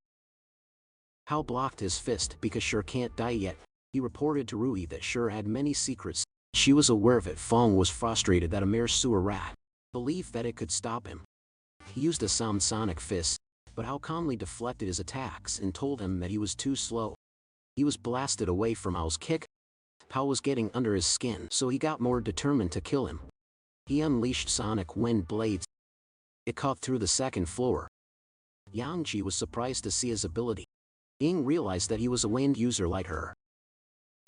A: Hao blocked his fist because Shi can't die yet. He reported to Rui that Shi had many secrets. She was aware of it. Feng was frustrated that a mere sewer rat believed that it could stop him. He used a sonic fist, but Hao calmly deflected his attacks and told him that he was too slow. He was blasted away from Hao's kick. Hao was getting under his skin, so he got more determined to kill him. He unleashed sonic wind blades. It cut through the second floor. Yangji was surprised to see his ability. Ying realized that he was a wind user like her.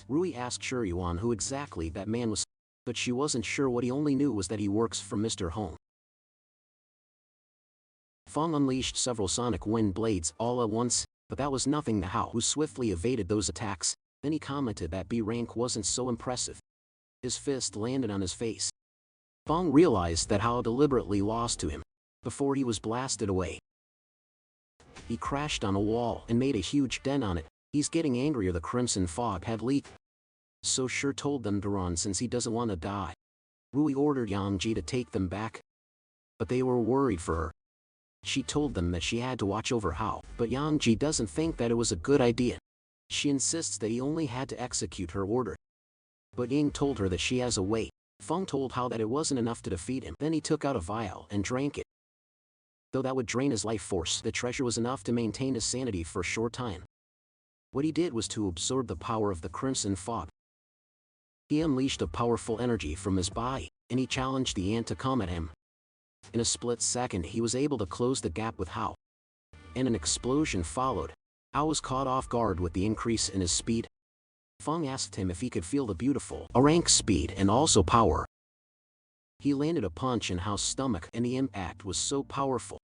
A: Rui asked Shiyuan who exactly that man was, but she wasn't sure. What he only knew was that he works for Mr. Hong. Feng unleashed several sonic wind blades all at once, but that was nothing to Hao, who swiftly evaded those attacks. Then he commented that B rank wasn't so impressive. His fist landed on his face. Feng realized that Hao deliberately lost to him before he was blasted away. He crashed on a wall and made a huge dent on it. He's getting angrier. The crimson fog had leaked, so Shi told them to run since he doesn't want to die. Rui ordered Yangji to take them back, but they were worried for her. She told them that she had to watch over Hao, but Yangji doesn't think that it was a good idea. She insists that he only had to execute her order. But Ying told her that she has a way. Feng told Hao that it wasn't enough to defeat him. Then he took out a vial and drank it. Though that would drain his life force, the treasure was enough to maintain his sanity for a short time. What he did was to absorb the power of the crimson fog. He unleashed a powerful energy from his body, and he challenged the ant to come at him. In a split second he was able to close the gap with Hao, and an explosion followed. Hao was caught off guard with the increase in his speed. Feng asked him if he could feel the beautiful rank speed and also power. He landed a punch in Hao's stomach and the impact was so powerful.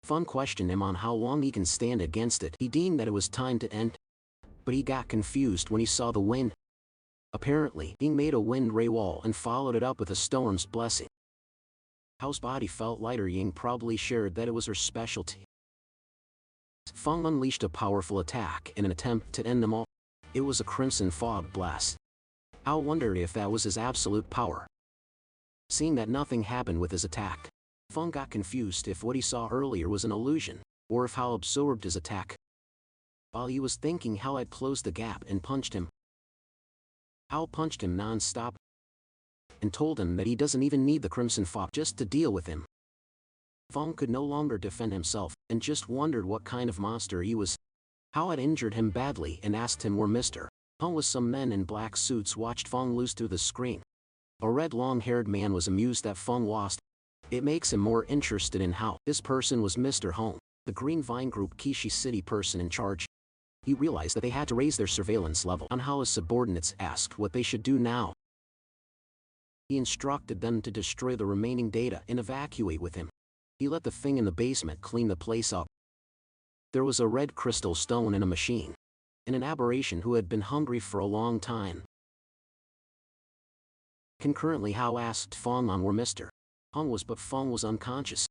A: Feng questioned him on how long he can stand against it. He deemed that it was time to end, but he got confused when he saw the wind. Apparently, he made a wind ray wall and followed it up with a storm's blessing. Hao's body felt lighter. Ying probably shared that it was her specialty. Feng unleashed a powerful attack in an attempt to end them all. It was a crimson fog blast. Hao wondered if that was his absolute power. Seeing that nothing happened with his attack, Feng got confused if what he saw earlier was an illusion, or if Hao absorbed his attack. While he was thinking, Hao had closed the gap and punched him. Hao punched him non-stop and told him that he doesn't even need the crimson fog just to deal with him. Feng could no longer defend himself and just wondered what kind of monster he was. Hao had injured him badly and asked him where Mr. Hong with some men in black suits watched Fong lose through the screen. A red long-haired man was amused that Fong lost. It makes him more interested in how. This person was Mr. Hong, the Green Vine Group Kishi City person in charge. He realized that they had to raise their surveillance level on how his subordinates asked what they should do now. He instructed them to destroy the remaining data and evacuate with him. He let the thing in the basement clean the place up. There was a red crystal stone in a machine, and an aberration who had been hungry for a long time. Concurrently, Hao asked Fong on where Mr. Hong was, but Fong was unconscious.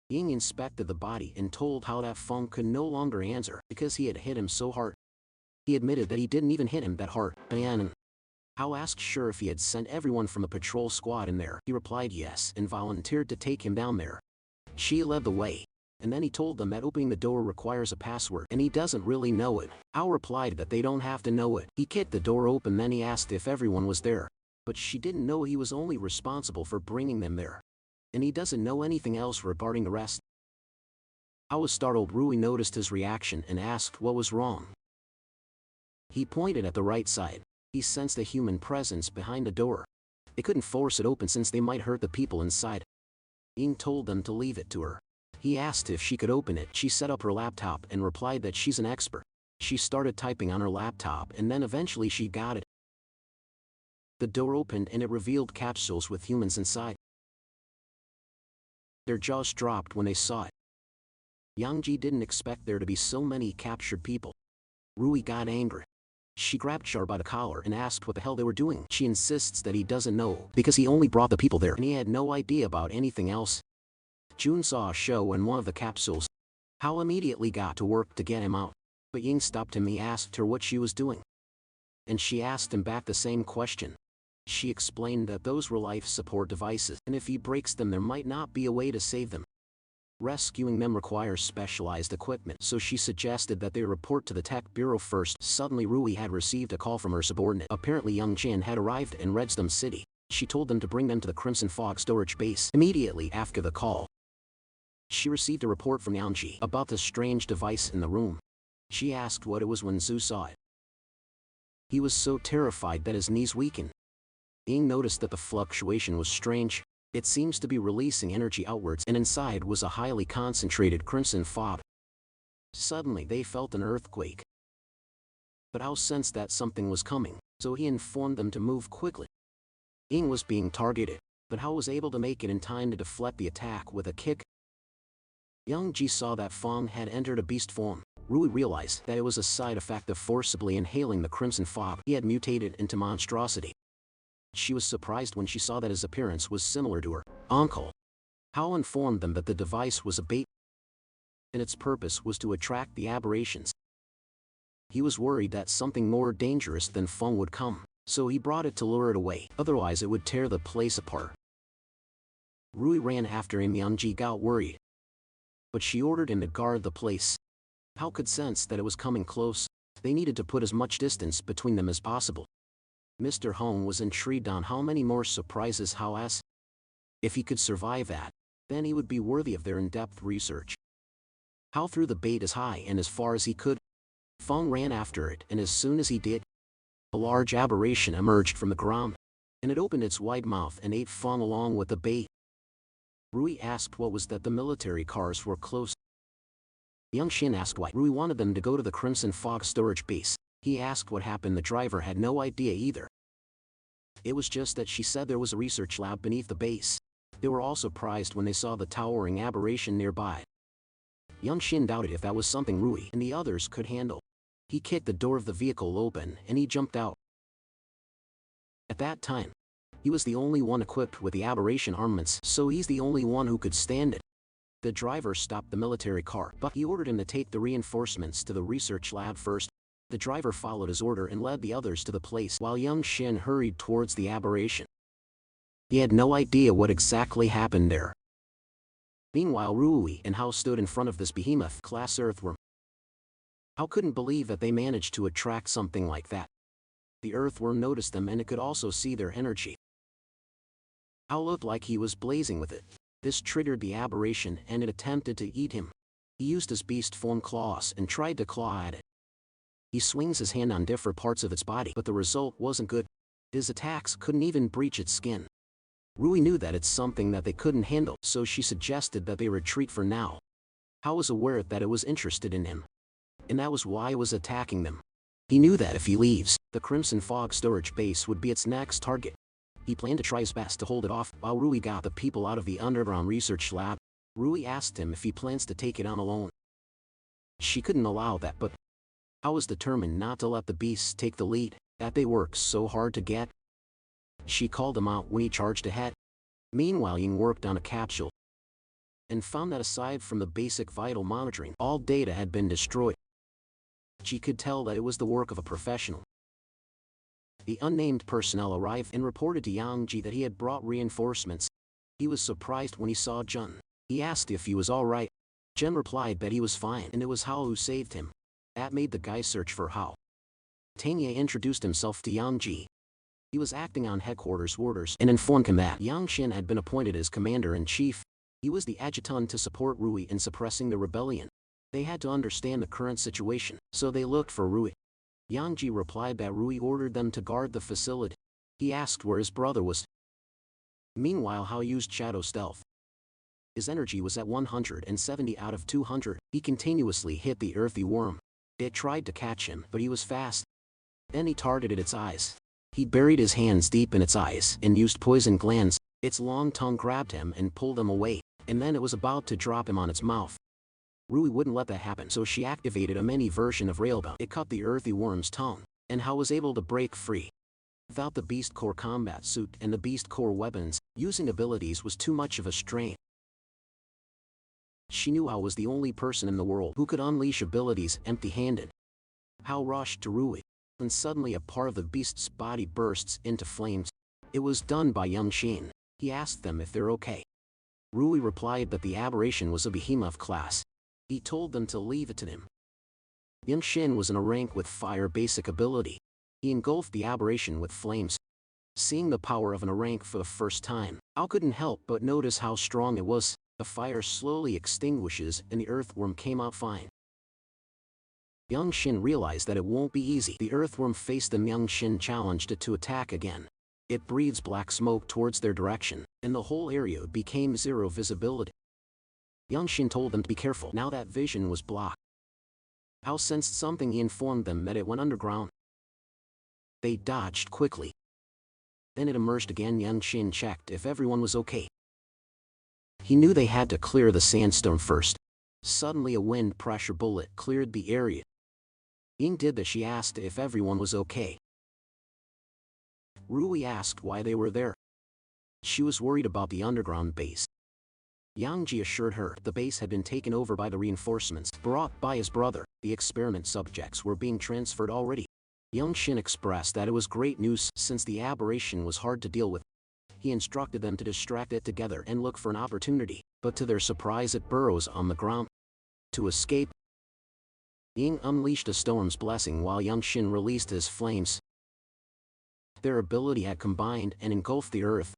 A: Ying inspected the body and told Hao that Fong could no longer answer because he had hit him so hard. He admitted that he didn't even hit him that hard. Hao asked sure if he had sent everyone from the patrol squad in there. He replied yes and volunteered to take him down there. She led the way, and then he told them that opening the door requires a password and he doesn't really know it. Hao replied that they don't have to know it. He kicked the door open, then he asked if everyone was there, but she didn't know he was only responsible for bringing them there, and he doesn't know anything else regarding the rest. Hao was startled. Rui noticed his reaction and asked what was wrong. He pointed at the right side. He sensed a human presence behind the door. They couldn't force it open since they might hurt the people inside. Ying told them to leave it to her. He asked if she could open it. She set up her laptop and replied that she's an expert. She started typing on her laptop and then eventually she got it. The door opened and it revealed capsules with humans inside. Their jaws dropped when they saw it. Yangji didn't expect there to be so many captured people. Rui got angry. She grabbed Char by the collar and asked what the hell they were doing. She insists that he doesn't know because he only brought the people there and he had no idea about anything else. Jun saw a show in one of the capsules. Hao immediately got to work to get him out, but Ying stopped him. He asked her what she was doing, and she asked him back the same question. She explained that those were life support devices, and if he breaks them there might not be a way to save them. Rescuing them requires specialized equipment, so she suggested that they report to the tech bureau first. Suddenly Rui had received a call from her subordinate. Apparently Young Chin had arrived in Redstone City. She told them to bring them to the Crimson Fog storage base. Immediately after the call, she received a report from Yangji about the strange device in the room. She asked what it was when Zhu saw it. He was so terrified that his knees weakened. Ying noticed that the fluctuation was strange. It seems to be releasing energy outwards, and inside was a highly concentrated crimson fog. Suddenly they felt an earthquake. But Hao sensed that something was coming, so he informed them to move quickly. Ying was being targeted, but Hao was able to make it in time to deflect the attack with a kick. Young Ji saw that Fong had entered a beast form. Rui realized that it was a side effect of forcibly inhaling the crimson fog. He had mutated into monstrosity. She was surprised when she saw that his appearance was similar to her uncle. Hao informed them that the device was a bait, and its purpose was to attract the aberrations. He was worried that something more dangerous than Feng would come, so he brought it to lure it away, otherwise it would tear the place apart. Rui ran after him. Yangji got worried, but she ordered him to guard the place. Hao could sense that it was coming close. They needed to put as much distance between them as possible. Mr. Hong was intrigued on how many more surprises Hao has. If he could survive that, then he would be worthy of their in-depth research. Hao threw the bait as high and as far as he could. Fong ran after it, and as soon as he did, a large aberration emerged from the ground, and it opened its wide mouth and ate Fong along with the bait. Rui asked what was that. The military cars were close. Young Shin asked why. Rui wanted them to go to the Crimson Fog storage base. He asked what happened. The driver had no idea either. It was just that she said there was a research lab beneath the base. They were all surprised when they saw the towering aberration nearby. Young Shin doubted if that was something Rui and the others could handle. He kicked the door of the vehicle open and he jumped out. At that time, he was the only one equipped with the aberration armaments, so he's the only one who could stand it. The driver stopped the military car, but he ordered him to take the reinforcements to the research lab first. The driver followed his order and led the others to the place while Young Shin hurried towards the aberration. He had no idea what exactly happened there. Meanwhile, Rui and Hao stood in front of this behemoth-class earthworm. Hao couldn't believe that they managed to attract something like that. The earthworm noticed them and it could also see their energy. Hao looked like he was blazing with it. This triggered the aberration and it attempted to eat him. He used his beast form claws and tried to claw at it. He swings his hand on different parts of its body, but the result wasn't good. His attacks couldn't even breach its skin. Rui knew that it's something that they couldn't handle, so she suggested that they retreat for now. Hao was aware that it was interested in him, and that was why it was attacking them. He knew that if he leaves, the Crimson Fog storage base would be its next target. He planned to try his best to hold it off while Rui got the people out of the underground research lab. Rui asked him if he plans to take it on alone. She couldn't allow that, but Hao was determined not to let the beasts take the lead that they worked so hard to get. She called him out when he charged ahead. Meanwhile, Ying worked on a capsule and found that aside from the basic vital monitoring, all data had been destroyed. She could tell that it was the work of a professional. The unnamed personnel arrived and reported to Yang Ji that he had brought reinforcements. He was surprised when he saw Jun. He asked if he was alright. Jun replied that he was fine and it was Hao who saved him. That made the guy search for Hao. Tang Ye introduced himself to Yang Ji. He was acting on headquarters orders and informed him that Yang Xin had been appointed as commander-in-chief. He was the adjutant to support Rui in suppressing the rebellion. They had to understand the current situation, so they looked for Rui. Yang Ji replied that Rui ordered them to guard the facility. He asked where his brother was. Meanwhile, Hao used shadow stealth. His energy was at 170 out of 200. He continuously hit the earthy worm. It tried to catch him, but he was fast. Then he targeted its eyes. He buried his hands deep in its eyes and used poison glands. Its long tongue grabbed him and pulled him away, and then it was about to drop him on its mouth. Rui wouldn't let that happen, so she activated a mini version of Railbound. It cut the earthy worm's tongue, and Hao was able to break free. Without the Beast Core combat suit and the Beast Core weapons, using abilities was too much of a strain. She knew Hao was the only person in the world who could unleash abilities empty-handed. Hao rushed to Rui, and suddenly a part of the beast's body bursts into flames. It was done by Yang Xin. He asked them if they're okay. Rui replied that the aberration was a behemoth class. He told them to leave it to him. Yang Xin was in a rank with fire basic ability. He engulfed the aberration with flames. Seeing the power of an rank for the first time, Hao couldn't help but notice how strong it was. The fire slowly extinguishes and the earthworm came out fine. Yang Xin realized that it won't be easy. The earthworm faced them. Yang Xin challenged it to attack again. It breathes black smoke towards their direction, and the whole area became zero visibility. Yang Xin told them to be careful now that vision was blocked. Hao sensed something. He informed them that it went underground. They dodged quickly. Then it emerged again. Yang Xin checked if everyone was okay. He knew they had to clear the sandstorm first. Suddenly a wind pressure bullet cleared the area. Ying did that. She asked if everyone was okay. Rui asked why they were there. She was worried about the underground base. Yang Ji assured her the base had been taken over by the reinforcements brought by his brother. The experiment subjects were being transferred already. Yang Xin expressed that it was great news since the aberration was hard to deal with. He instructed them to distract it together and look for an opportunity, but to their surprise it burrows on the ground. To escape, Ying unleashed a storm's blessing while Yang Xin released his flames. Their ability had combined and engulfed the earth.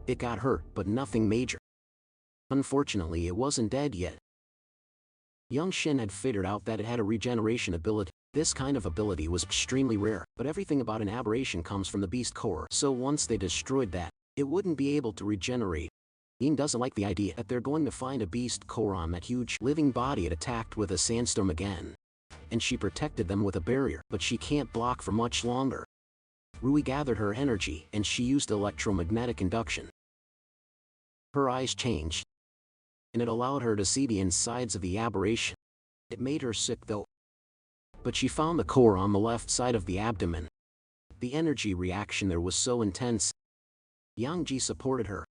A: It got hurt, but nothing major. Unfortunately, it wasn't dead yet. Yang Xin had figured out that it had a regeneration ability. This kind of ability was extremely rare, but everything about an aberration comes from the beast core, so once they destroyed that, it wouldn't be able to regenerate. Ying doesn't like the idea that they're going to find a beast core on that huge living body it attacked with a sandstorm again. And she protected them with a barrier, but she can't block for much longer. Rui gathered her energy and she used electromagnetic induction. Her eyes changed, and it allowed her to see the insides of the aberration. It made her sick though. But she found the core on the left side of the abdomen. The energy reaction there was so intense. Yang Ji supported her.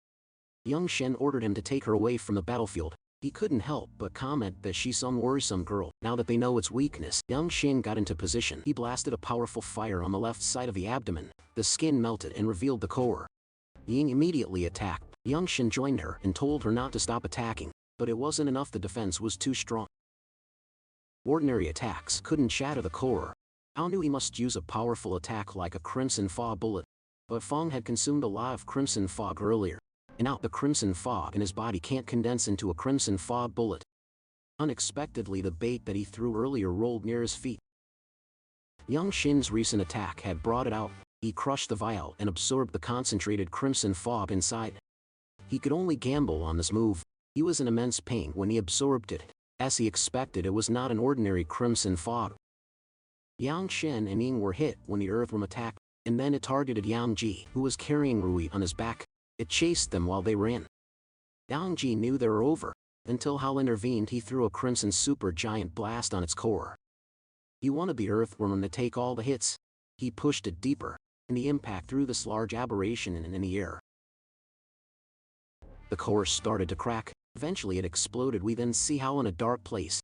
A: Yang Shen ordered him to take her away from the battlefield. He couldn't help but comment that she's some worrisome girl. Now that they know its weakness, Yang Shen got into position. He blasted a powerful fire on the left side of the abdomen. The skin melted and revealed the core. Ying immediately attacked. Yang Shen joined her and told her not to stop attacking, but it wasn't enough. The defense was too strong. Ordinary attacks couldn't shatter the core. Hao knew he must use a powerful attack like a Crimson Fog bullet. But Fong had consumed a lot of Crimson Fog earlier, and now the Crimson Fog in his body can't condense into a Crimson Fog bullet. Unexpectedly, the bait that he threw earlier rolled near his feet. Young Shin's recent attack had brought it out. He crushed the vial and absorbed the concentrated crimson fog inside. He could only gamble on this move. He was in immense pain when he absorbed it. As he expected, it was not an ordinary crimson fog. Yang Shin and Ying were hit when the earthworm attacked, and then it targeted Yang Ji, who was carrying Rui on his back. It chased them while they ran. Yang Ji knew they were over, until Hal intervened. He threw a crimson supergiant blast on its core. He wanted the earthworm to take all the hits. He pushed it deeper, and the impact threw this large aberration in the air. The core started to crack. Eventually it exploded. We then see Hal in a dark place.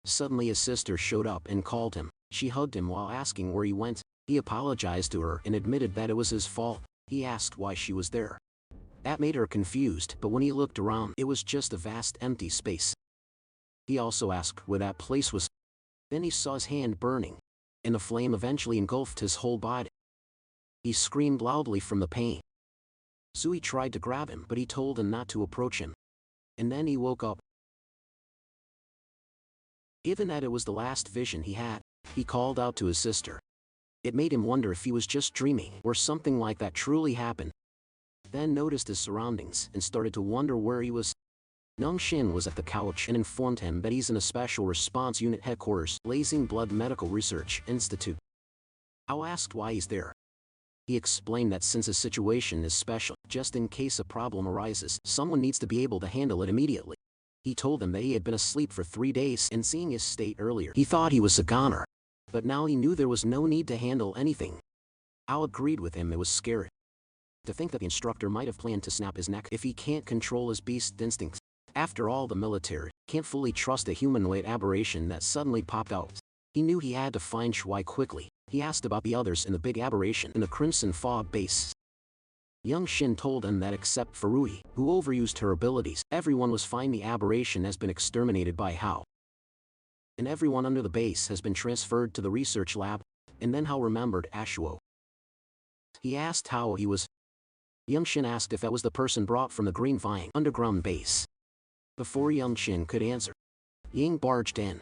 A: Suddenly his sister showed up and called him. She hugged him while asking where he went. He apologized to her and admitted that it was his fault. He asked why she was there. That made her confused, but when he looked around, it was just a vast empty space. He also asked where that place was. Then he saw his hand burning, and the flame eventually engulfed his whole body. He screamed loudly from the pain. Sui tried to grab him, but he told him not to approach him. And then he woke up. Given that it was the last vision he had, he called out to his sister. It made him wonder if he was just dreaming, or something like that truly happened. Then noticed his surroundings and started to wonder where he was. Young Shin was at the couch and informed him that he's in a special response unit headquarters, Blazing Blood Medical Research Institute. Hal asked why he's there. He explained that since his situation is special, just in case a problem arises, someone needs to be able to handle it immediately. He told them that he had been asleep for 3 days, and seeing his state earlier, he thought he was a goner. But now he knew there was no need to handle anything. Hal agreed with him. It was scary to think that the instructor might have planned to snap his neck if he can't control his beast instincts. After all, the military can't fully trust a humanoid aberration that suddenly popped out. He knew he had to find Shui quickly. He asked about the others in the big aberration in the Crimson Fog base. Young Shin told him that except for Rui, who overused her abilities, everyone was fine. The aberration has been exterminated by Hao. And everyone under the base has been transferred to the research lab. And then Hao remembered Ashuo. He asked how he was. Young Shin asked if that was the person brought from the Green Vine underground base. Before Young Shin could answer, Ying barged in.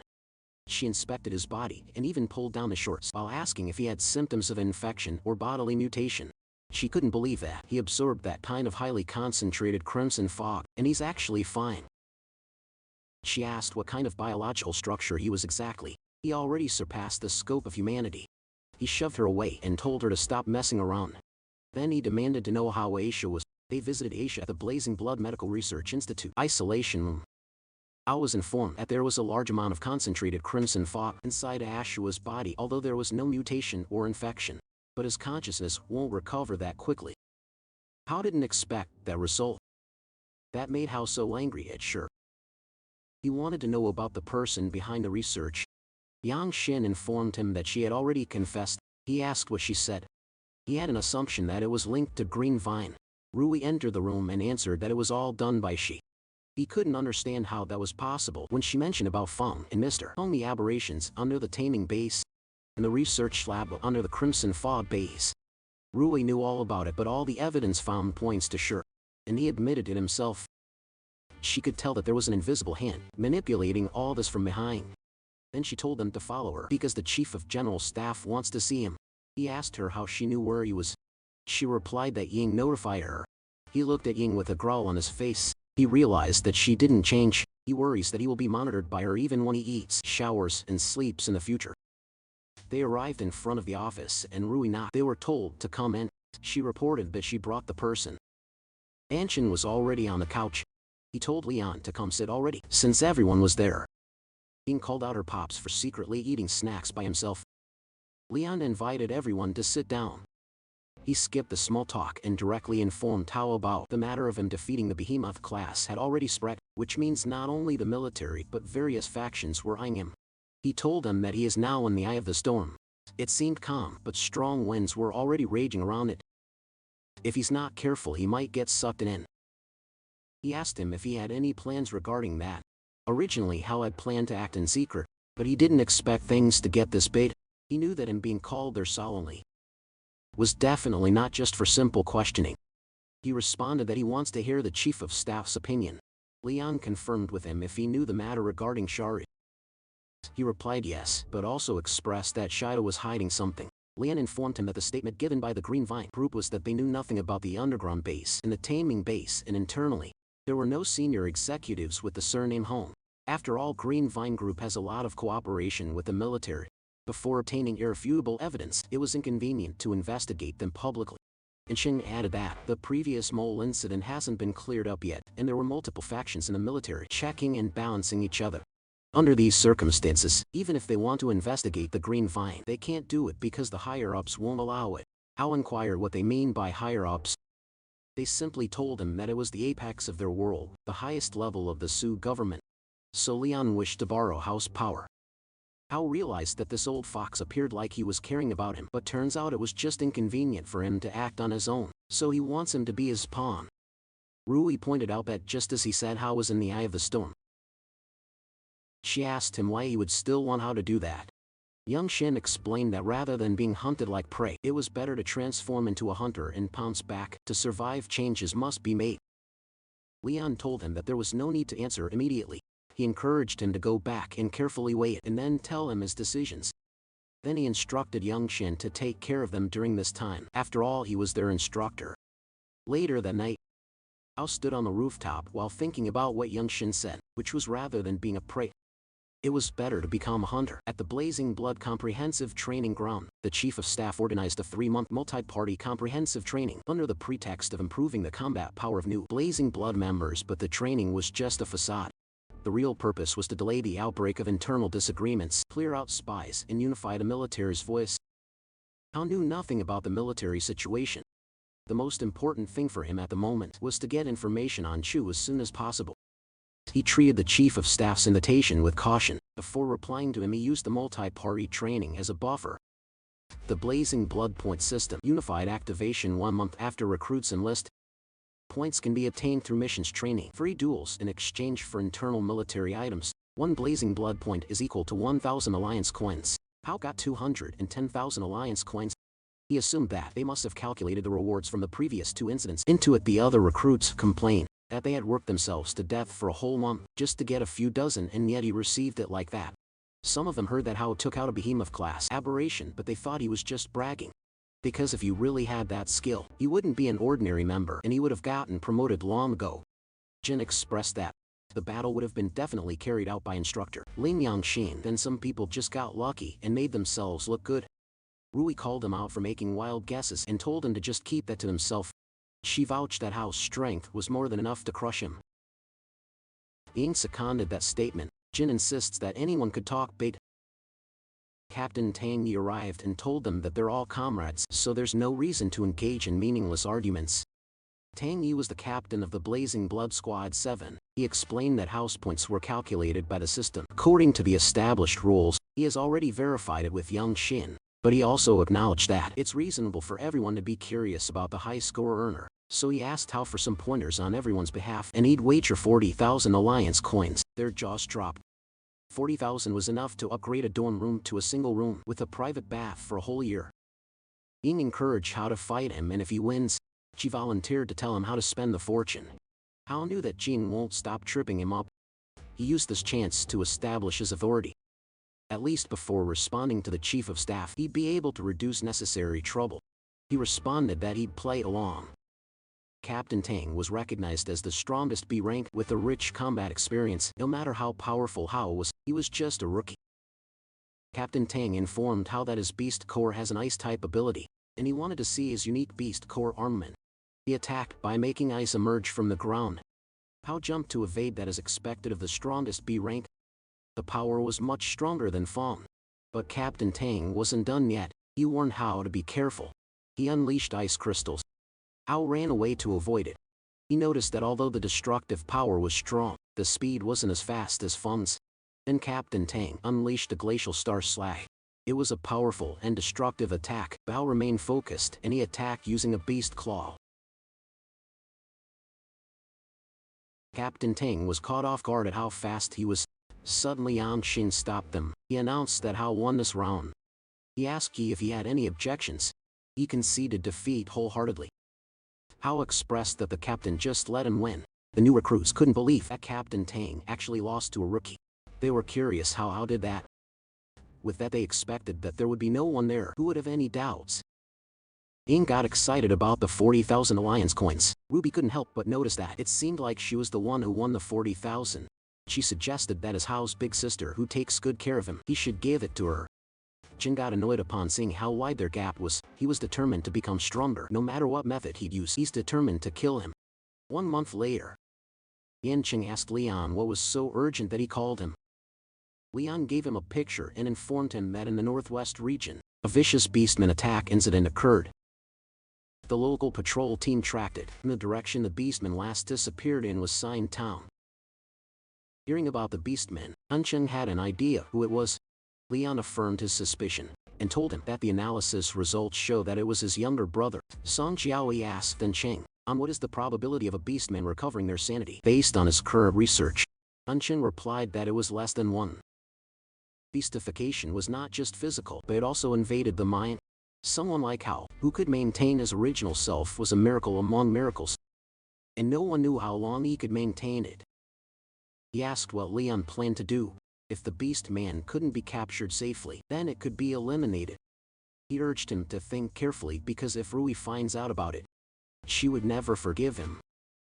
A: She inspected his body and even pulled down his shorts while asking if he had symptoms of infection or bodily mutation. She couldn't believe that he absorbed that kind of highly concentrated crimson fog, and he's actually fine. She asked what kind of biological structure he was exactly. He already surpassed the scope of humanity. He shoved her away and told her to stop messing around. Then he demanded to know how Aisha was. They visited Aisha at the Blazing Blood Medical Research Institute isolation room. I was informed that there was a large amount of concentrated crimson fog inside Ashua's body, although there was no mutation or infection. But his consciousness won't recover that quickly. Hao didn't expect that result. That made Hao so angry at Sure. He wanted to know about the person behind the research. Yang Shin informed him that she had already confessed. He asked what she said. He had an assumption that it was linked to Green Vine. Rui entered the room and answered that it was all done by she. He couldn't understand how that was possible when she mentioned about Feng and Mr. Feng, the aberrations under the taming base and the research lab under the Crimson Fog base. Rui knew all about it, but all the evidence found points to Sure, and he admitted it himself. She could tell that there was an invisible hand manipulating all this from behind. Then she told them to follow her because the Chief of General Staff wants to see him. He asked her how she knew where he was. She replied that Ying notified her. He looked at Ying with a growl on his face. He realized that she didn't change. He worries that he will be monitored by her even when he eats, showers, and sleeps in the future. They arrived in front of the office and Rui knocked. They were told to come in. She reported that she brought the person. Anshin was already on the couch. He told Leon to come sit already, since everyone was there. Ying called out her pops for secretly eating snacks by himself. Leon invited everyone to sit down. He skipped the small talk and directly informed Tao about the matter of him defeating the behemoth class had already spread, which means not only the military but various factions were eyeing him. He told them that he is now in the eye of the storm. It seemed calm, but strong winds were already raging around it. If he's not careful, he might get sucked in. He asked him if he had any plans regarding that. Originally, Hao had planned to act in secret, but he didn't expect things to get this big. He knew that him being called there solemnly was definitely not just for simple questioning. He responded that he wants to hear the Chief of Staff's opinion. Leon confirmed with him if he knew the matter regarding Shari. He replied yes, but also expressed that Xiao was hiding something. Lian informed him that the statement given by the Green Vine group was that they knew nothing about the underground base and the taming base, and internally, there were no senior executives with the surname Hong. After all, Green Vine Group has a lot of cooperation with the military. Before obtaining irrefutable evidence, it was inconvenient to investigate them publicly. And Shin added that the previous mole incident hasn't been cleared up yet, and there were multiple factions in the military checking and balancing each other. Under these circumstances, even if they want to investigate the Green Vine, they can't do it because the higher-ups won't allow it. Hao inquired what they mean by higher-ups. They simply told him that it was the apex of their world, the highest level of the Sioux government. So Leon wished to borrow Hao's power. Hao realized that this old fox appeared like he was caring about him, but turns out it was just inconvenient for him to act on his own, so he wants him to be his pawn. Rui pointed out that just as he said Hao was in the eye of the storm. She asked him why he would still want Hao to do that. Young Shin explained that rather than being hunted like prey, it was better to transform into a hunter and pounce back. To survive, changes must be made. Leon told him that there was no need to answer immediately. He encouraged him to go back and carefully weigh it and then tell him his decisions. Then he instructed Young Shin to take care of them during this time. After all, he was their instructor. Later that night, Hao stood on the rooftop while thinking about what Young Shin said, which was rather than being a prey, it was better to become a hunter. At the Blazing Blood Comprehensive Training Ground, the Chief of Staff organized a 3-month multi-party comprehensive training under the pretext of improving the combat power of new Blazing Blood members, but the training was just a facade. The real purpose was to delay the outbreak of internal disagreements, clear out spies, and unify the military's voice. Hao knew nothing about the military situation. The most important thing for him at the moment was to get information on Chu as soon as possible. He treated the Chief of Staff's invitation with caution. Before replying to him, he used the multi-party training as a buffer. The Blazing Blood Point System unified activation 1 month after recruits enlist. Points can be obtained through missions training, free duels in exchange for internal military items. 1 Blazing Blood Point is equal to 1,000 Alliance coins. Hao got 210,000 Alliance coins. He assumed that they must have calculated the rewards from the previous 2 incidents into it. The other recruits complained that they had worked themselves to death for a whole month just to get a few dozen, and yet he received it like that. Some of them heard that Hao took out a behemoth class aberration, but they thought he was just bragging. Because if you really had that skill, he wouldn't be an ordinary member and he would have gotten promoted long ago. Jin expressed that the battle would have been definitely carried out by instructor Ling Yangshin. Then some people just got lucky and made themselves look good. Rui called him out for making wild guesses and told him to just keep that to himself. She vouched that Hao's strength was more than enough to crush him. Ying seconded that statement. Jin insists that anyone could talk bait. Captain Tang Yi arrived and told them that they're all comrades, so there's no reason to engage in meaningless arguments. Tang Yi was the captain of the Blazing Blood Squad 7. He explained that house points were calculated by the system according to the established rules. He has already verified it with Young Shin, but he also acknowledged that it's reasonable for everyone to be curious about the high score earner. So he asked Hao for some pointers on everyone's behalf, and he'd wager 40,000 Alliance coins. Their jaws dropped. 40,000 was enough to upgrade a dorm room to a single room with a private bath for a whole year. Ying encouraged Hao to fight him, and if he wins, she volunteered to tell him how to spend the fortune. Hao knew that Jing won't stop tripping him up. He used this chance to establish his authority. At least before responding to the Chief of Staff, he'd be able to reduce necessary trouble. He responded that he'd play along. Captain Tang was recognized as the strongest B rank with a rich combat experience. No matter how powerful Hao was, he was just a rookie. Captain Tang informed Hao that his Beast Core has an Ice-type ability, and he wanted to see his unique Beast Core armament. He attacked by making ice emerge from the ground. Hao jumped to evade that as expected of the strongest B rank. The power was much stronger than Fong. But Captain Tang wasn't done yet. He warned Hao to be careful. He unleashed ice crystals. Hao ran away to avoid it. He noticed that although the destructive power was strong, the speed wasn't as fast as Feng's. Then Captain Tang unleashed a glacial star slag. It was a powerful and destructive attack. Bao remained focused and he attacked using a beast claw. Captain Tang was caught off guard at how fast he was. Suddenly Yang Xin stopped them. He announced that Hao won this round. He asked Yi if he had any objections. He conceded defeat wholeheartedly. Hao expressed that the captain just let him win. The new recruits couldn't believe that Captain Tang actually lost to a rookie. They were curious how Hao did that. With that, they expected that there would be no one there who would have any doubts. Ying got excited about the 40,000 alliance coins. Ruby couldn't help but notice that it seemed like she was the one who won the 40,000. She suggested that as Hao's big sister who takes good care of him, he should give it to her. Jin got annoyed upon seeing how wide their gap was. He was determined to become stronger. No matter what method he'd use, he's determined to kill him. 1 month later, Yanqing asked Leon what was so urgent that he called him. Leon gave him a picture and informed him that in the northwest region, a vicious beastman attack incident occurred. The local patrol team tracked it, and the direction the beastman last disappeared in was Sign Town. Hearing about the beastman, Yanqing had an idea who it was. Leon affirmed his suspicion, and told him that the analysis results show that it was his younger brother. Song Xiao asked Yanqing, what is the probability of a beastman recovering their sanity based on his current research? Yanqing replied that it was less than 1. Beastification was not just physical, but it also invaded the mind. Someone like Hao, who could maintain his original self, was a miracle among miracles. And no one knew how long he could maintain it. He asked what Leon planned to do. If the beast man couldn't be captured safely, then it could be eliminated. He urged him to think carefully because if Rui finds out about it, she would never forgive him.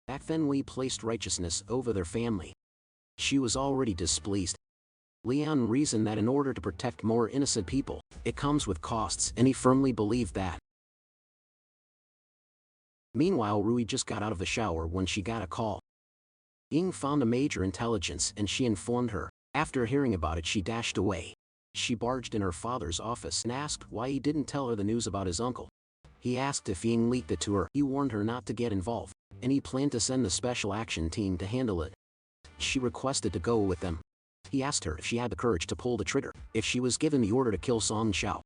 A: Back then we placed righteousness over their family. She was already displeased. Leon reasoned that in order to protect more innocent people, it comes with costs, and he firmly believed that. Meanwhile, Rui just got out of the shower when she got a call. Ying found a major intelligence and she informed her. After hearing about it, she dashed away. She barged in her father's office and asked why he didn't tell her the news about his uncle. He asked if Ying leaked it to her. He warned her not to get involved, and he planned to send the special action team to handle it. She requested to go with them. He asked her if she had the courage to pull the trigger, if she was given the order to kill Song Xiao.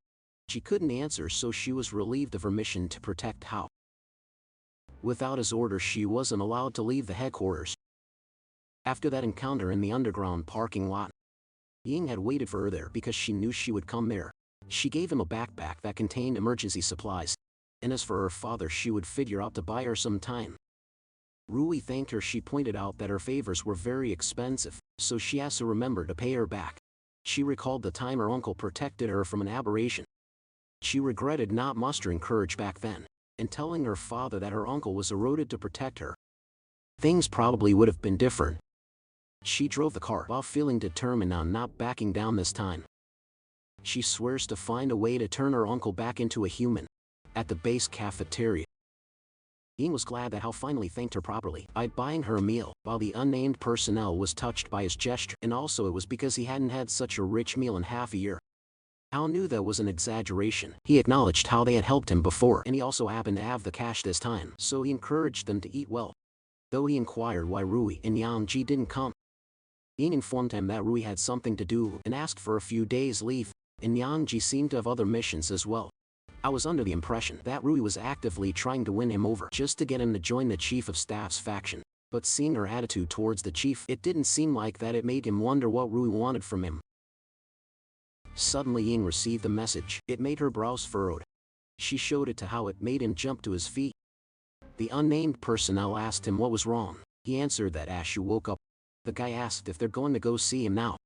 A: She couldn't answer, so she was relieved of her mission to protect Hao. Without his order, she wasn't allowed to leave the headquarters. After that encounter in the underground parking lot, Ying had waited for her there because she knew she would come there. She gave him a backpack that contained emergency supplies, and as for her father, she would figure out to buy her some time. Rui thanked her. She pointed out that her favors were very expensive, so she asked to remember to pay her back. She recalled the time her uncle protected her from an aberration. She regretted not mustering courage back then, and telling her father that her uncle was eroded to protect her. Things probably would have been different. She drove the car while feeling determined on not backing down this time. She swears to find a way to turn her uncle back into a human. At the base cafeteria, Ying was glad that Hao finally thanked her properly by buying her a meal, while the unnamed personnel was touched by his gesture, and also it was because he hadn't had such a rich meal in half a year. Hao knew that was an exaggeration. He acknowledged how they had helped him before, and he also happened to have the cash this time, so he encouraged them to eat well. Though he inquired why Rui and Yang didn't come, Ying informed him that Rui had something to do and asked for a few days' leave, and Yang seemed to have other missions as well. I was under the impression that Rui was actively trying to win him over just to get him to join the Chief of Staff's faction, but seeing her attitude towards the chief, it didn't seem like that. It made him wonder what Rui wanted from him. Suddenly Ying received a message. It made her brows furrowed. She showed it to Hao. It made him jump to his feet. The unnamed personnel asked him what was wrong. He answered that Ashu woke up. The guy asked if they're going to go see him now.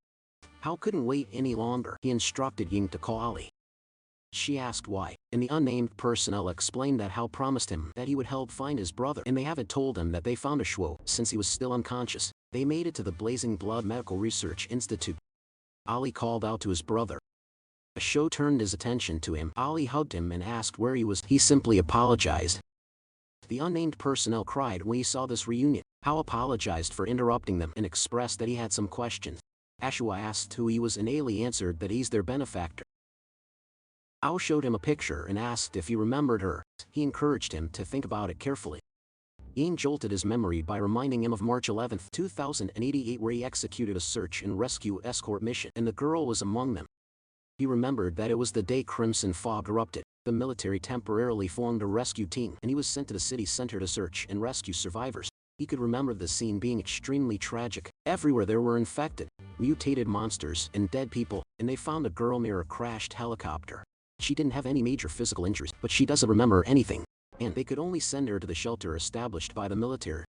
A: Hao couldn't wait any longer. He instructed Ying to call Ali. She asked why, and the unnamed personnel explained that Hao promised him that he would help find his brother, and they haven't told him that they found a Xiao since he was still unconscious. They made it to the Blazing Blood Medical Research Institute. Ali called out to his brother. A Xiao turned his attention to him. Ali hugged him and asked where he was. He simply apologized. The unnamed personnel cried when he saw this reunion. Hao apologized for interrupting them and expressed that he had some questions. Ashua asked who he was and Ali answered that he's their benefactor. Hao showed him a picture and asked if he remembered her. He encouraged him to think about it carefully. Ying jolted his memory by reminding him of March 11, 2088, where he executed a search and rescue escort mission, and the girl was among them. He remembered that it was the day Crimson Fog erupted. The military temporarily formed a rescue team, and he was sent to the city center to search and rescue survivors. He could remember the scene being extremely tragic. Everywhere there were infected, mutated monsters, and dead people, and they found a girl near a crashed helicopter. She didn't have any major physical injuries, but she doesn't remember anything, and they could only send her to the shelter established by the military.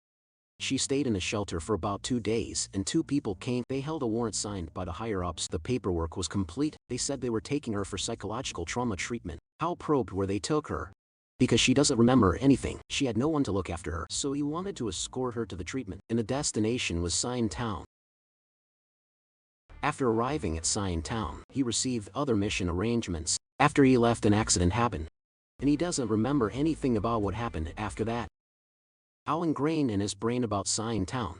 A: She stayed in a shelter for about 2 days, and 2 people came. They held a warrant signed by the higher-ups. The paperwork was complete. They said they were taking her for psychological trauma treatment. How probed were they took her? Because she doesn't remember anything. She had no one to look after her, so he wanted to escort her to the treatment, and the destination was Cyan Town. After arriving at Cyan Town, he received other mission arrangements. After he left, an accident happened, and he doesn't remember anything about what happened after that. How ingrained in his brain about Cyan Town.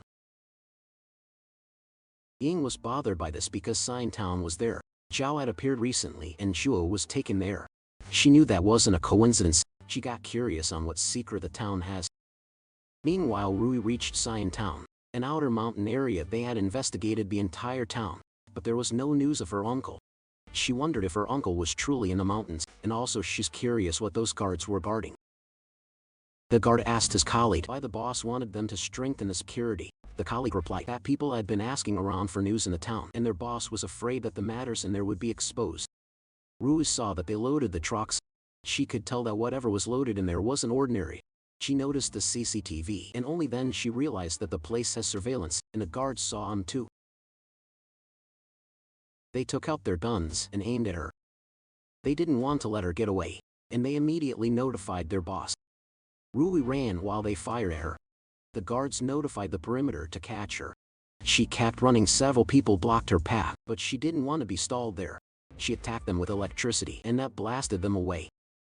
A: Ying was bothered by this because Cyan Town was there. Xiao had appeared recently and Xiao was taken there. She knew that wasn't a coincidence. She got curious on what secret the town has. Meanwhile, Rui reached Cyan Town, an outer mountain area. They had investigated the entire town, but there was no news of her uncle. She wondered if her uncle was truly in the mountains, and also she's curious what those guards were guarding. The guard asked his colleague why the boss wanted them to strengthen the security. The colleague replied that people had been asking around for news in the town, and their boss was afraid that the matters in there would be exposed. Rui saw that they loaded the trucks. She could tell that whatever was loaded in there wasn't ordinary. She noticed the CCTV, and only then she realized that the place has surveillance, and the guards saw him too. They took out their guns and aimed at her. They didn't want to let her get away, and they immediately notified their boss. Rui ran while they fired at her. The guards notified the perimeter to catch her. She kept running. Several people blocked her path, but she didn't want to be stalled there. She attacked them with electricity, and that blasted them away.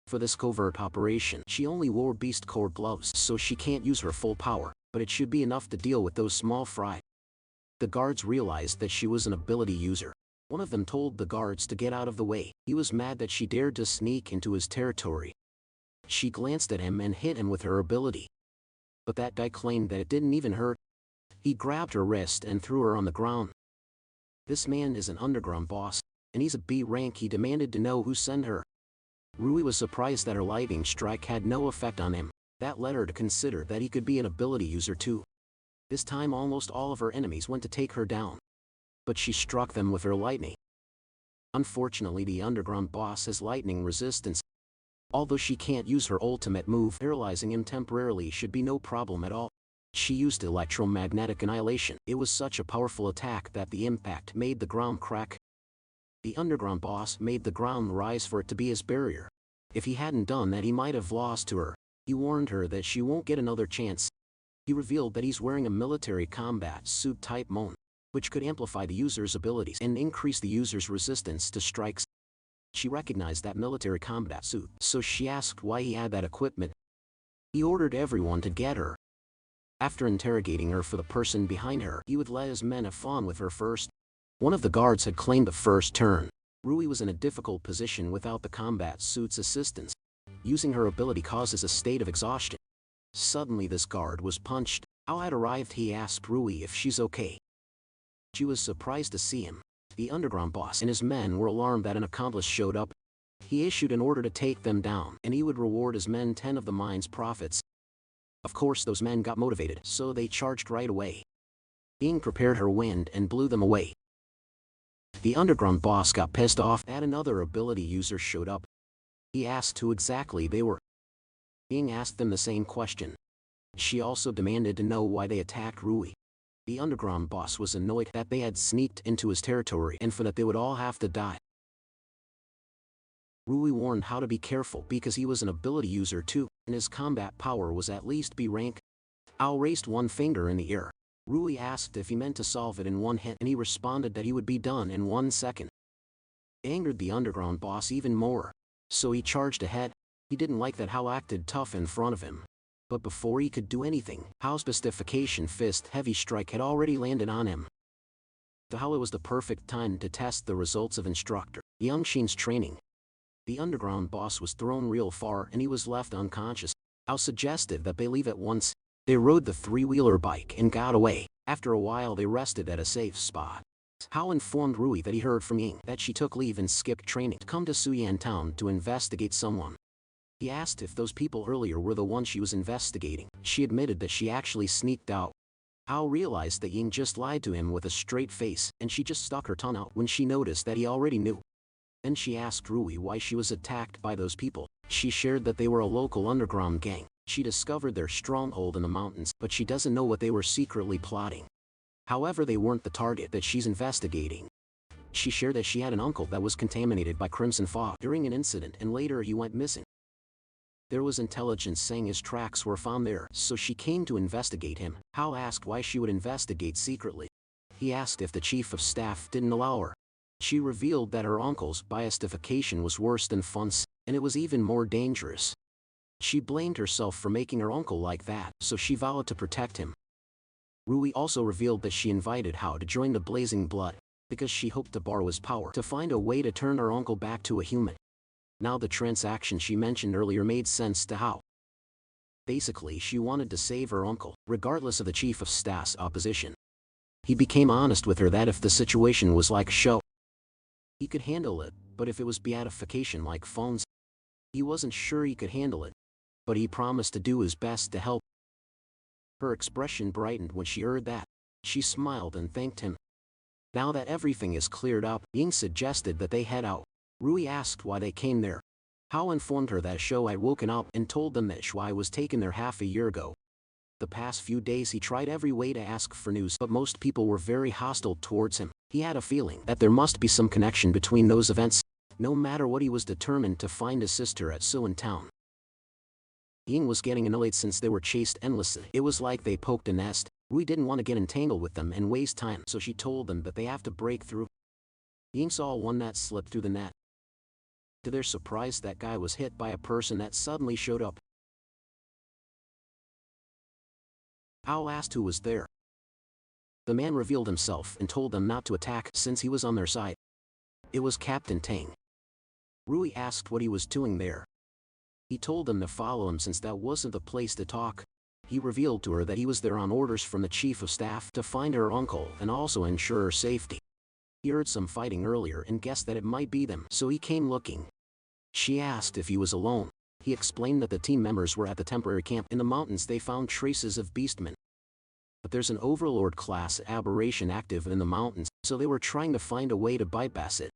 A: For this covert operation, she only wore beast core gloves, so she can't use her full power, but it should be enough to deal with those small fry. The guards realized that she was an ability user. One of them told the guards to get out of the way. He was mad that she dared to sneak into his territory. She glanced at him and hit him with her ability. But that guy claimed that it didn't even hurt. He grabbed her wrist and threw her on the ground. This man is an underground boss, and he's a B rank. He demanded to know who sent her. Rui was surprised that her lightning strike had no effect on him. That led her to consider that he could be an ability user too. This time almost all of her enemies went to take her down, but she struck them with her lightning. Unfortunately, the underground boss has lightning resistance. Although she can't use her ultimate move, paralyzing him temporarily should be no problem at all. She used electromagnetic annihilation. It was such a powerful attack that the impact made the ground crack. The underground boss made the ground rise for it to be his barrier. If he hadn't done that, he might have lost to her. He warned her that she won't get another chance. He revealed that he's wearing a military combat suit type Mon, which could amplify the user's abilities and increase the user's resistance to strikes. She recognized that military combat suit, so she asked why he had that equipment. He ordered everyone to get her. After interrogating her for the person behind her, he would let his men have fun with her first. One of the guards had claimed the first turn. Rui was in a difficult position without the combat suit's assistance. Using her ability causes a state of exhaustion. Suddenly this guard was punched. How had arrived? He asked Rui if she's okay. She was surprised to see him. The underground boss and his men were alarmed that an accomplice showed up. He issued an order to take them down, and he would reward his men 10 of the mine's profits. Of course, those men got motivated, so they charged right away. Ying prepared her wind and blew them away. The underground boss got pissed off that another ability user showed up. He asked who exactly they were. Ying asked them the same question. She also demanded to know why they attacked Rui. The underground boss was annoyed that they had sneaked into his territory and for that they would all have to die. Rui warned how to be careful because he was an ability user too, and his combat power was at least B rank. Ao raised one finger in the air. Rui asked if he meant to solve it in one hit, and he responded that he would be done in 1 second. It angered the underground boss even more, so he charged ahead. He didn't like that Hao acted tough in front of him. But before he could do anything, Hao's Pacification Fist heavy strike had already landed on him. To Hao, it was the perfect time to test the results of instructor Yangxin's training. The underground boss was thrown real far and he was left unconscious. Hao suggested that they leave at once. They rode the 3-wheeler bike and got away. After a while they rested at a safe spot. Hao informed Rui that he heard from Ying that she took leave and skipped training to come to Suyan Town to investigate someone. He asked if those people earlier were the ones she was investigating. She admitted that she actually sneaked out. Hao realized that Ying just lied to him with a straight face, and she just stuck her tongue out when she noticed that he already knew. Then she asked Rui why she was attacked by those people. She shared that they were a local underground gang. She discovered their stronghold in the mountains, but she doesn't know what they were secretly plotting. However, they weren't the target that she's investigating. She shared that she had an uncle that was contaminated by crimson fog during an incident and later he went missing. There was intelligence saying his tracks were found there, so she came to investigate him. Hao asked why she would investigate secretly. He asked if the chief of staff didn't allow her. She revealed that her uncle's biastification was worse than Fun's, and it was even more dangerous. She blamed herself for making her uncle like that, so she vowed to protect him. Rui also revealed that she invited Hao to join the Blazing Blood, because she hoped to borrow his power to find a way to turn her uncle back to a human. Now the transaction she mentioned earlier made sense to Hao. Basically, she wanted to save her uncle, regardless of the chief of staff's opposition. He became honest with her that if the situation was like Xiao, he could handle it, but if it was beatification like Feng's, he wasn't sure he could handle it. But he promised to do his best to help. Her expression brightened when she heard that. She smiled and thanked him. Now that everything is cleared up, Ying suggested that they head out. Rui asked why they came there. Hao informed her that Xiao had woken up and told them that Shuai was taken there half a year ago. The past few days he tried every way to ask for news, but most people were very hostile towards him. He had a feeling that there must be some connection between those events. No matter what, he was determined to find his sister at Suan Town. Ying was getting annoyed since they were chased endlessly. It was like they poked a nest. Rui didn't want to get entangled with them and waste time, so she told them that they have to break through. Ying saw one net slip through the net. To their surprise, that guy was hit by a person that suddenly showed up. Hao asked who was there. The man revealed himself and told them not to attack since he was on their side. It was Captain Tang. Rui asked what he was doing there. He told them to follow him since that wasn't the place to talk. He revealed to her that he was there on orders from the chief of staff to find her uncle and also ensure her safety. He heard some fighting earlier and guessed that it might be them, so he came looking. She asked if he was alone. He explained that the team members were at the temporary camp in the mountains. They found traces of beastmen. But there's an overlord class aberration active in the mountains, so they were trying to find a way to bypass it.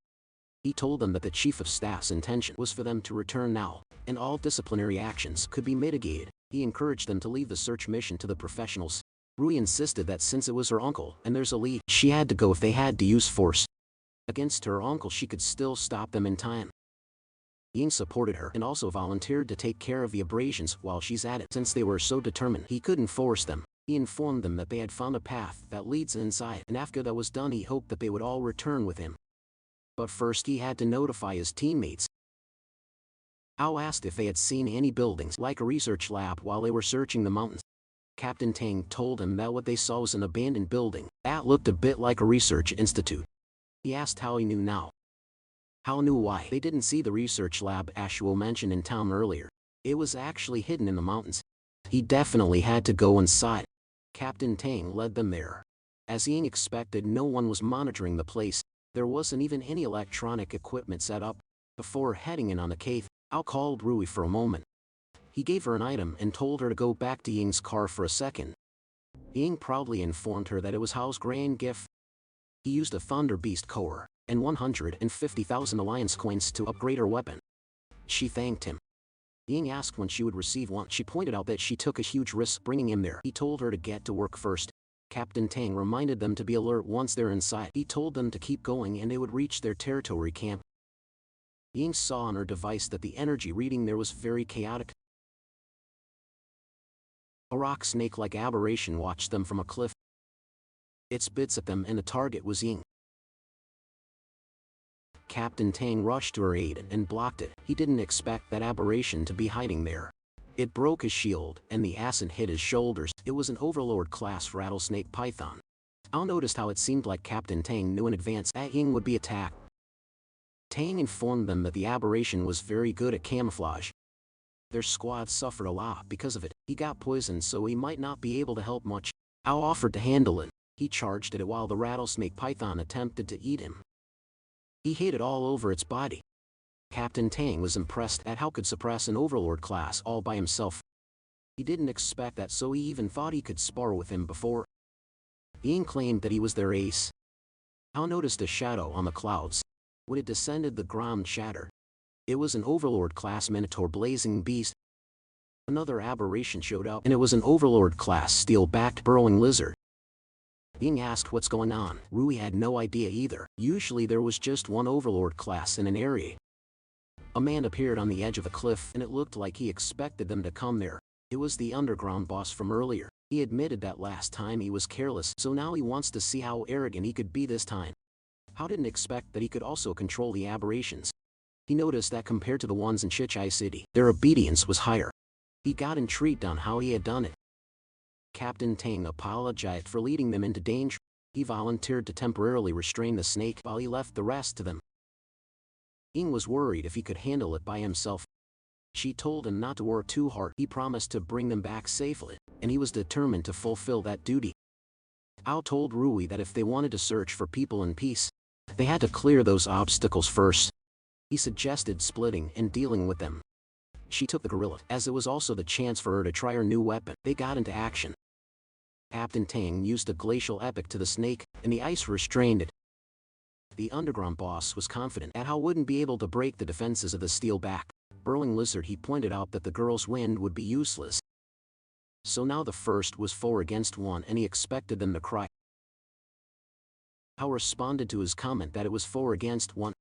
A: He told them that the chief of staff's intention was for them to return now, and all disciplinary actions could be mitigated. He encouraged them to leave the search mission to the professionals. Rui insisted that since it was her uncle and there's a lead, she had to go if they had to use force. Against her uncle, she could still stop them in time. Ying supported her and also volunteered to take care of the abrasions while she's at it. Since they were so determined, he couldn't force them. He informed them that they had found a path that leads inside, and after that was done he hoped that they would all return with him. But first he had to notify his teammates. Hao asked if they had seen any buildings like a research lab while they were searching the mountains. Captain Tang told him that what they saw was an abandoned building that looked a bit like a research institute. He asked how he knew now. Hao knew why. They didn't see the research lab Asura mentioned in town earlier. It was actually hidden in the mountains. He definitely had to go inside. Captain Tang led them there. As Ying expected, no one was monitoring the place. There wasn't even any electronic equipment set up. Before heading in on the cave, Hao called Rui for a moment. He gave her an item and told her to go back to Ying's car for a second. Ying proudly informed her that it was Hao's grand gift. He used a Thunder Beast core and 150,000 alliance coins to upgrade her weapon. She thanked him. Ying asked when she would receive one. She pointed out that she took a huge risk bringing him there. He told her to get to work first. Captain Tang reminded them to be alert once they're inside. He told them to keep going and they would reach their territory camp. Ying saw on her device that the energy reading there was very chaotic. A rock snake-like aberration watched them from a cliff. It spits at them and the target was Ying. Captain Tang rushed to her aid and blocked it. He didn't expect that aberration to be hiding there. It broke his shield, and the acid hit his shoulders. It was an Overlord-class rattlesnake python. Hao noticed how it seemed like Captain Tang knew in advance that Ying would be attacked. Tang informed them that the aberration was very good at camouflage. Their squad suffered a lot because of it. He got poisoned, so he might not be able to help much. Hao offered to handle it. He charged at it while the rattlesnake python attempted to eat him. He hated all over its body. Captain Tang was impressed at how could suppress an Overlord class all by himself. He didn't expect that, so he even thought he could spar with him before. Ying claimed that he was their ace. Hao noticed a shadow on the clouds. When it descended, the ground shattered. It was an Overlord class Minotaur blazing beast. Another aberration showed up, and it was an overlord-class steel-backed burrowing lizard. Being asked what's going on, Rui had no idea either. Usually there was just one overlord class in an area. A man appeared on the edge of a cliff, and it looked like he expected them to come there. It was the underground boss from earlier. He admitted that last time he was careless, so now he wants to see how arrogant he could be this time. How didn't expect that he could also control the aberrations. He noticed that compared to the ones in Chichai City, their obedience was higher. He got intrigued on how he had done it. Captain Tang apologized for leading them into danger. He volunteered to temporarily restrain the snake while he left the rest to them. Ying was worried if he could handle it by himself. She told him not to work too hard. He promised to bring them back safely, and he was determined to fulfill that duty. Ao told Rui that if they wanted to search for people in peace, they had to clear those obstacles first. He suggested splitting and dealing with them. She took the gorilla, as it was also the chance for her to try her new weapon. They got into action. Captain Tang used a glacial epic to the snake, and the ice restrained it. The underground boss was confident that Hao wouldn't be able to break the defenses of the steel-backed burrowing lizard. He pointed out that the girl's wind would be useless. So now the first was 4 against 1, and he expected them to cry. Hao responded to his comment that it was 4 against 1.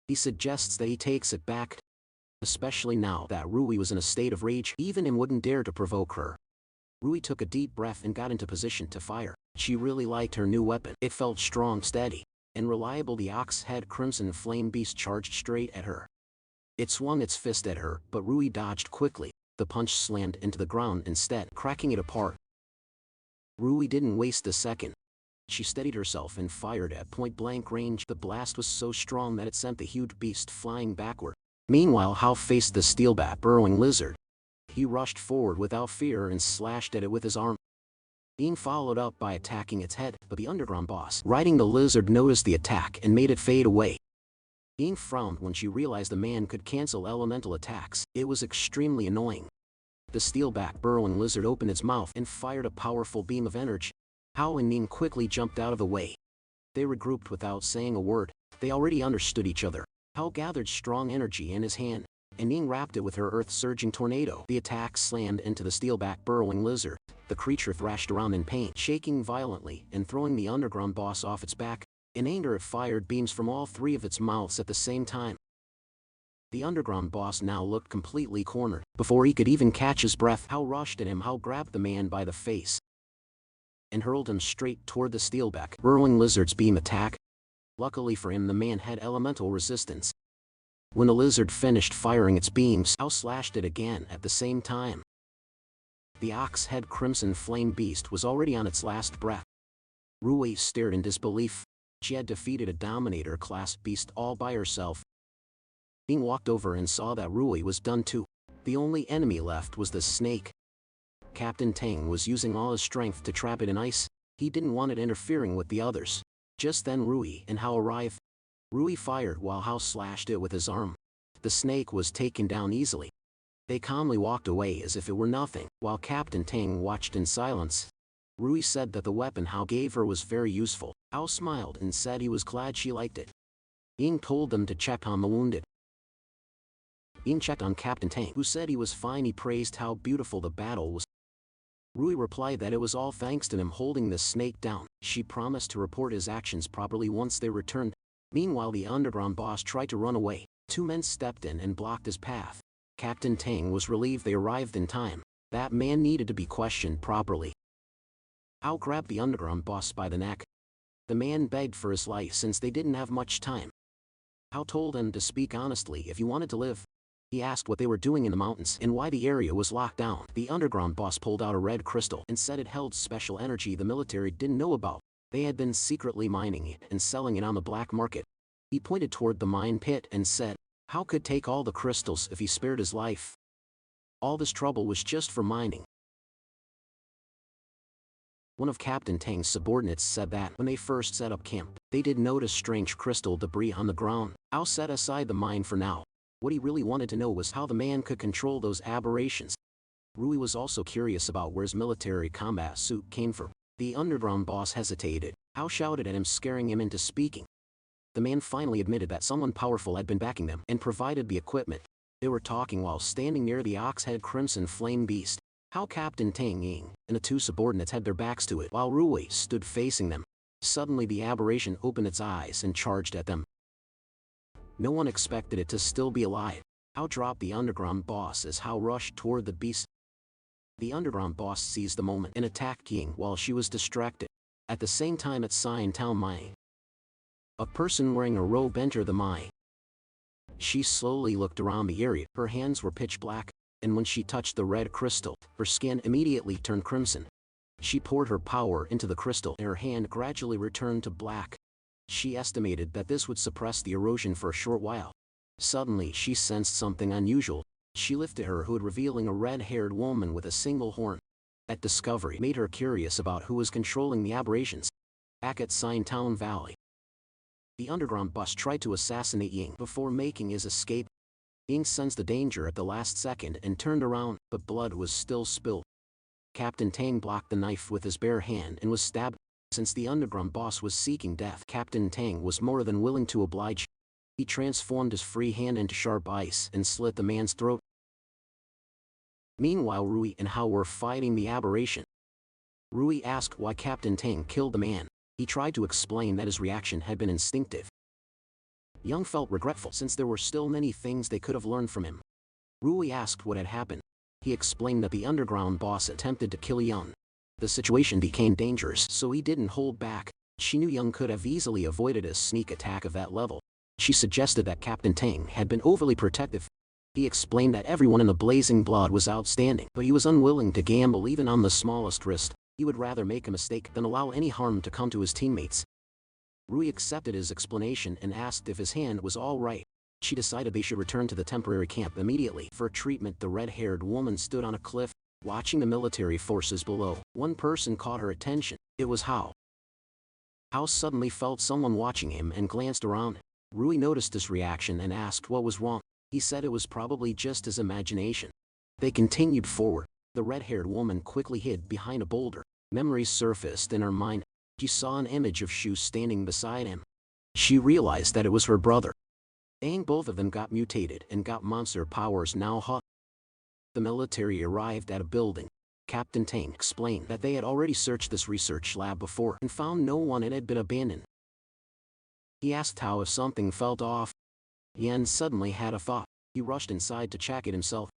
A: He suggests that he takes it back, especially now that Rui was in a state of rage. Even him wouldn't dare to provoke her. Rui took a deep breath and got into position to fire. She really liked her new weapon. It felt strong, steady, and reliable. The ox-head crimson flame beast charged straight at her. It swung its fist at her, but Rui dodged quickly. The punch slammed into the ground instead, cracking it apart. Rui didn't waste a second. She steadied herself and fired at point-blank range. The blast was so strong that it sent the huge beast flying backward. Meanwhile, Hao faced the steel-backed burrowing lizard. He rushed forward without fear and slashed at it with his arm. Ying followed up by attacking its head, but the underground boss riding the lizard noticed the attack and made it fade away. Ying frowned when she realized the man could cancel elemental attacks. It was extremely annoying. The steel-backed burrowing lizard opened its mouth and fired a powerful beam of energy. Hao and Ying quickly jumped out of the way. They regrouped without saying a word. They already understood each other. Hao gathered strong energy in his hand, and Ying wrapped it with her earth-surging tornado. The attack slammed into the steel-backed burrowing lizard. The creature thrashed around in pain, shaking violently and throwing the underground boss off its back. In anger, it fired beams from all 3 of its mouths at the same time. The underground boss now looked completely cornered. Before he could even catch his breath, Hao rushed at him. Hao grabbed the man by the face and hurled him straight toward the steel-backed burrowing lizard's beam attack. Luckily for him, the man had elemental resistance. When the lizard finished firing its beams, Hao slashed it again at the same time. The ox-head crimson flame beast was already on its last breath. Rui stared in disbelief. She had defeated a Dominator-class beast all by herself. Ying walked over and saw that Rui was done too. The only enemy left was the snake. Captain Tang was using all his strength to trap it in ice. He didn't want it interfering with the others. Just then Rui and Hao arrived. Rui fired while Hao slashed it with his arm. The snake was taken down easily. They calmly walked away as if it were nothing, while Captain Tang watched in silence. Rui said that the weapon Hao gave her was very useful. Hao smiled and said he was glad she liked it. Ying told them to check on the wounded. Ying checked on Captain Tang, who said he was fine. He praised how beautiful the battle was. Rui replied that it was all thanks to him holding the snake down. She promised to report his actions properly once they returned. Meanwhile, the underground boss tried to run away. 2 men stepped in and blocked his path. Captain Tang was relieved they arrived in time. That man needed to be questioned properly. Hao grabbed the underground boss by the neck. The man begged for his life since they didn't have much time. Hao told him to speak honestly if he wanted to live. He asked what they were doing in the mountains and why the area was locked down. The underground boss pulled out a red crystal and said it held special energy the military didn't know about. They had been secretly mining it and selling it on the black market. He pointed toward the mine pit and said, Hao could take all the crystals if he spared his life. All this trouble was just for mining. One of Captain Tang's subordinates said that when they first set up camp, they did notice strange crystal debris on the ground. Hao set aside the mine for now. What he really wanted to know was how the man could control those aberrations. Rui was also curious about where his military combat suit came from. The underground boss hesitated. Hao shouted at him, scaring him into speaking. The man finally admitted that someone powerful had been backing them and provided the equipment. They were talking while standing near the ox-head crimson flame beast. How Captain Tang Ying and the two subordinates had their backs to it while Rui stood facing them. Suddenly the aberration opened its eyes and charged at them. No one expected it to still be alive. Hao dropped the underground boss as Hao rushed toward the beast. The underground boss seized the moment and attacked Ying while she was distracted. At the same time at Xian Tao Mai, a person wearing a robe entered the Mai. She slowly looked around the area. Her hands were pitch black, and when she touched the red crystal, her skin immediately turned crimson. She poured her power into the crystal and her hand gradually returned to black. She estimated that this would suppress the erosion for a short while. Suddenly she sensed something unusual. She lifted her hood, revealing a red-haired woman with a single horn. That discovery made her curious about who was controlling the aberrations. Back at Xian Town Valley, the underground bus tried to assassinate Ying before making his escape. Ying sensed the danger at the last second and turned around, but blood was still spilled. Captain Tang blocked the knife with his bare hand and was stabbed. Since the underground boss was seeking death, Captain Tang was more than willing to oblige. He transformed his free hand into sharp ice and slit the man's throat. Meanwhile, Rui and Hao were fighting the aberration. Rui asked why Captain Tang killed the man. He tried to explain that his reaction had been instinctive. Young felt regretful since there were still many things they could have learned from him. Rui asked what had happened. He explained that the underground boss attempted to kill Young. The situation became dangerous, so he didn't hold back. She knew Young could have easily avoided a sneak attack of that level. She suggested that Captain Tang had been overly protective. He explained that everyone in the Blazing Blood was outstanding, but he was unwilling to gamble even on the smallest risk. He would rather make a mistake than allow any harm to come to his teammates. Rui accepted his explanation and asked if his hand was all right. She decided they should return to the temporary camp immediately. For treatment, the red-haired woman stood on a cliff, watching the military forces below. One person caught her attention. It was Hao. Hao suddenly felt someone watching him and glanced around. Rui noticed this reaction and asked what was wrong. He said it was probably just his imagination. They continued forward. The red-haired woman quickly hid behind a boulder. Memories surfaced in her mind. She saw an image of Shu standing beside him. She realized that it was her brother. Both of them got mutated and got monster powers now. The military arrived at a building. Captain Tang explained that they had already searched this research lab before and found no one and it had been abandoned. He asked Hao if something felt off. Yan suddenly had a thought. He rushed inside to check it himself.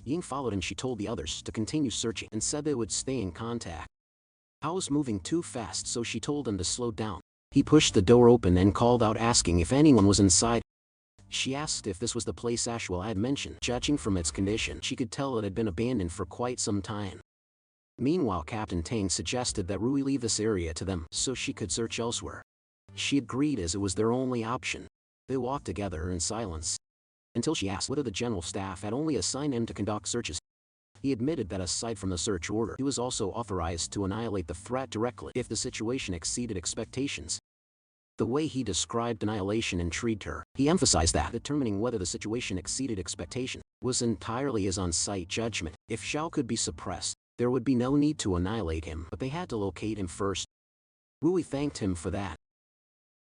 A: Ying followed and she told the others to continue searching and said they would stay in contact. Hao was moving too fast, so she told him to slow down. He pushed the door open and called out, asking if anyone was inside. She asked if this was the place Ashwell had mentioned. Judging from its condition, she could tell it had been abandoned for quite some time. Meanwhile, Captain Tang suggested that Rui leave this area to them so she could search elsewhere. She agreed as it was their only option. They walked together in silence until she asked whether the general staff had only assigned him to conduct searches. He admitted that aside from the search order, he was also authorized to annihilate the threat directly if the situation exceeded expectations. The way he described annihilation intrigued her. He emphasized that determining whether the situation exceeded expectation was entirely his on-site judgment. If Xiao could be suppressed, there would be no need to annihilate him, but they had to locate him first. Rui thanked him for that.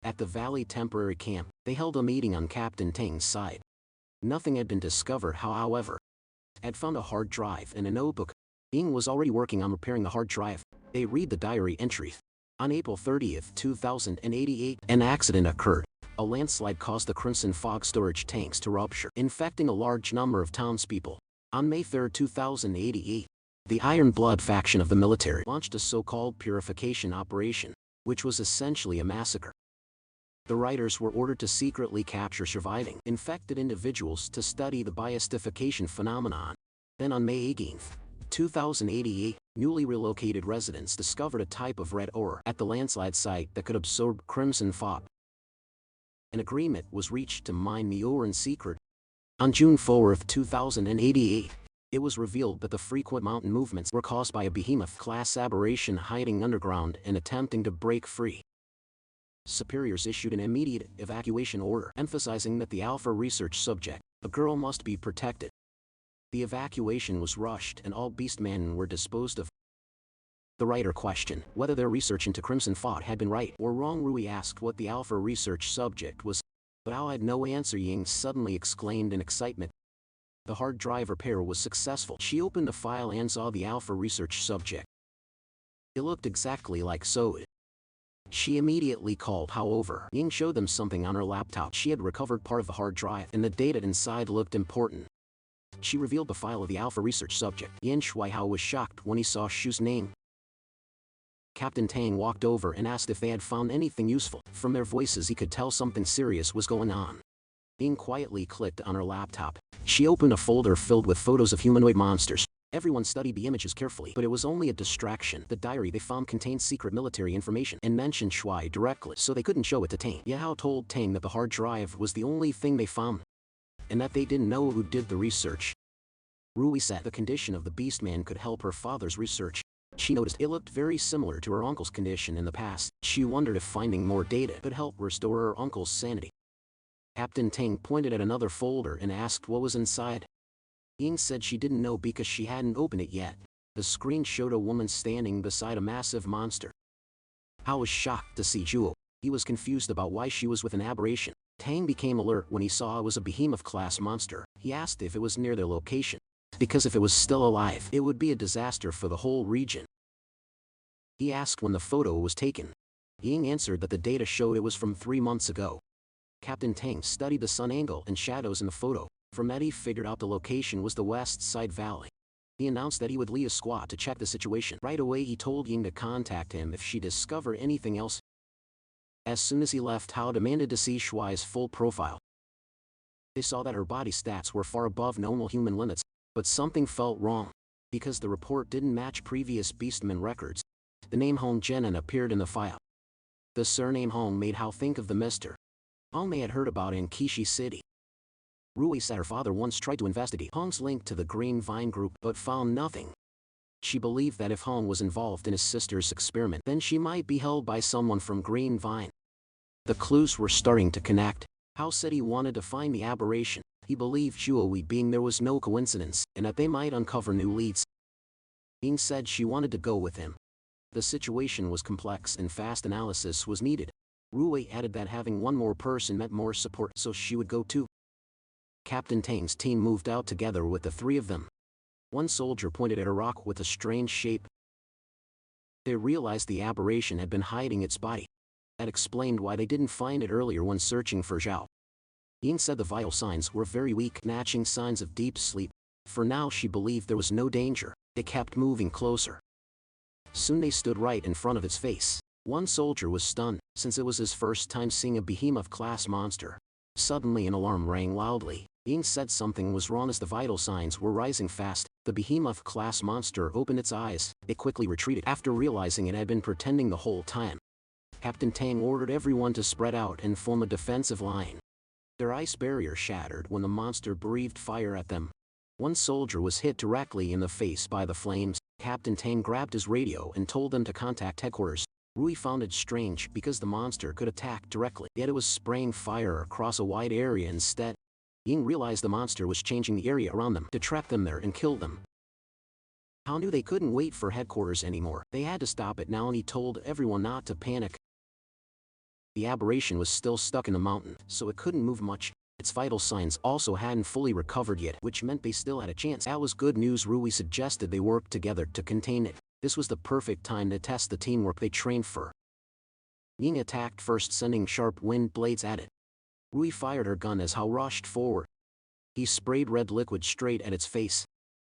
A: At the Valley Temporary Camp, they held a meeting on Captain Tang's side. Nothing had been discovered, however. Had found a hard drive and a notebook. Ying was already working on repairing the hard drive. They read the diary entry. On April 30th, 2088, an accident occurred. A landslide caused the Crimson Fog storage tanks to rupture, infecting a large number of townspeople. On May 3, 2088, the Iron Blood faction of the military launched a so-called purification operation, which was essentially a massacre. The writers were ordered to secretly capture surviving infected individuals to study the biastification phenomenon. Then on May 18, 2088, newly relocated residents discovered a type of red ore at the landslide site that could absorb crimson fog. An agreement was reached to mine the ore in secret. On June 4, 2088, it was revealed that the frequent mountain movements were caused by a behemoth-class aberration hiding underground and attempting to break free. Superiors issued an immediate evacuation order, emphasizing that the Alpha research subject, a girl, must be protected. The evacuation was rushed and all beastmen were disposed of. The writer questioned whether their research into Crimson Fog had been right or wrong. Rui asked what the Alpha research subject was, but Ao had no answer. Ying suddenly exclaimed in excitement, The hard drive repair was successful. She opened the file and saw the alpha research subject. It looked exactly like Sode. She immediately called. However, Ying showed them something on her laptop. She had recovered part of the hard drive, and the data inside looked important. She revealed the file of the alpha research subject. Yin Shuihao was shocked when he saw Shu's name. Captain Tang walked over and asked if they had found anything useful. From their voices he could tell something serious was going on. Ying quietly clicked on her laptop. She opened a folder filled with photos of humanoid monsters. Everyone studied the images carefully, but it was only a distraction. The diary they found contained secret military information and mentioned Shui directly, so they couldn't show it to Tang. Yahello told Tang that the hard drive was the only thing they found, and that they didn't know who did the research. Rui said the condition of the Beastman could help her father's research. She noticed it looked very similar to her uncle's condition in the past. She wondered if finding more data could help restore her uncle's sanity. Captain Tang pointed at another folder and asked what was inside. Ying said she didn't know because she hadn't opened it yet. The screen showed a woman standing beside a massive monster. Hao was shocked to see Zhuo. He was confused about why she was with an aberration. Tang became alert when he saw it was a behemoth-class monster. He asked if it was near their location, because if it was still alive, it would be a disaster for the whole region. He asked when the photo was taken. Ying answered that the data showed it was from 3 months ago. Captain Tang studied the sun angle and shadows in the photo. From that he figured out the location was the West Side Valley. He announced that he would lead a squad to check the situation. Right away he told Ying to contact him if she discovered anything else. As soon as he left, Hao demanded to see Shui's full profile. They saw that her body stats were far above normal human limits, but something felt wrong. Because the report didn't match previous Beastman records. The name Hong Jenin appeared in the file. The surname Hong made Hao think of the Mr. Hong they had heard about in Kishi City. Rui said her father once tried to investigate Hong's link to the Green Vine group but found nothing. She believed that if Hong was involved in his sister's experiment, then she might be held by someone from Green Vine. The clues were starting to connect. Hao said he wanted to find the aberration. He believed Zhuo being there was no coincidence, and that they might uncover new leads. Ying said she wanted to go with him. The situation was complex and fast analysis was needed. Rui added that having one more person meant more support, so she would go too. Captain Tang's team moved out together with the 3 of them. One soldier pointed at a rock with a strange shape. They realized the aberration had been hiding its body. That explained why they didn't find it earlier when searching for Xiao. Ying said the vital signs were very weak, matching signs of deep sleep. For now she believed there was no danger. They kept moving closer. Soon they stood right in front of its face. One soldier was stunned, since it was his first time seeing a behemoth-class monster. Suddenly an alarm rang loudly. Ying said something was wrong as the vital signs were rising fast. The behemoth-class monster opened its eyes. It quickly retreated after realizing it had been pretending the whole time. Captain Tang ordered everyone to spread out and form a defensive line. Their ice barrier shattered when the monster breathed fire at them. One soldier was hit directly in the face by the flames. Captain Tang grabbed his radio and told them to contact headquarters. Rui found it strange because the monster could attack directly, yet it was spraying fire across a wide area instead. Ying realized the monster was changing the area around them to trap them there and kill them. Hao knew they couldn't wait for headquarters anymore. They had to stop it now, and he told everyone not to panic. The aberration was still stuck in the mountain, so it couldn't move much. Its vital signs also hadn't fully recovered yet, which meant they still had a chance. That was good news. Rui suggested they work together to contain it. This was the perfect time to test the teamwork they trained for. Ying attacked first, sending sharp wind blades at it. Rui fired her gun as Hao rushed forward. He sprayed red liquid straight at its face.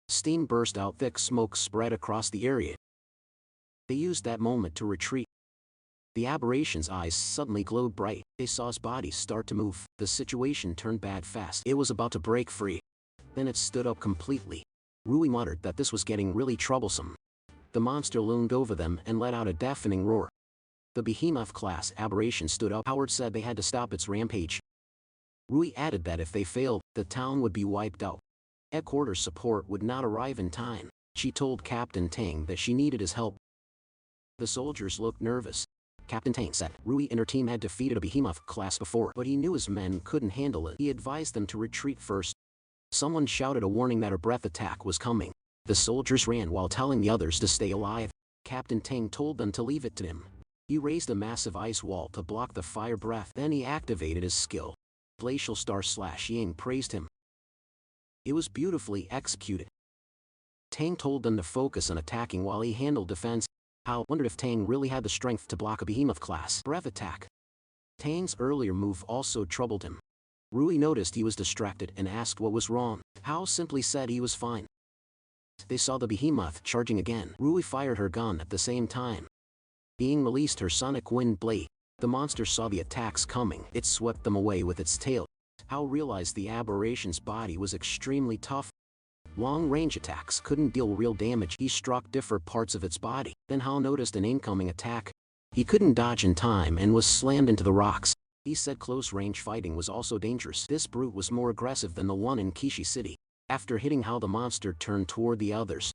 A: Steam burst out, thick smoke spread across the area. They used that moment to retreat. The aberration's eyes suddenly glowed bright. They saw its body start to move. The situation turned bad fast. It was about to break free. Then it stood up completely. Rui muttered that this was getting really troublesome. The monster loomed over them and let out a deafening roar. The behemoth-class aberration stood up. Howard said they had to stop its rampage. Rui added that if they failed, the town would be wiped out. Headquarters support would not arrive in time. She told Captain Tang that she needed his help. The soldiers looked nervous. Captain Tang said Rui and her team had defeated a behemoth-class before, but he knew his men couldn't handle it. He advised them to retreat first. Someone shouted a warning that a breath attack was coming. The soldiers ran while telling the others to stay alive. Captain Tang told them to leave it to him. He raised a massive ice wall to block the fire breath. Then he activated his skill. Glacial Star / Ying praised him. It was beautifully executed. Tang told them to focus on attacking while he handled defense. Xiao wondered if Tang really had the strength to block a behemoth-class breath attack. Tang's earlier move also troubled him. Rui noticed he was distracted and asked what was wrong. Xiao simply said he was fine. They saw the behemoth charging again. Rui fired her gun at the same time. Ying released her sonic wind blade. The monster saw the attacks coming. It swept them away with its tail. Xiao realized the aberration's body was extremely tough. Long-range attacks couldn't deal real damage. He struck different parts of its body. Then Xiao noticed an incoming attack. He couldn't dodge in time and was slammed into the rocks. He said close-range fighting was also dangerous. This brute was more aggressive than the one in Kishi City. After hitting Xiao, the monster turned toward the others.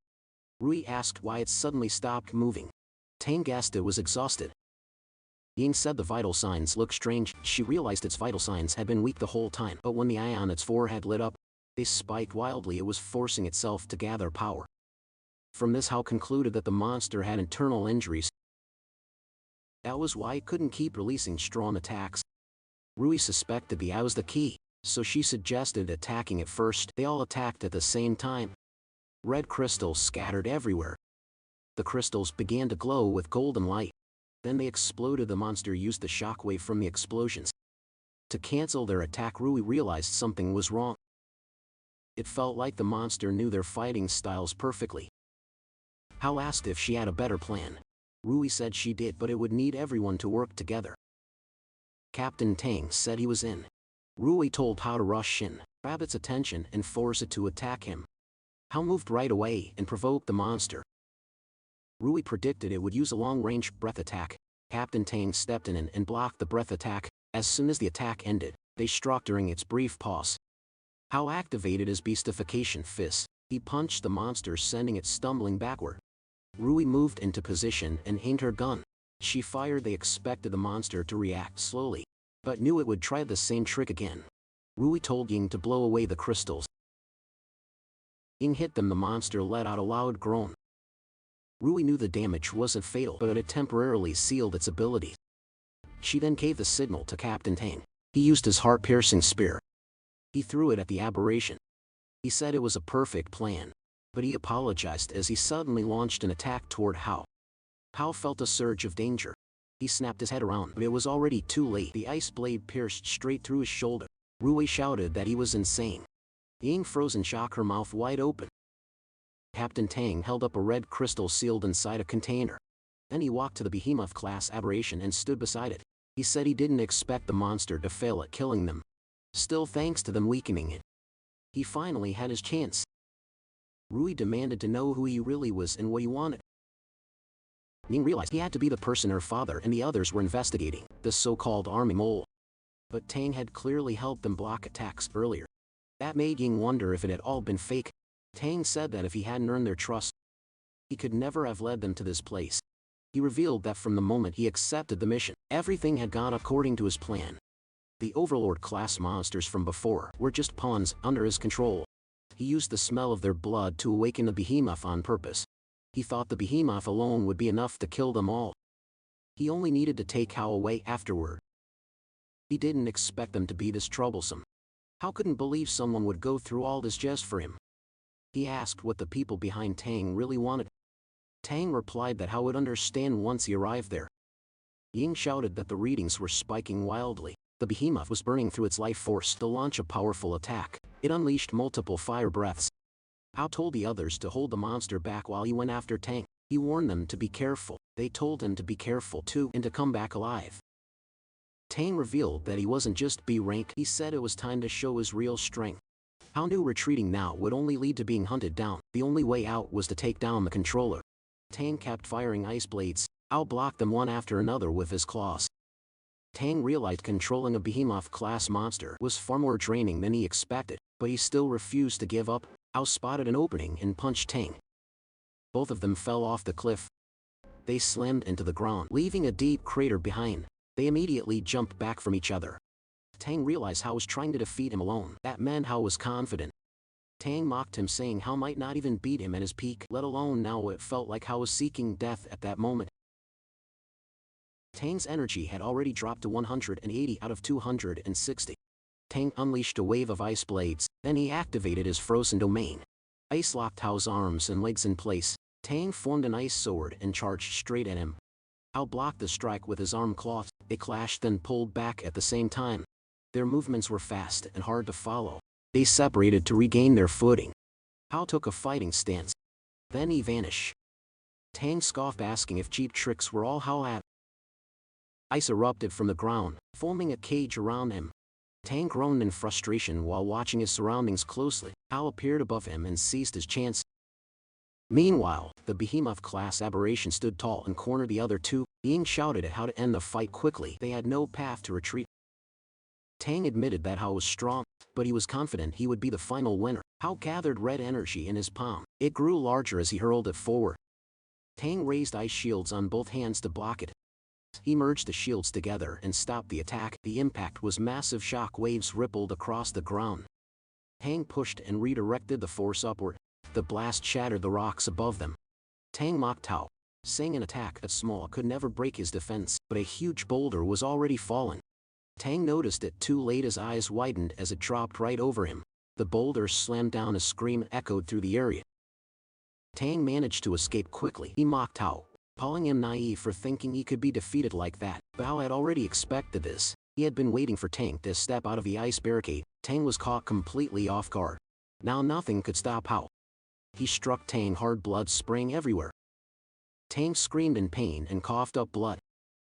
A: Rui asked why it suddenly stopped moving. Tang guessed it was exhausted. Ying said the vital signs looked strange. She realized its vital signs had been weak the whole time, but when the eye on its forehead lit up, they spiked wildly. It was forcing itself to gather power. From this, Xiao concluded that the monster had internal injuries. That was why it couldn't keep releasing strong attacks. Rui suspected the eye was the key, so she suggested attacking it first. They all attacked at the same time. Red crystals scattered everywhere. The crystals began to glow with golden light. Then they exploded. The monster used the shockwave from the explosions. To cancel their attack, Rui realized something was wrong. It felt like the monster knew their fighting styles perfectly. Xiao asked if she had a better plan. Rui said she did, but it would need everyone to work together. Captain Tang said he was in. Rui told Xiao to rush in, grab its attention and force it to attack him. Xiao moved right away and provoked the monster. Rui predicted it would use a long-range breath attack. Captain Tang stepped in and blocked the breath attack. As soon as the attack ended, they struck during its brief pause. Xiao activated his beastification fist. He punched the monster, sending it stumbling backward. Rui moved into position and aimed her gun. She fired. They expected the monster to react slowly, but knew it would try the same trick again. Rui told Ying to blow away the crystals. Ying hit them. The monster let out a loud groan. Rui knew the damage wasn't fatal, but it temporarily sealed its abilities. She then gave the signal to Captain Tang. He used his heart-piercing spear. He threw it at the aberration. He said it was a perfect plan, but he apologized as he suddenly launched an attack toward Xiao. Xiao felt a surge of danger. He snapped his head around, but it was already too late. The ice blade pierced straight through his shoulder. Rui shouted that he was insane. Ying froze in shock, her mouth wide open. Captain Tang held up a red crystal sealed inside a container. Then he walked to the behemoth-class aberration and stood beside it. He said he didn't expect the monster to fail at killing them. Still, thanks to them weakening it, he finally had his chance. Rui demanded to know who he really was and what he wanted. Ying realized he had to be the person her father and the others were investigating, the so-called army mole. But Tang had clearly helped them block attacks earlier. That made Ying wonder if it had all been fake. Tang said that if he hadn't earned their trust, he could never have led them to this place. He revealed that from the moment he accepted the mission, everything had gone according to his plan. The overlord-class monsters from before were just pawns under his control. He used the smell of their blood to awaken the behemoth on purpose. He thought the behemoth alone would be enough to kill them all. He only needed to take Xiao away afterward. He didn't expect them to be this troublesome. Xiao couldn't believe someone would go through all this just for him. He asked what the people behind Tang really wanted. Tang replied that Xiao would understand once he arrived there. Ying shouted that the readings were spiking wildly. The behemoth was burning through its life force to launch a powerful attack. It unleashed multiple fire breaths. Xiao told the others to hold the monster back while he went after Tang. He warned them to be careful. They told him to be careful too and to come back alive. Tang revealed that he wasn't just B rank. He said it was time to show his real strength. Xiao knew retreating now would only lead to being hunted down. The only way out was to take down the controller. Tang kept firing ice blades. Xiao blocked them one after another with his claws. Tang realized controlling a behemoth-class monster was far more draining than he expected, but he still refused to give up. Xiao spotted an opening and punched Tang. Both of them fell off the cliff. They slammed into the ground, leaving a deep crater behind. They immediately jumped back from each other. Tang realized Xiao was trying to defeat him alone. That meant Xiao was confident. Tang mocked him, saying Xiao might not even beat him at his peak, let alone now. It felt like Xiao was seeking death at that moment. Tang's energy had already dropped to 180 out of 260. Tang unleashed a wave of ice blades, then he activated his frozen domain. Ice locked Hao's arms and legs in place. Tang formed an ice sword and charged straight at him. Hao blocked the strike with his arm cloth. They clashed then pulled back at the same time. Their movements were fast and hard to follow. They separated to regain their footing. Hao took a fighting stance. Then he vanished. Tang scoffed, asking if cheap tricks were all Hao had. Ice erupted from the ground, forming a cage around him. Tang groaned in frustration while watching his surroundings closely. Hao appeared above him and seized his chance. Meanwhile, the behemoth-class aberration stood tall and cornered the other two. Ying shouted at Hao to end the fight quickly. They had no path to retreat. Tang admitted that Hao was strong, but he was confident he would be the final winner. Hao gathered red energy in his palm. It grew larger as he hurled it forward. Tang raised ice shields on both hands to block it. He merged the shields together and stopped the attack. The impact was massive. Shock waves rippled across the ground. Tang pushed and redirected the force upward. The blast shattered the rocks above them. Tang mocked Hao, saying an attack that small could never break his defense, but a huge boulder was already fallen. Tang noticed it too late. His eyes widened as it dropped right over him. The boulder slammed down. A scream echoed through the area. Tang managed to escape quickly. He mocked Hao, calling him naive for thinking he could be defeated like that. Hao had already expected this. He had been waiting for Tang to step out of the ice barricade. Tang was caught completely off guard. Now nothing could stop Hao. He struck Tang hard, blood spraying everywhere. Tang screamed in pain and coughed up blood.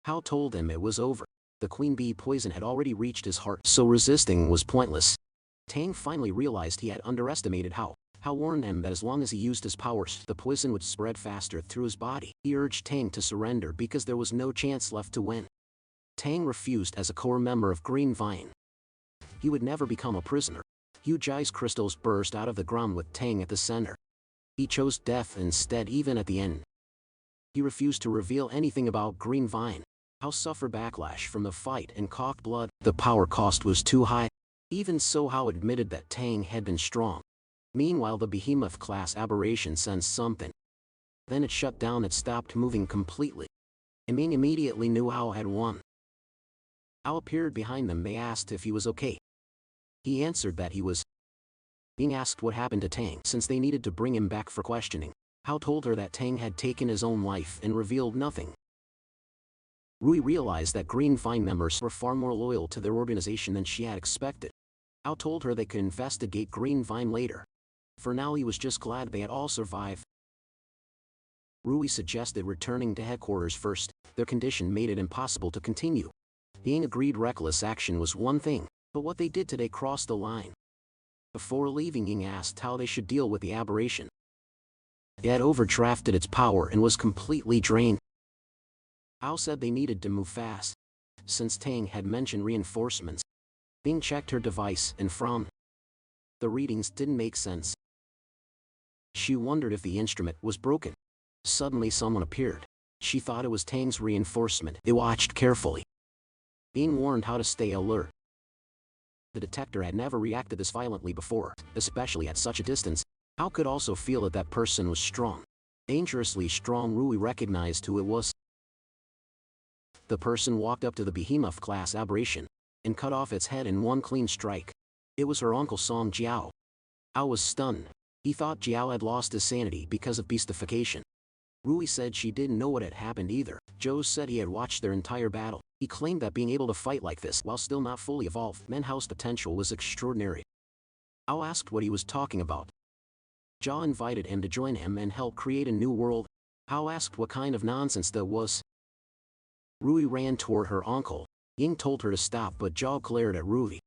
A: Hao told him it was over. The queen bee poison had already reached his heart, so resisting was pointless. Tang finally realized he had underestimated Hao. Hao warned him that as long as he used his powers, the poison would spread faster through his body. He urged Tang to surrender because there was no chance left to win. Tang refused. As a core member of Green Vine, he would never become a prisoner. Huge ice crystals burst out of the ground with Tang at the center. He chose death instead. Even at the end, he refused to reveal anything about Green Vine. Hao suffered backlash from the fight and coughed blood. The power cost was too high. Even so, Hao admitted that Tang had been strong. Meanwhile, the behemoth-class aberration sensed something. Then it shut down. It stopped moving completely. Ming immediately knew Hao had won. Hao appeared behind them. They asked if he was okay. He answered that he was. Being asked what happened to Tang since they needed to bring him back for questioning. Hao told her that Tang had taken his own life and revealed nothing. Rui realized that Green Vine members were far more loyal to their organization than she had expected. Hao told her they could investigate Green Vine later. For now, he was just glad they had all survived. Rui suggested returning to headquarters first. Their condition made it impossible to continue. Being agreed reckless action was one thing, but what they did today crossed the line. Before leaving, Ying asked how they should deal with the aberration. It had overdrafted its power and was completely drained. Hao said they needed to move fast. Since Tang had mentioned reinforcements, Bing checked her device and frowned. The readings didn't make sense. She wondered if the instrument was broken. Suddenly someone appeared. She thought it was Tang's reinforcement. They watched carefully. Bing warned Hao to stay alert. The detector had never reacted this violently before, especially at such a distance. Hao could also feel that that person was strong. Dangerously strong. Rui recognized who it was. The person walked up to the behemoth-class aberration and cut off its head in one clean strike. It was her uncle Song Jiao. Hao was stunned. He thought Jiao had lost his sanity because of beastification. Rui said she didn't know what had happened either. Zhou said he had watched their entire battle. He claimed that being able to fight like this while still not fully evolved, Manhwa's potential was extraordinary. Hao asked what he was talking about. Zhao invited him to join him and help create a new world. Hao asked what kind of nonsense that was. Rui ran toward her uncle. Ying told her to stop, but Zhao glared at Rui.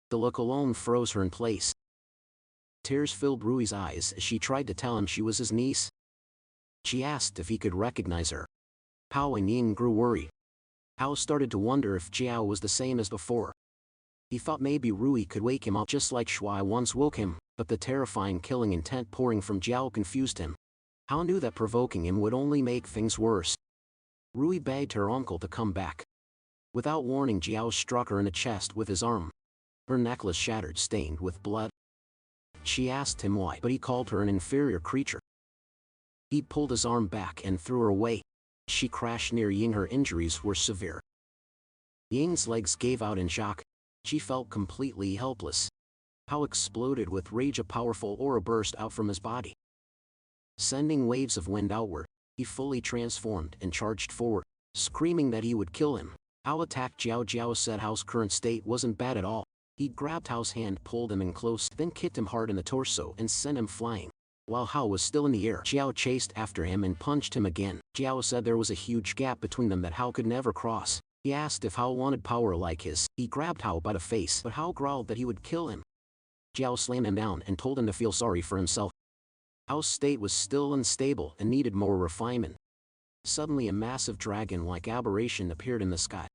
A: The look alone froze her in place. Tears filled Rui's eyes as she tried to tell him she was his niece. She asked if he could recognize her. Hao and Ying grew worried. Hao started to wonder if Jiao was the same as before. He thought maybe Rui could wake him up just like Shuai once woke him, but the terrifying killing intent pouring from Jiao confused him. Hao knew that provoking him would only make things worse. Rui begged her uncle to come back. Without warning, Jiao struck her in the chest with his arm. Her necklace shattered, stained with blood. She asked him why, but he called her an inferior creature. He pulled his arm back and threw her away. She crashed near Ying. Her injuries were severe. Ying's legs gave out in shock. She felt completely helpless. Hao exploded with rage. A powerful aura burst out from his body. Sending waves of wind outward, he fully transformed and charged forward, screaming that he would kill him. Hao attacked Xiao. Xiao said Hao's current state wasn't bad at all. He grabbed Hao's hand, pulled him in close, then kicked him hard in the torso and sent him flying. While Hao was still in the air, Xiao chased after him and punched him again. Xiao said there was a huge gap between them that Hao could never cross. He asked if Hao wanted power like his. He grabbed Hao by the face, but Hao growled that he would kill him. Xiao slammed him down and told him to feel sorry for himself. Hao's state was still unstable and needed more refinement. Suddenly a massive dragon-like aberration appeared in the sky.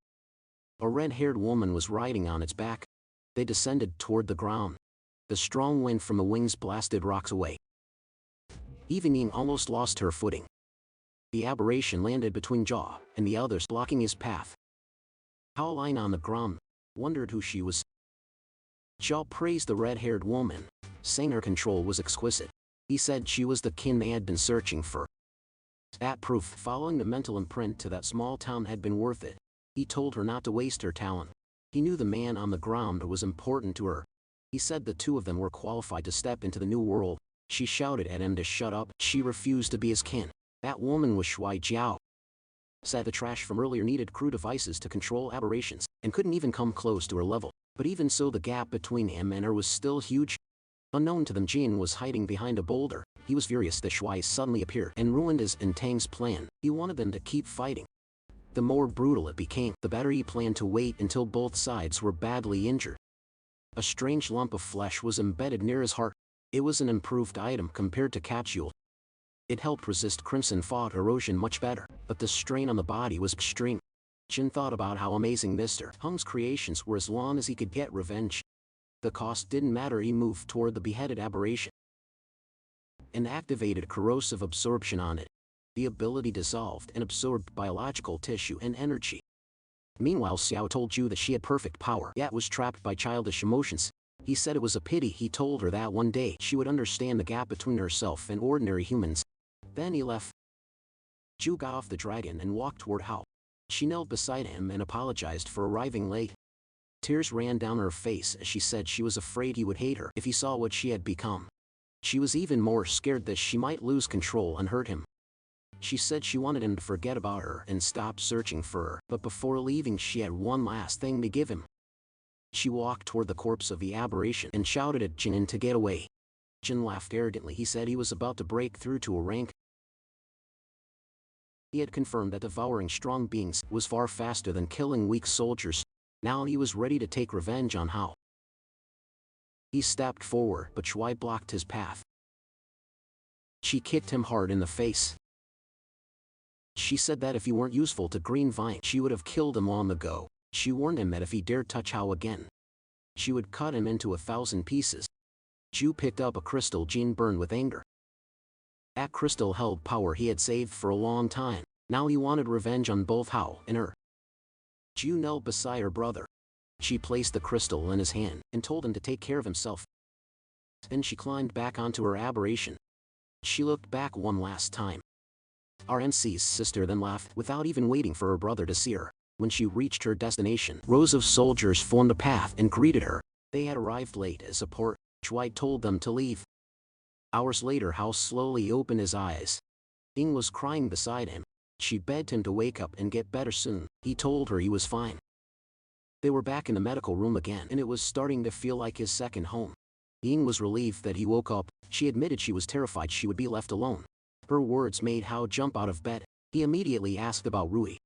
A: A red-haired woman was riding on its back. They descended toward the ground. The strong wind from the wings blasted rocks away. Even Ying almost lost her footing. The aberration landed between Jaw and the others, blocking his path. Hao, lying on the ground, wondered who she was. Xiao praised the red-haired woman, saying her control was exquisite. He said she was the kin they had been searching for. That proof, following the mental imprint to that small town, had been worth it. He told her not to waste her talent. He knew the man on the ground was important to her. He said the two of them were qualified to step into the new world. She shouted at him to shut up. She refused to be his kin. That woman was Shui Jiao. Said the trash from earlier needed crew devices to control aberrations, and couldn't even come close to her level. But even so, the gap between him and her was still huge. Unknown to them, Jin was hiding behind a boulder. He was furious that Shui suddenly appeared and ruined his and Tang's plan. He wanted them to keep fighting. The more brutal it became, the better. He planned to wait until both sides were badly injured. A strange lump of flesh was embedded near his heart. It was an improved item compared to capsule. It helped resist crimson fog erosion much better, but the strain on the body was extreme. Jin thought about how amazing Mr. Hung's creations were as long as he could get revenge. The cost didn't matter. He moved toward the beheaded aberration and activated corrosive absorption on it. The ability dissolved and absorbed biological tissue and energy. Meanwhile, Xiao told Ju that she had perfect power, yet was trapped by childish emotions. He said it was a pity. He told her that one day she would understand the gap between herself and ordinary humans. Then he left. Ju got off the dragon and walked toward Hao. She knelt beside him and apologized for arriving late. Tears ran down her face as she said she was afraid he would hate her if he saw what she had become. She was even more scared that she might lose control and hurt him. She said she wanted him to forget about her and stop searching for her, but before leaving she had one last thing to give him. She walked toward the corpse of the aberration and shouted at Jin to get away. Jin laughed arrogantly. He said he was about to break through to a rank. He had confirmed that devouring strong beings was far faster than killing weak soldiers. Now he was ready to take revenge on Hao. He stepped forward, but Shui blocked his path. She kicked him hard in the face. She said that if he weren't useful to Green Vine, she would have killed him long ago. She warned him that if he dared touch Hao again, she would cut him into 1,000 pieces. Ju picked up a crystal. Jin burned with anger. That crystal held power he had saved for a long time. Now he wanted revenge on both Hao and her. Ju knelt beside her brother. She placed the crystal in his hand and told him to take care of himself. Then she climbed back onto her aberration. She looked back one last time. RNC's sister then left without even waiting for her brother to see her. When she reached her destination, rows of soldiers formed a path and greeted her. They had arrived late as support. Shui told them to leave. Hours later, Hao slowly opened his eyes. Ying was crying beside him. She begged him to wake up and get better soon. He told her he was fine. They were back in the medical room again, and it was starting to feel like his second home. Ying was relieved that he woke up. She admitted she was terrified she would be left alone. Her words made Hao jump out of bed. He immediately asked about Rui.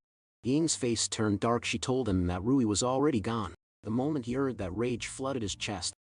A: Ying's face turned dark. She told him that Rui was already gone. The moment he heard that, rage flooded his chest.